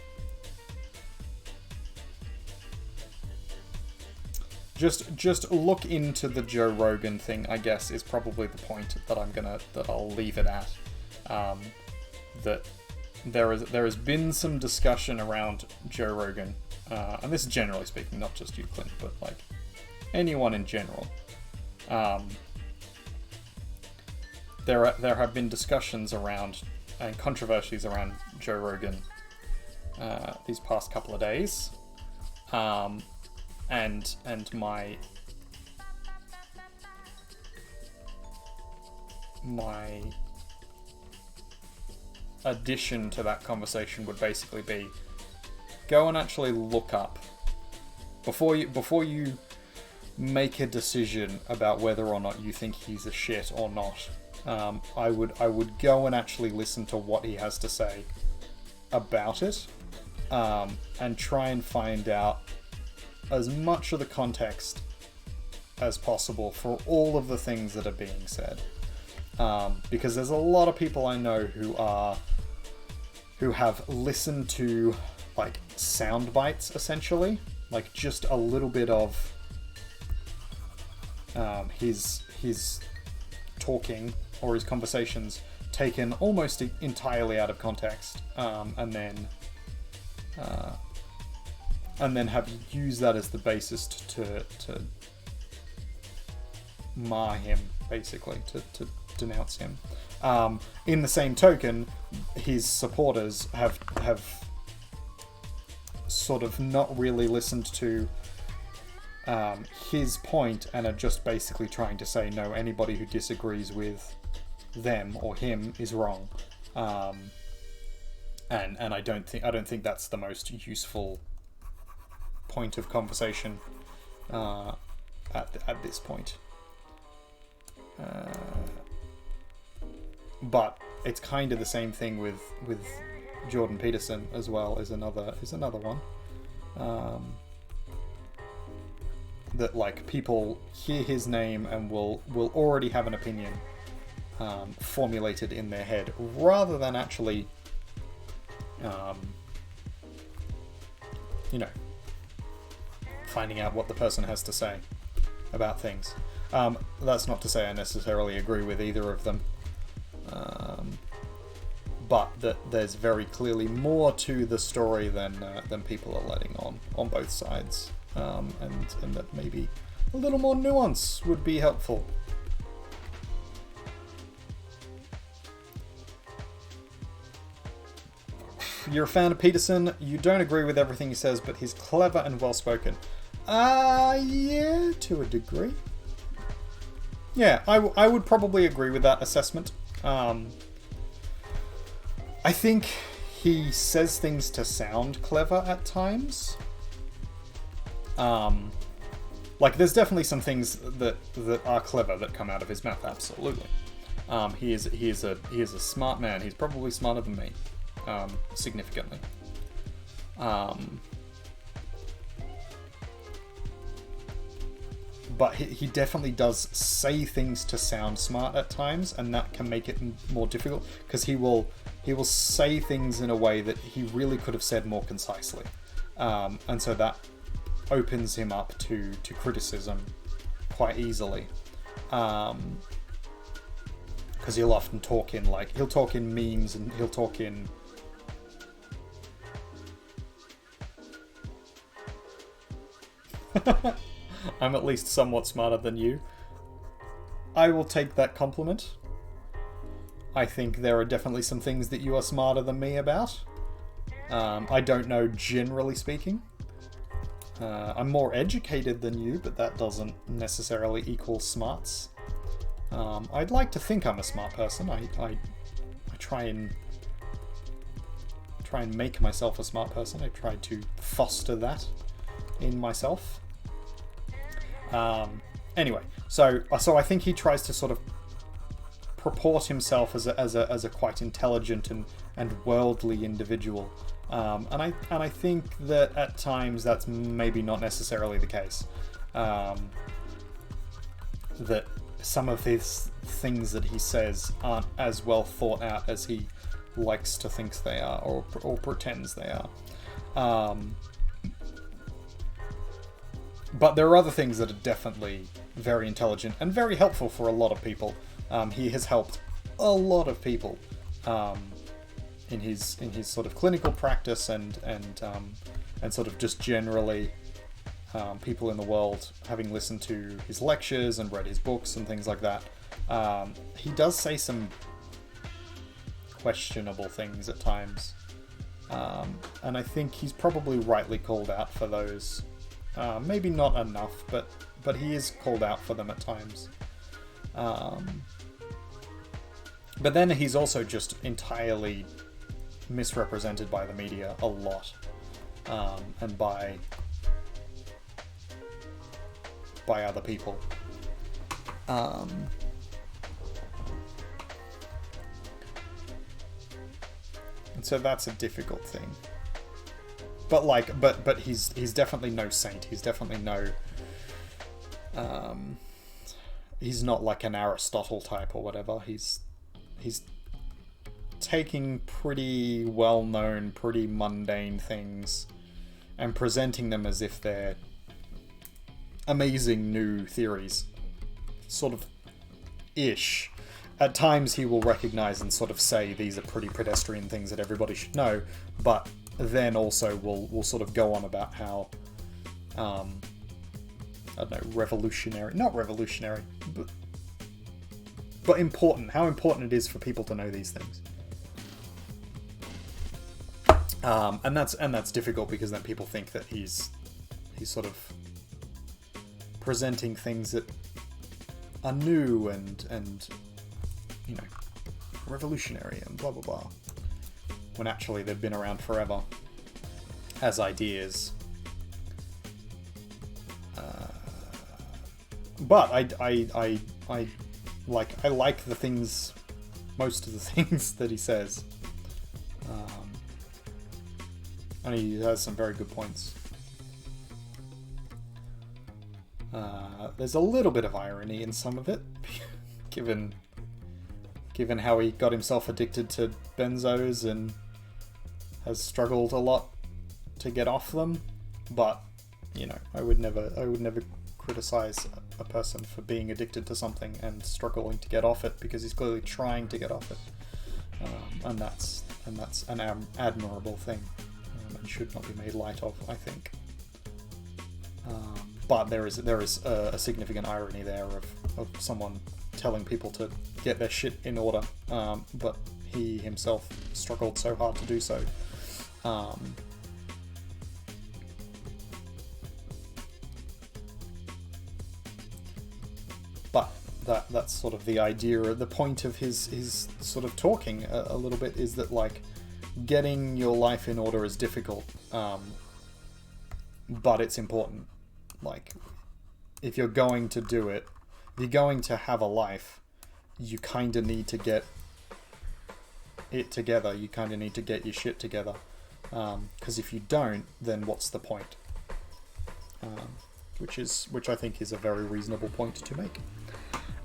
Just look into the Joe Rogan thing, I guess, is probably the point that I'll leave it at. That there has been some discussion around Joe Rogan, and this is generally speaking, not just you, Clint, but like anyone in general. There have been discussions around and controversies around Joe Rogan these past couple of days. And my addition to that conversation would basically be, go and actually look up before you make a decision about whether or not you think he's a shit or not. I would go and actually listen to what he has to say about it, and try and find out as much of the context as possible for all of the things that are being said, because there's a lot of people I know who have listened to like sound bites, essentially, like just a little bit of his talking or his conversations taken almost entirely out of context, and then have used that as the basis to mar him, basically, to denounce him. In the same token, his supporters have sort of not really listened to his point and are just basically trying to say, no, anybody who disagrees with them or him is wrong. And I don't think that's the most useful point of conversation at this point. But it's kind of the same thing with Jordan Peterson as well, is another one. That like people hear his name and will already have an opinion formulated in their head, rather than actually finding out what the person has to say about things. That's not to say I necessarily agree with either of them, but that there's very clearly more to the story than people are letting on both sides, and that maybe a little more nuance would be helpful. You're a fan of Peterson, you don't agree with everything he says, but he's clever and well-spoken. Yeah, to a degree. Yeah, I would probably agree with that assessment. I think he says things to sound clever at times. Like, there's definitely some things that are clever that come out of his mouth, absolutely. He is a smart man. He's probably smarter than me. but he definitely does say things to sound smart at times, and that can make it more difficult because he will say things in a way that he really could have said more concisely, and so that opens him up to criticism quite easily, because he'll often talk in memes, and he'll talk in I'm at least somewhat smarter than you. I will take that compliment. I think there are definitely some things that you are smarter than me about. I don't know, generally speaking. I'm more educated than you, but that doesn't necessarily equal smarts. I'd like to think I'm a smart person. I try and make myself a smart person. I try to foster that in myself. Anyway, so I think he tries to sort of purport himself as a quite intelligent and worldly individual, and I think that at times that's maybe not necessarily the case. That some of his things that he says aren't as well thought out as he likes to think they are, or pretends they are. But there are other things that are definitely very intelligent and very helpful for a lot of people. He has helped a lot of people in his sort of clinical practice and sort of just generally people in the world, having listened to his lectures and read his books and things like that. He does say some questionable things at times, and I think he's probably rightly called out for those. Maybe not enough, but he is called out for them at times. But then he's also just entirely misrepresented by the media a lot, and by other people. And so that's a difficult thing. But he's definitely no saint. He's definitely no. He's not like an Aristotle type or whatever. He's taking pretty well-known, pretty mundane things and presenting them as if they're amazing new theories, sort of ish. At times he will recognize and sort of say these are pretty pedestrian things that everybody should know, but then also will sort of go on about how I don't know, not revolutionary, but important, how important it is for people to know these things. And that's difficult because then people think that he's sort of presenting things that are new and you know, revolutionary and blah blah blah, when actually they've been around forever as ideas. But I like the things, most of the things that he says, and he has some very good points. There's a little bit of irony in some of it, given how he got himself addicted to benzos and has struggled a lot to get off them. But you know, I would never criticize a person for being addicted to something and struggling to get off it, because he's clearly trying to get off it, and that's an admirable thing, and should not be made light of, I think. But there is a significant irony there of someone telling people to get their shit in order, but he himself struggled so hard to do so. But that's sort of the idea, the point of his sort of talking a little bit, is that like getting your life in order is difficult, but it's important. Like, if you're going to do it, if you're going to have a life, you kind of need to get it together. You kind of need to get your shit together. Because if you don't, then what's the point? which I think is a very reasonable point to make.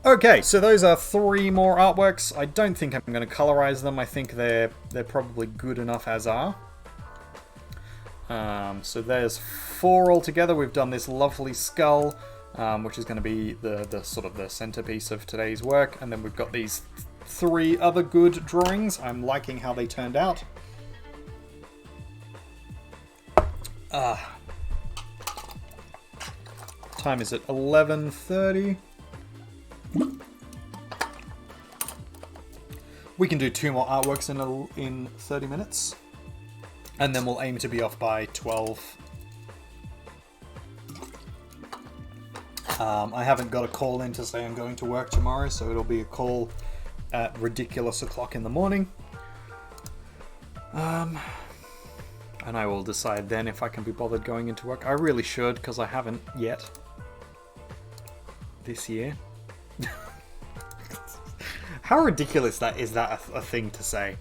Okay, so those are 3 more artworks. I don't think I'm going to colorize them. I think they're probably good enough as are. So there's 4 altogether. We've done this lovely skull, which is going to be the sort of the centerpiece of today's work, and then we've got these 3 other good drawings. I'm liking how they turned out. Time is at 11:30. We can do 2 more artworks in 30 minutes. And then we'll aim to be off by 12. I haven't got a call in to say I'm going to work tomorrow, so it'll be a call at ridiculous o'clock in the morning. And I will decide then if I can be bothered going into work. I really should, because I haven't yet. This year. How ridiculous is that a thing to say?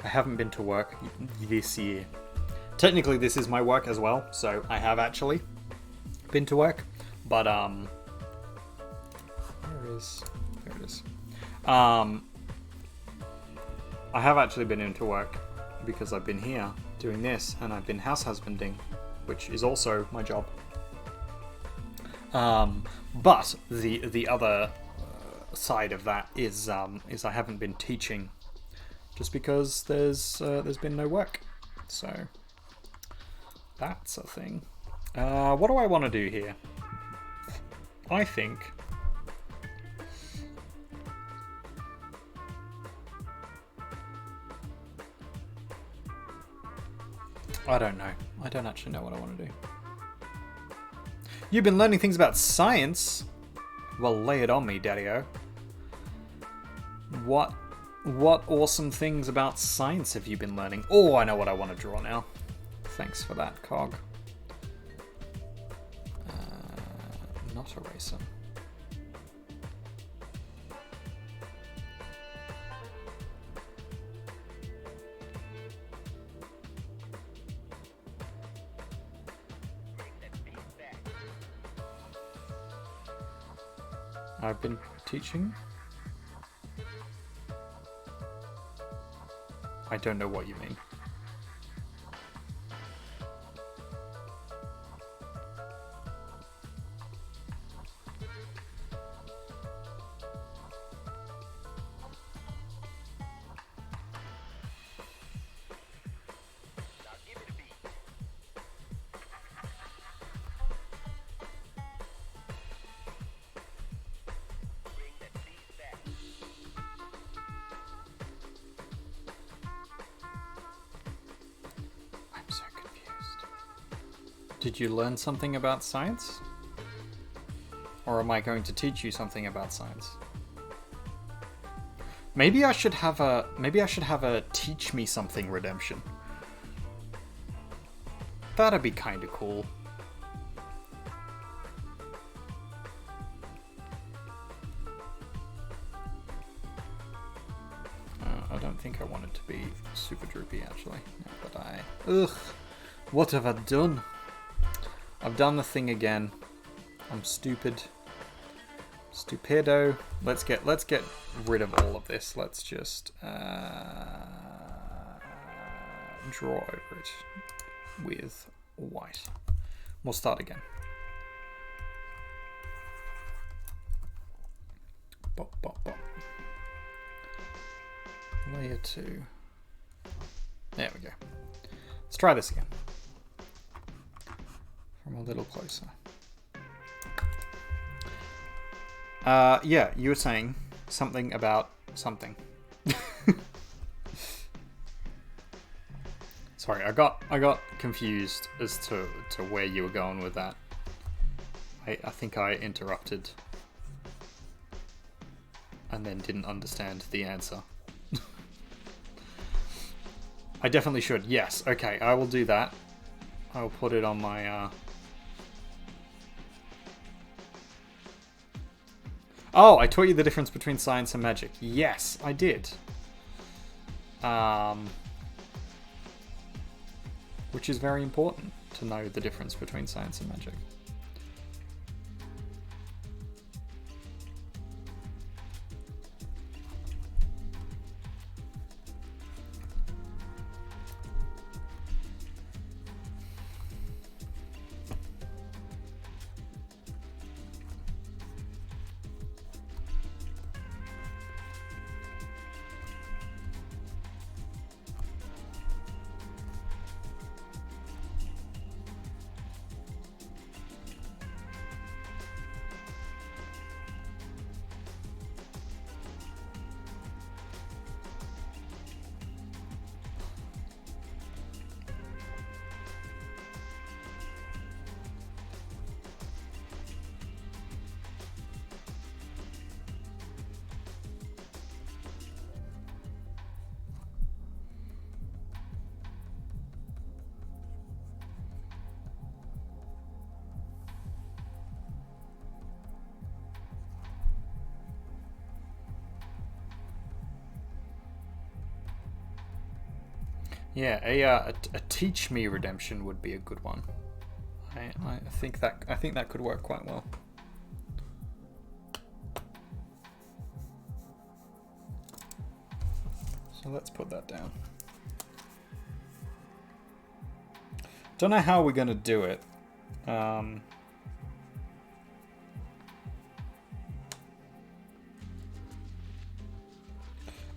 I haven't been to work this year. Technically, this is my work as well, so I have actually been to work. But, there it is. I have actually been into work because I've been here doing this, and I've been house husbanding, which is also my job. But the other side of that is I haven't been teaching, just because there's been no work. So that's a thing. What do I want to do here? I think I don't know. I don't actually know what I want to do. You've been learning things about science? Well, lay it on me, Daddy-o. What awesome things about science have you been learning? Oh, I know what I want to draw now. Thanks for that, Cog. Not eraser. I've been teaching? I don't know what you mean. Did you learn something about science? Or am I going to teach you something about science? Maybe I should have a teach me something redemption. That'd be kind of cool. I don't think I want it to be super droopy actually, but ugh, what have I done? I've done the thing again. I'm stupid. Stupido. Let's get rid of all of this. Let's just draw over it with white. We'll start again. Bop, bop, bop. Layer 2. There we go. Let's try this again. From a little closer. Yeah, you were saying something about something. Sorry, I got confused as to where you were going with that. I think I interrupted and then didn't understand the answer. I definitely should. Yes. Okay, I will do that. I'll put it on my Oh, I taught you the difference between science and magic. Yes, I did. Which is very important to know the difference between science and magic. Yeah, a teach me redemption would be a good one. I think that could work quite well. So let's put that down. Don't know how we're gonna do it.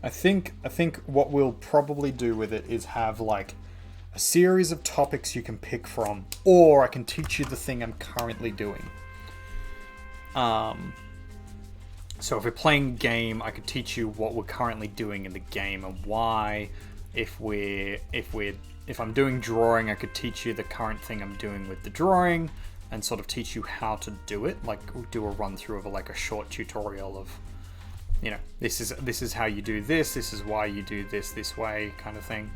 I think what we'll probably do with it is have like a series of topics you can pick from, or I can teach you the thing I'm currently doing. So if we're playing a game, I could teach you what we're currently doing in the game and why. If I'm doing drawing, I could teach you the current thing I'm doing with the drawing and sort of teach you how to do it, like do a run through of like a short tutorial of, you know, this is how you do this is why you do this way, kind of thing.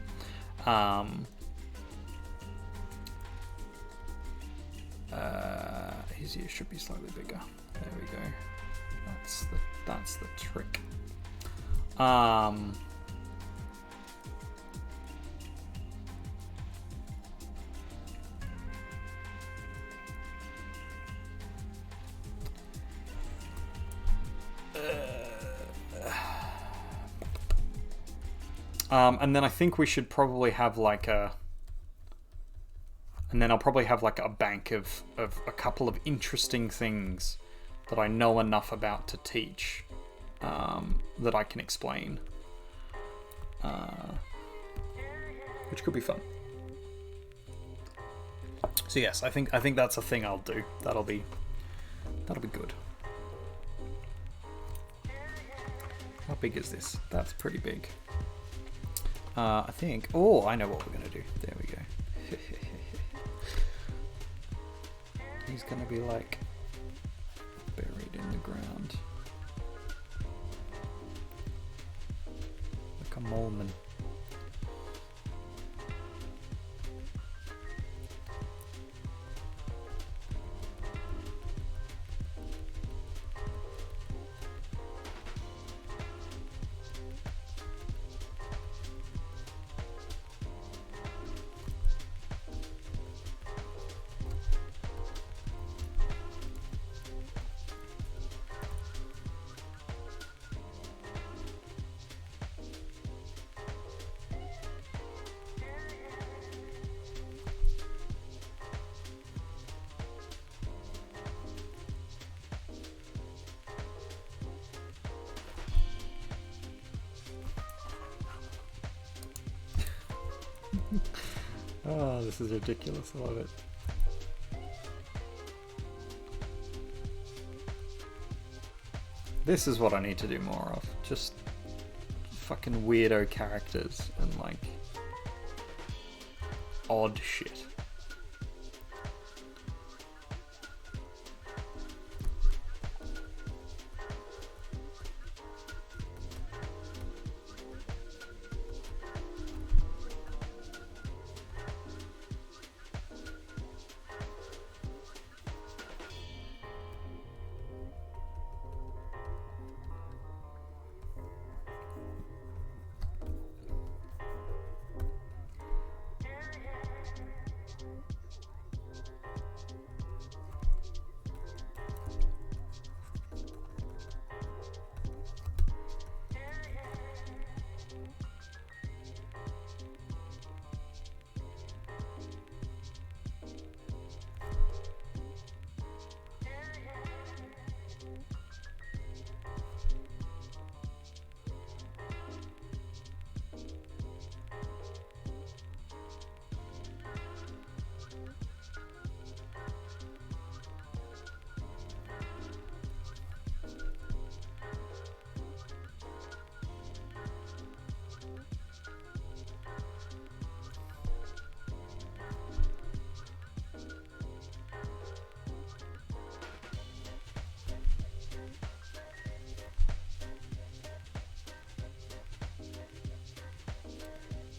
His ears should be slightly bigger. There we go. That's the trick. And then I think we should probably have like and then I'll probably have like a bank of a couple of interesting things that I know enough about to teach, that I can explain, which could be fun. So yes, I think that's a thing I'll do. That'll be good. How big is this? That's pretty big. I think. Oh, I know what we're gonna do. There we go. He's gonna be like buried in the ground, like a moleman. Oh, this is ridiculous. I love it. This is what I need to do more of. Just fucking weirdo characters and like odd shit.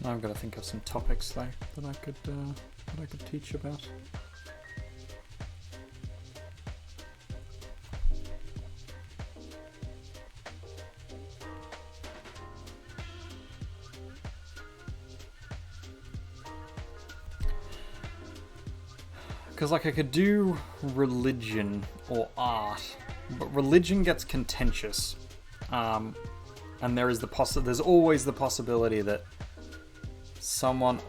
Now I've got to think of some topics though that I could teach about. Because, like, I could do religion or art, but religion gets contentious. And there's always the possibility that someone,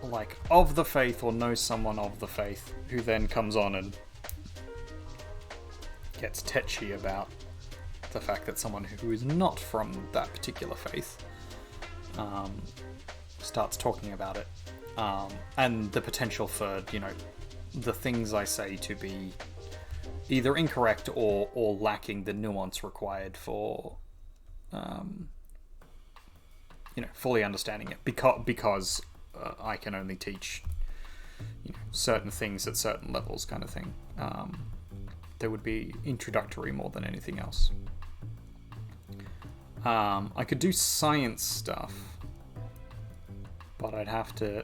like, of the faith or knows someone of the faith who then comes on and gets tetchy about the fact that someone who is not from that particular faith starts talking about it. And the potential for, you know, the things I say to be either incorrect or lacking the nuance required for, you know, fully understanding it. Because I can only teach, you know, certain things at certain levels, kind of thing. There would be introductory more than anything else. I could do science stuff, but I'd have to,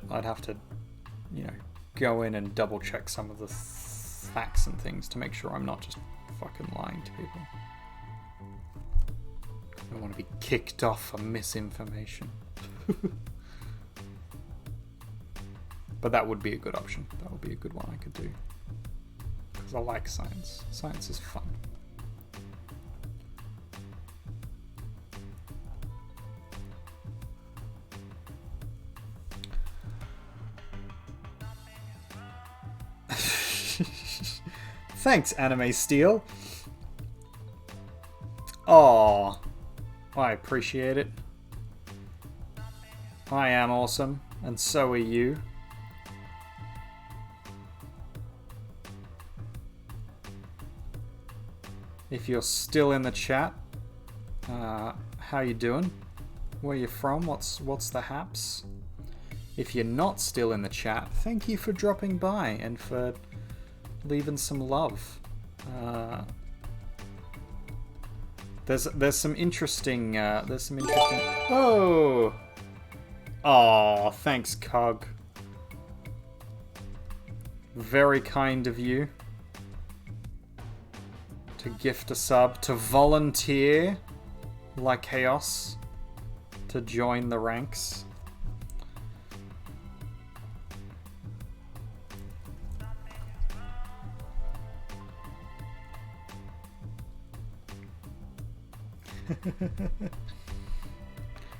you know, go in and double check some of the facts and things to make sure I'm not just fucking lying to people. I don't want to be kicked off for misinformation. But that would be a good option. That would be a good one I could do. Because I like science. Science is fun. Thanks, Anime Steel. Aww. I appreciate it. I am awesome, and so are you. If you're still in the chat, how you doing? Where you from? What's the haps? If you're not still in the chat, thank you for dropping by and for leaving some love. There's some interesting oh, thanks, Cog. Very kind of you to gift a sub, to volunteer like Chaos to join the ranks.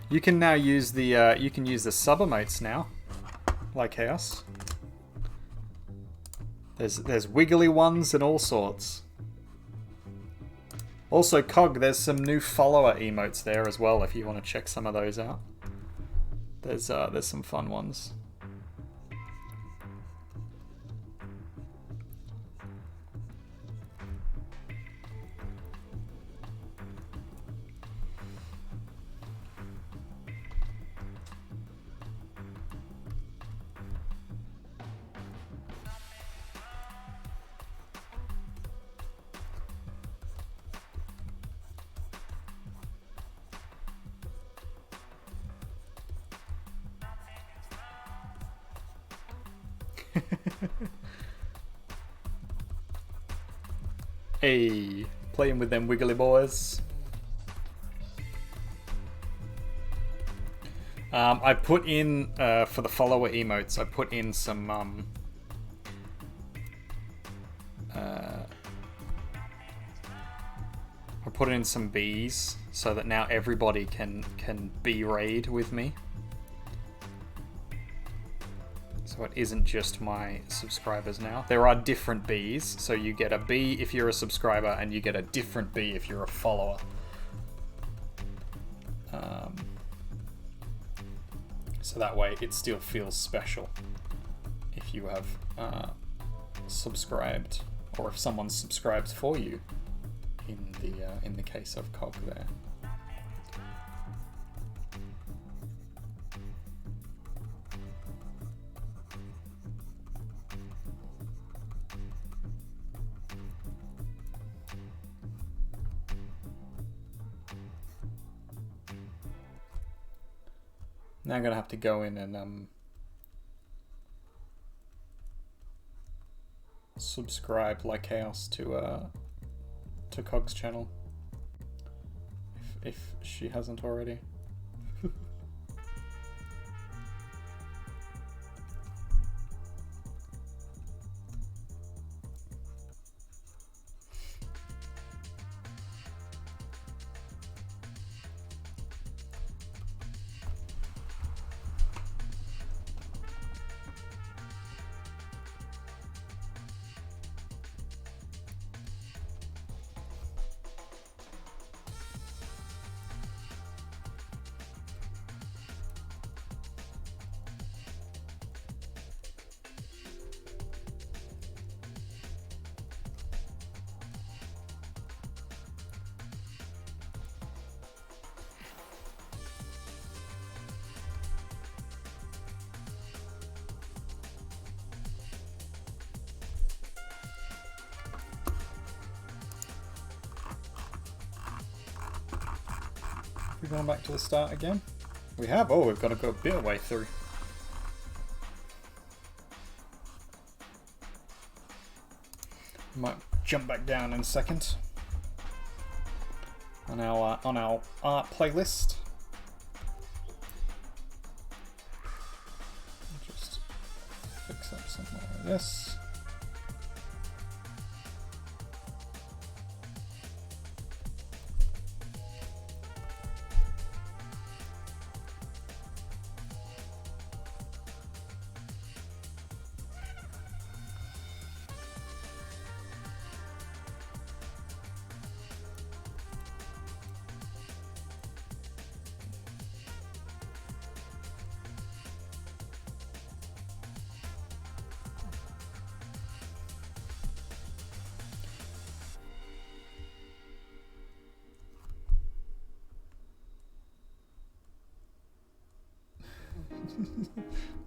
You can now use the sub emotes now, like Chaos. There's wiggly ones and all sorts. Also, Cog, there's some new follower emotes there as well. If you want to check some of those out, there's some fun ones. Hey, playing with them wiggly boys. I put in, for the follower emotes, I put in some, bees so that now everybody can bee raid with me. So it isn't just my subscribers now. There are different bees, so you get a bee if you're a subscriber, and you get a different bee if you're a follower. So that way it still feels special if you have subscribed, or if someone subscribes for you. In the case of Cog there. Now I'm gonna have to go in and subscribe like Chaos to Cog's channel if she hasn't already. We're going back to the start again. We have. Oh, we've got to go a bit of way through. Might jump back down in a second. On our art playlist. Just fix up something like this.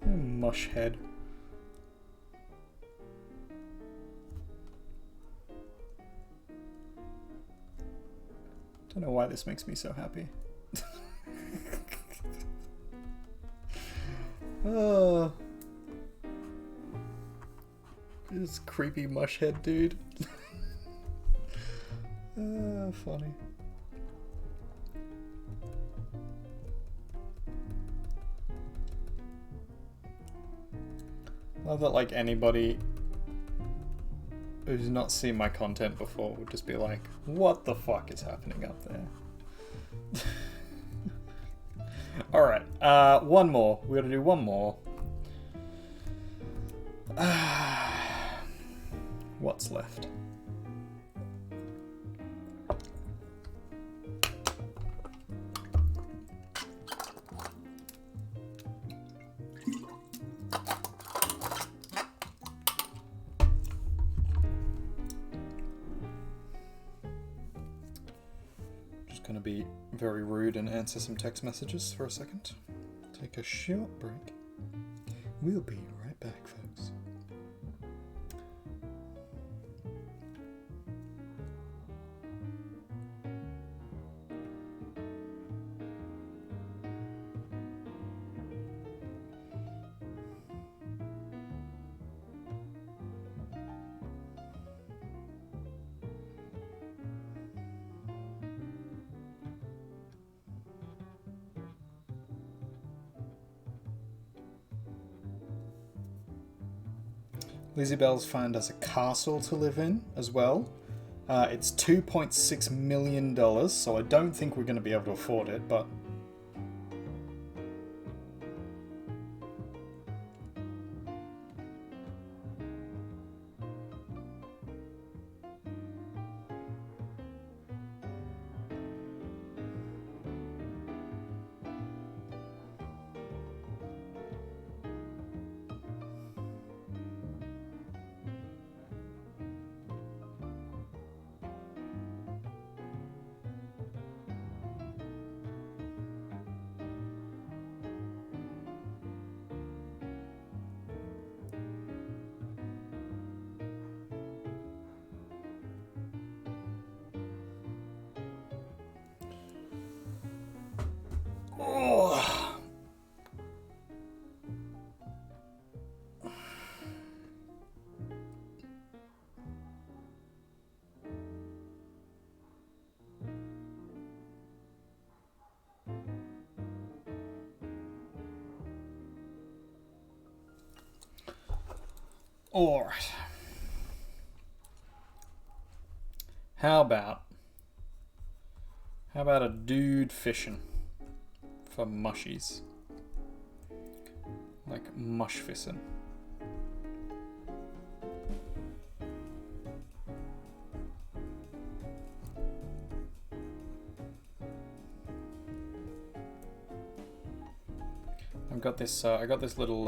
Mush head. Don't know why this makes me so happy. Oh, this creepy mush head dude. Funny. Love that, like, anybody who's not seen my content before would just be like, what the fuck is happening up there? Alright, one more. We're gonna do one more. What's left? Going to be very rude and answer some text messages for a second. Take a short break. We'll be right back, folks. Lizzie Bell's found us a castle to live in as well. It's $2.6 million, so I don't think we're going to be able to afford it, but... Alright. How about a dude fishing for mushies? Like mush fishing. I got this little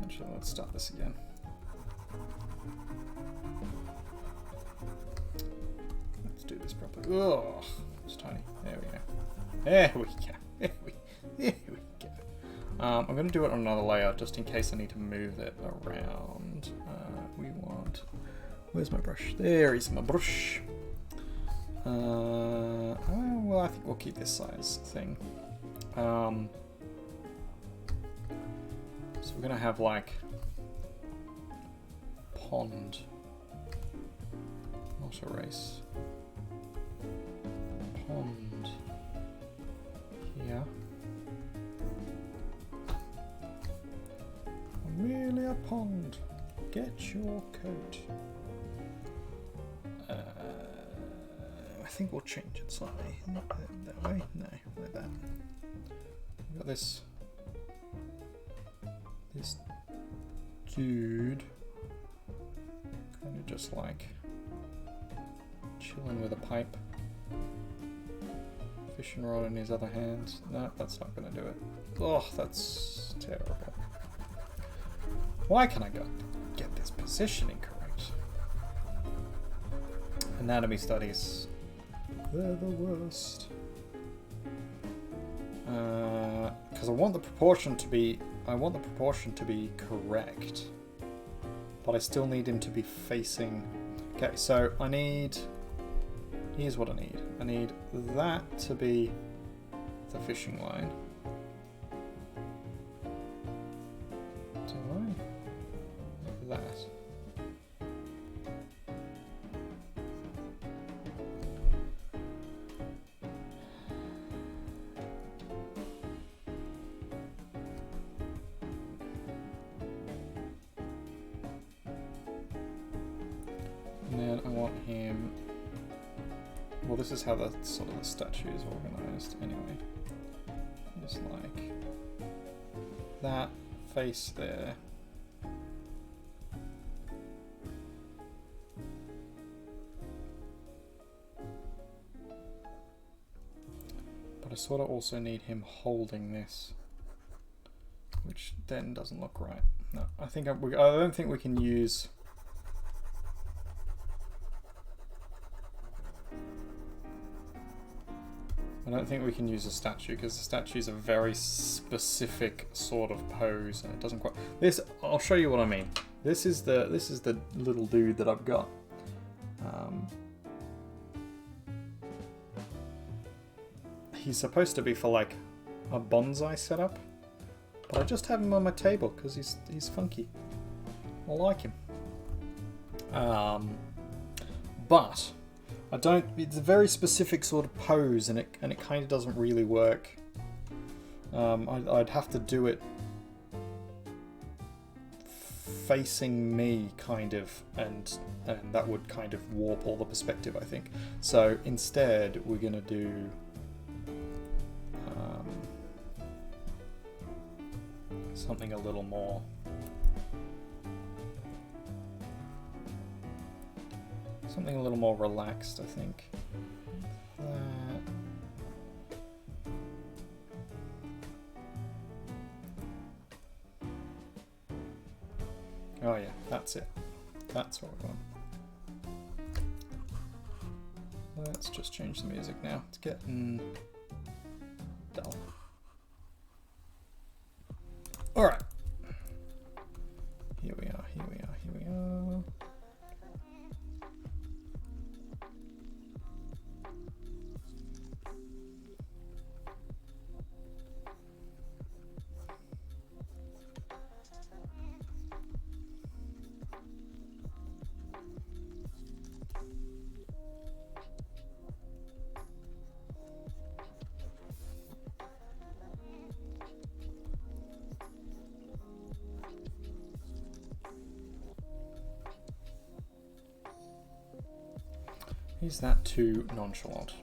actually, let's start this again. Let's do this properly. Oh, it's tiny. There we go. There we go. There we go. I'm going to do it on another layer just in case I need to move it around. We want... Where's my brush? There is my brush. Well, I think we'll keep this size thing. So we're gonna have like pond, not erase. Pond here. Amelia Pond, get your coat. I think we'll change it slightly. Not that way, no, like that. We've got this dude kind of just like chilling with a pipe. Fishing rod in his other hand. No, that's not going to do it. Oh, that's terrible. Why can I get this positioning correct? Anatomy studies. They're the worst. Because I want the proportion to be correct. But I still need him to be facing. Okay, so I need. Here's what I need. I need that to be the fishing line. Do I? Like that. And then I want him. Well, this is how the sort of the statue is organized anyway. Just like that face there. But I sort of also need him holding this, which then doesn't look right. No, I don't think we can use. I don't think we can use a statue because the statue is a very specific sort of pose and it doesn't quite. This, I'll show you what I mean. This is the little dude that I've got. He's supposed to be for like a bonsai setup, but I just have him on my table because he's funky. I like him. But I don't. It's a very specific sort of pose, and it kind of doesn't really work. I'd have to do it facing me, kind of, and that would kind of warp all the perspective, I think. So instead, we're gonna do something a little more. Something a little more relaxed, I think. Oh yeah, that's it. That's what we want. Let's just change the music now. It's getting dull. Alright. Here we are, here we are, here we are. Is that too nonchalant?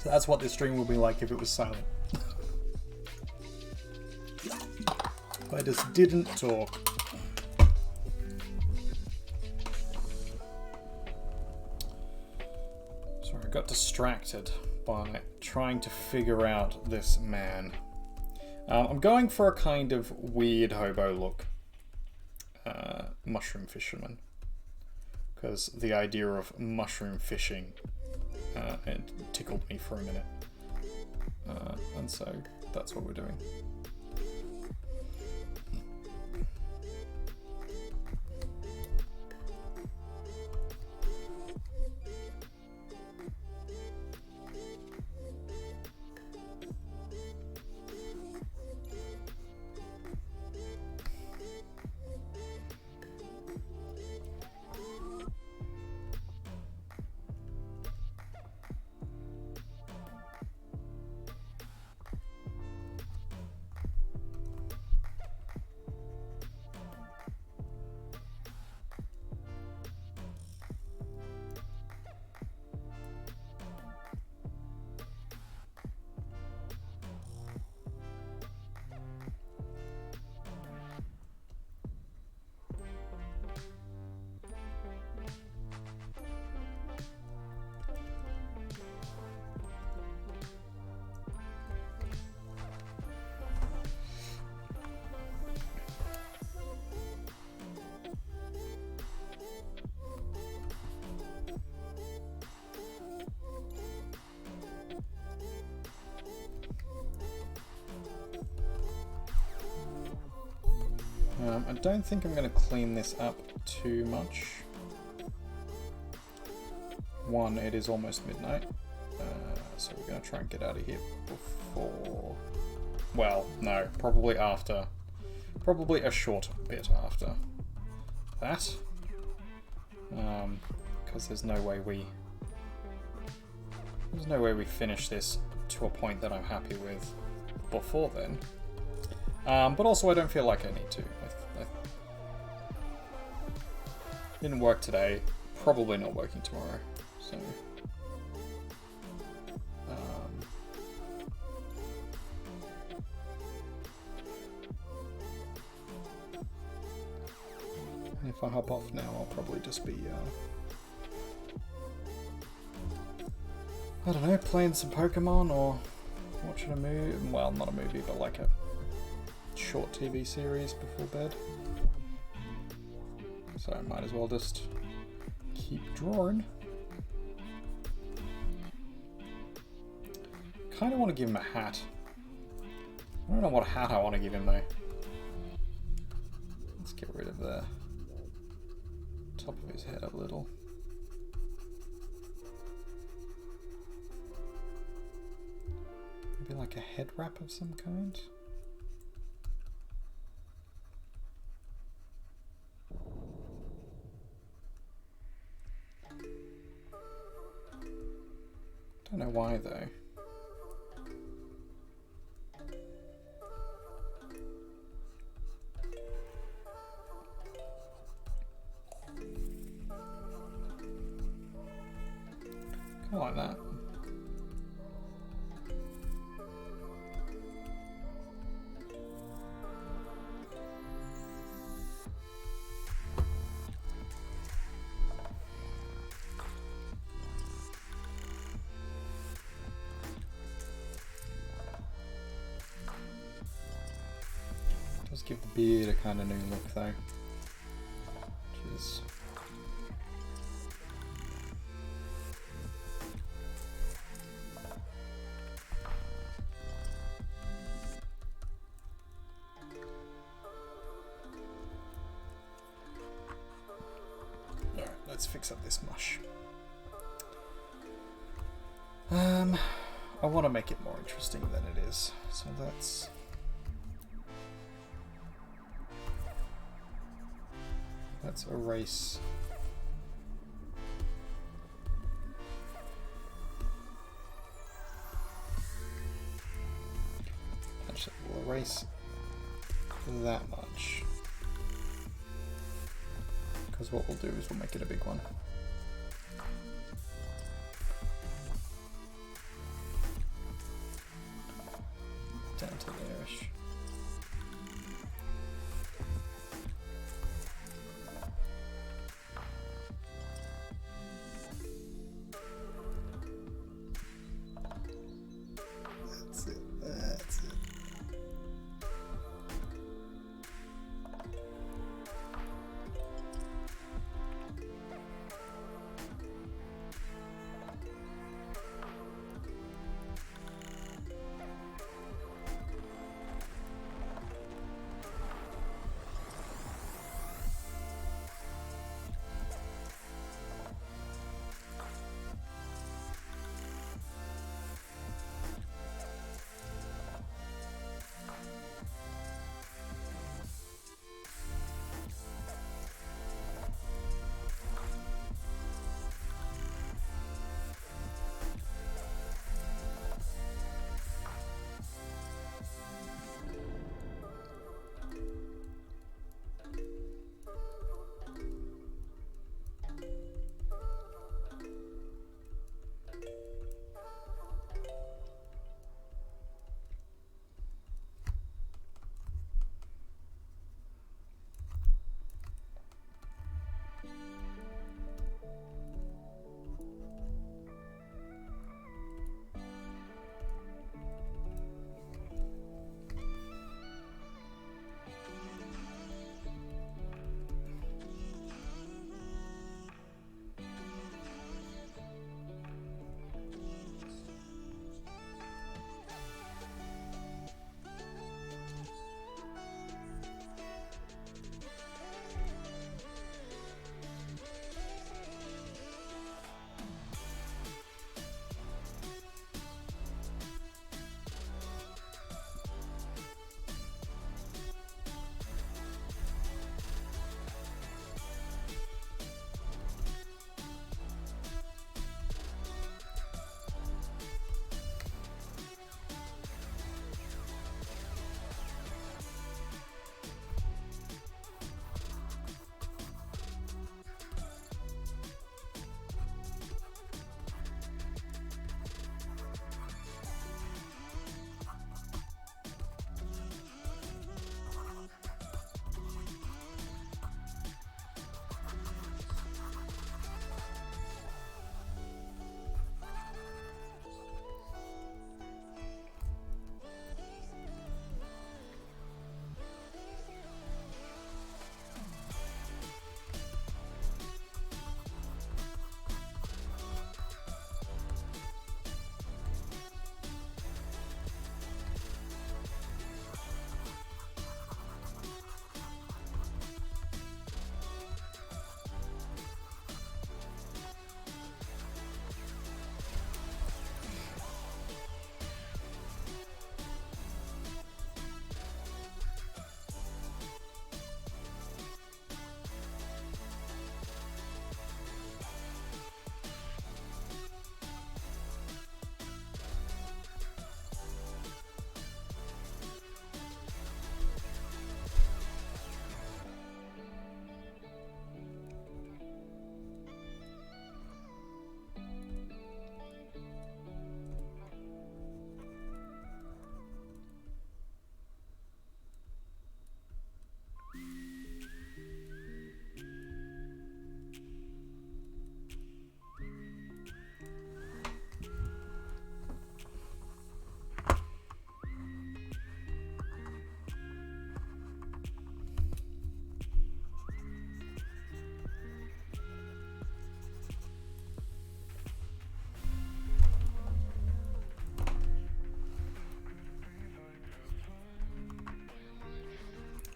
So that's what this stream will be like if it was silent. I just didn't talk. Sorry, I got distracted by trying to figure out this man. I'm going for a kind of weird hobo look. Mushroom fisherman. Because the idea of mushroom fishing it tickled me for a minute. And so that's what we're doing. I don't think I'm going to clean this up too much. one, it is almost midnight. So we're going to try and get out of here before... Well, no, probably after. Probably a short bit after that. Because there's no way we... There's no way we finish this to a point that I'm happy with before then. But also I don't feel like I need to. I didn't work today, probably not working tomorrow, so... if I hop off now, I'll probably just be, I don't know, playing some Pokemon or watching a movie. Well, not a movie, but like a short TV series before bed. So I might as well just keep drawing. Kind of want to give him a hat. I don't know what hat I want to give him though. Let's get rid of the top of his head a little. Maybe like a head wrap of some kind. Don't know why though. Kind of like that. Does give the beard a kind of new look though, which is alright. Let's fix up this mush. I want to make it more interesting than it is, so let's erase. Actually, we'll erase that much. Because what we'll do is we'll make it a big one. Down to there-ish. That's it. That's it.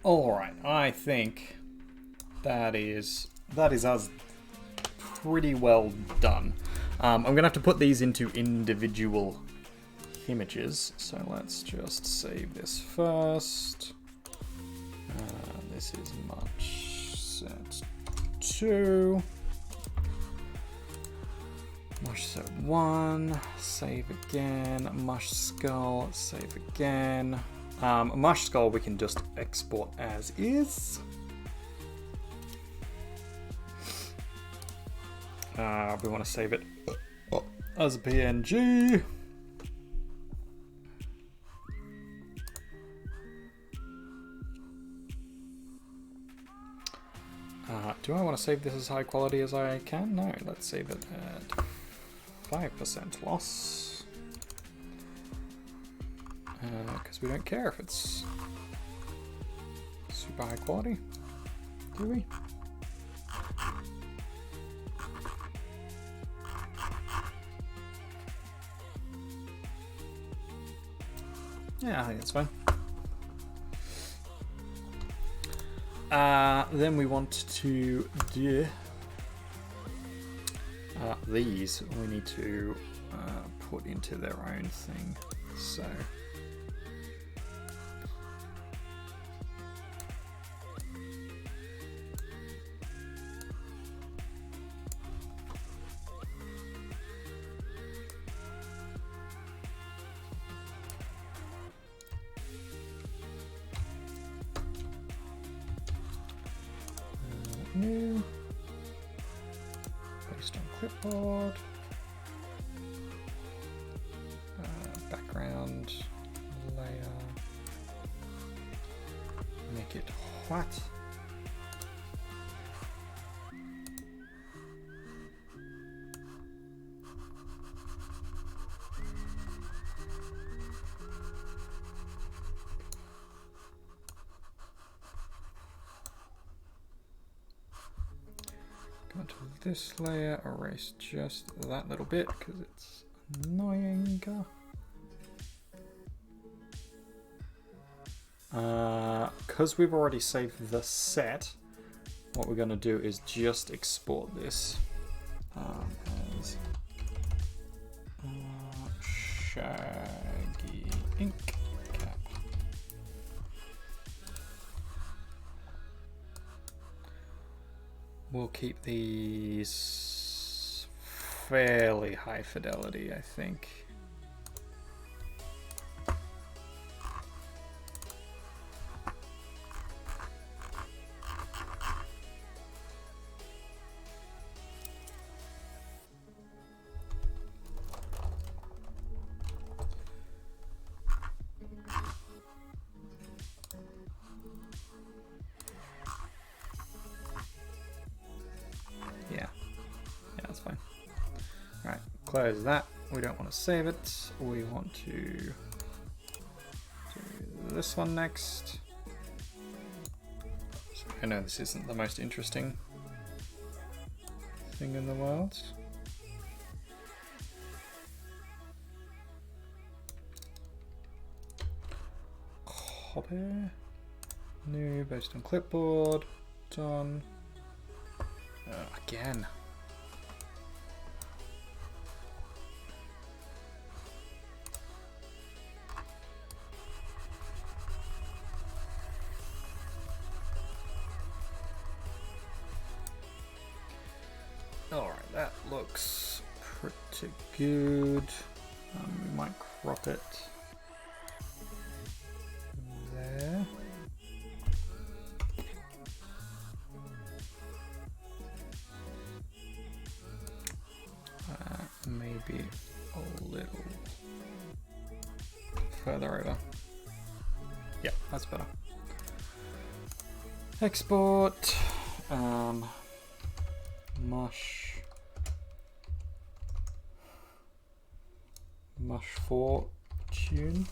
Alright, I think that is us pretty well done. I'm going to have to put these into individual images, so let's just save this first. This is mush set 2. Mush set 1, save again. Mush skull, save again. Mush skull we can just export as is. We want to save it as a PNG. Do I want to save this as high quality as I can? No, let's save it at 5% loss. Because we don't care if it's super high quality, do we? Yeah, I think that's fine. Then we want to do these. We need to put into their own thing. So new, based on clipboard, background layer, make it white. Go into this layer, erase just that little bit because it's annoying. Because we've already saved the set, what we're going to do is just export this as shaggy ink cap. We'll keep these fairly high fidelity, I think. Close that. We don't want to save it. We want to do this one next. So I know this isn't the most interesting thing in the world. Copy. New, based on clipboard. Done. Again. Alright, that looks pretty good. We might crop it there. Maybe a little further over. Yeah, that's better. Export. Mush fortune.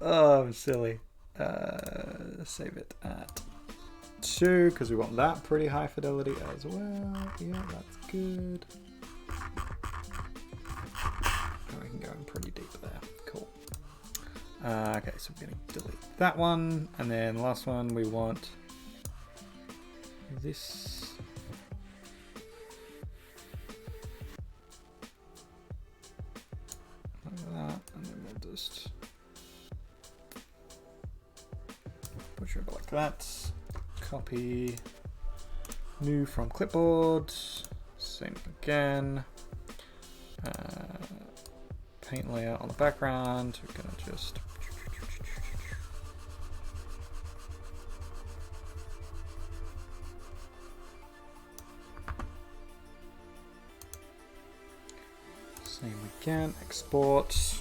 Oh, I'm silly. Save it at 2 because we want that pretty high fidelity as well. Yeah, that's good. Oh, we can go in pretty deep there. Cool. Okay, so we're going to delete that one, and then the last one we want this. Like that, and then we'll just push it like that. Copy. New from clipboard. Same again. Paint layer on the background. We're going to just same again. Export.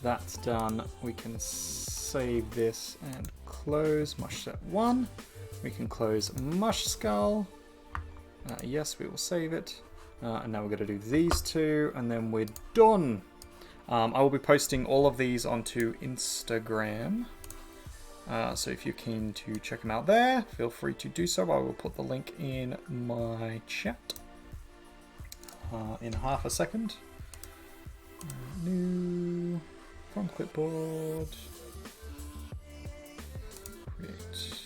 That's done. We can save this and close mush set 1. We can close mush skull. Yes, we will save it. And now we're going to do these two, and then we're done. I will be posting all of these onto Instagram. So if you're keen to check them out there, feel free to do so. I will put the link in my chat in half a second. New from clipboard. Create.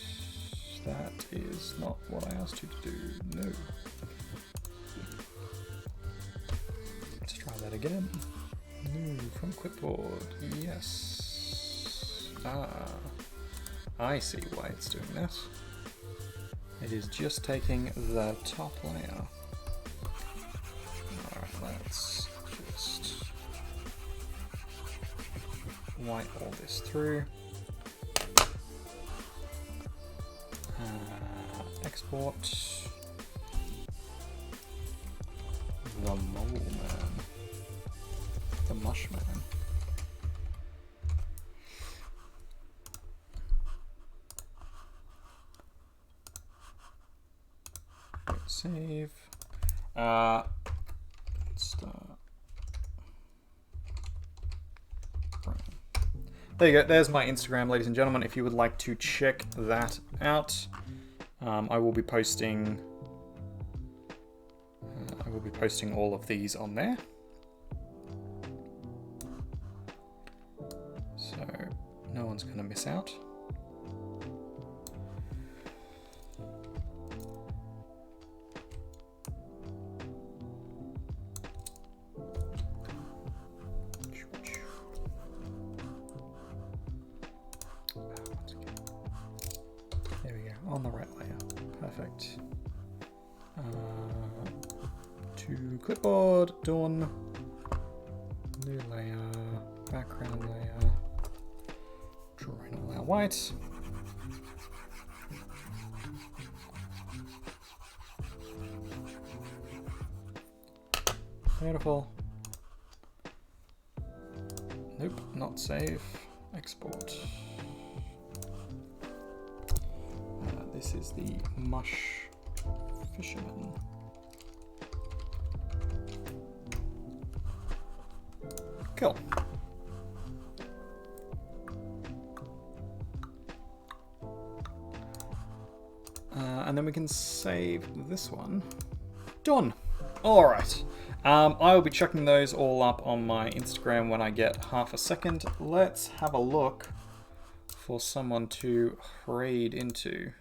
That is not what I asked you to do. No. Let's try that again. New from clipboard. Yes. I see why it's doing that. It is just taking the top layer. Alright, let's just white all this through. Export the mole man, the mush man. Save. Start. There you go. There's my Instagram, ladies and gentlemen. If you would like to check that out, I will be posting. All of these on there. So no one's going to miss out. There we go, on the right layer. Perfect. To clipboard, done. New layer, background layer. Drawing all our white. Beautiful. Nope, not save. Export. This is the mush fisherman. Cool. And then we can save this one. Done. All right. I will be checking those all up on my Instagram when I get half a second. Let's have a look for someone to raid into.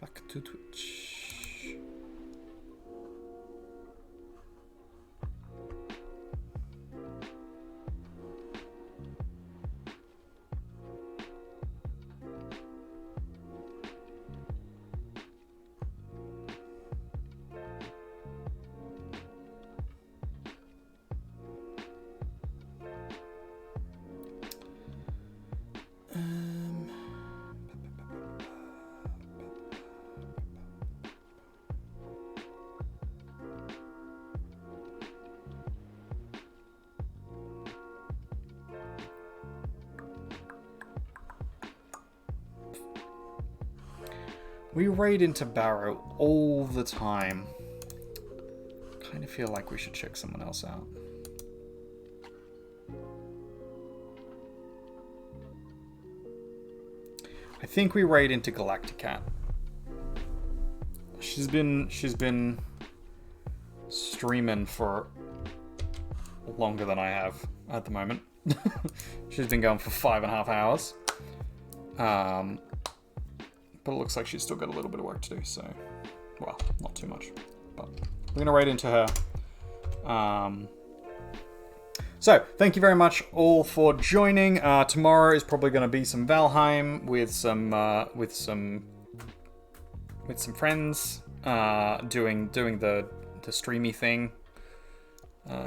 Back to Twitch. We raid into Barrow all the time. Kind of feel like we should check someone else out. I think we raid into Galacticat. She's been streaming for longer than I have at the moment. She's been going for 5.5 hours. But it looks like she's still got a little bit of work to do, so well, not too much. But we're gonna raid into her. So, thank you very much all for joining. Tomorrow is probably going to be some Valheim with some friends doing the streamy thing,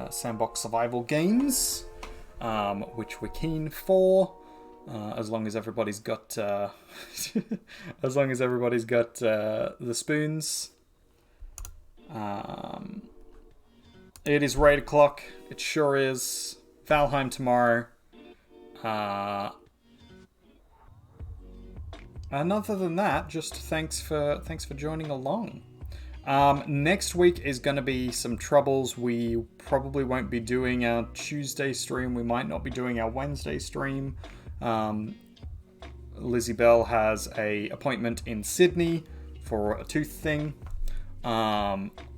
sandbox survival games, which we're keen for, as long as everybody's got the spoons. It is raid o'clock. It sure is. Valheim tomorrow. And other than that, just thanks for joining along. Next week is going to be some troubles. We probably won't be doing our Tuesday stream. We might not be doing our Wednesday stream. Lizzie Bell has a appointment in Sydney for a tooth thing.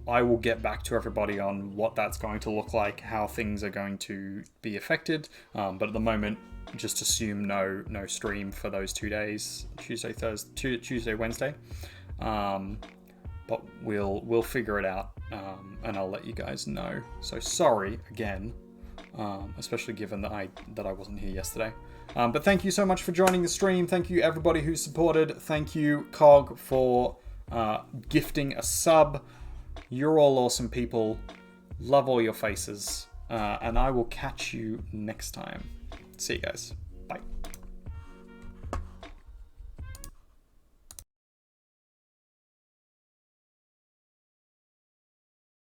I will get back to everybody on what that's going to look like, how things are going to be affected. But at the moment, just assume no stream for those 2 days, Tuesday, Wednesday. But we'll figure it out, and I'll let you guys know. So sorry again, especially given that I wasn't here yesterday. But thank you so much for joining the stream. Thank you everybody who supported. Thank you Cog for gifting a sub. You're all awesome people. Love all your faces. And I will catch you next time. See you guys.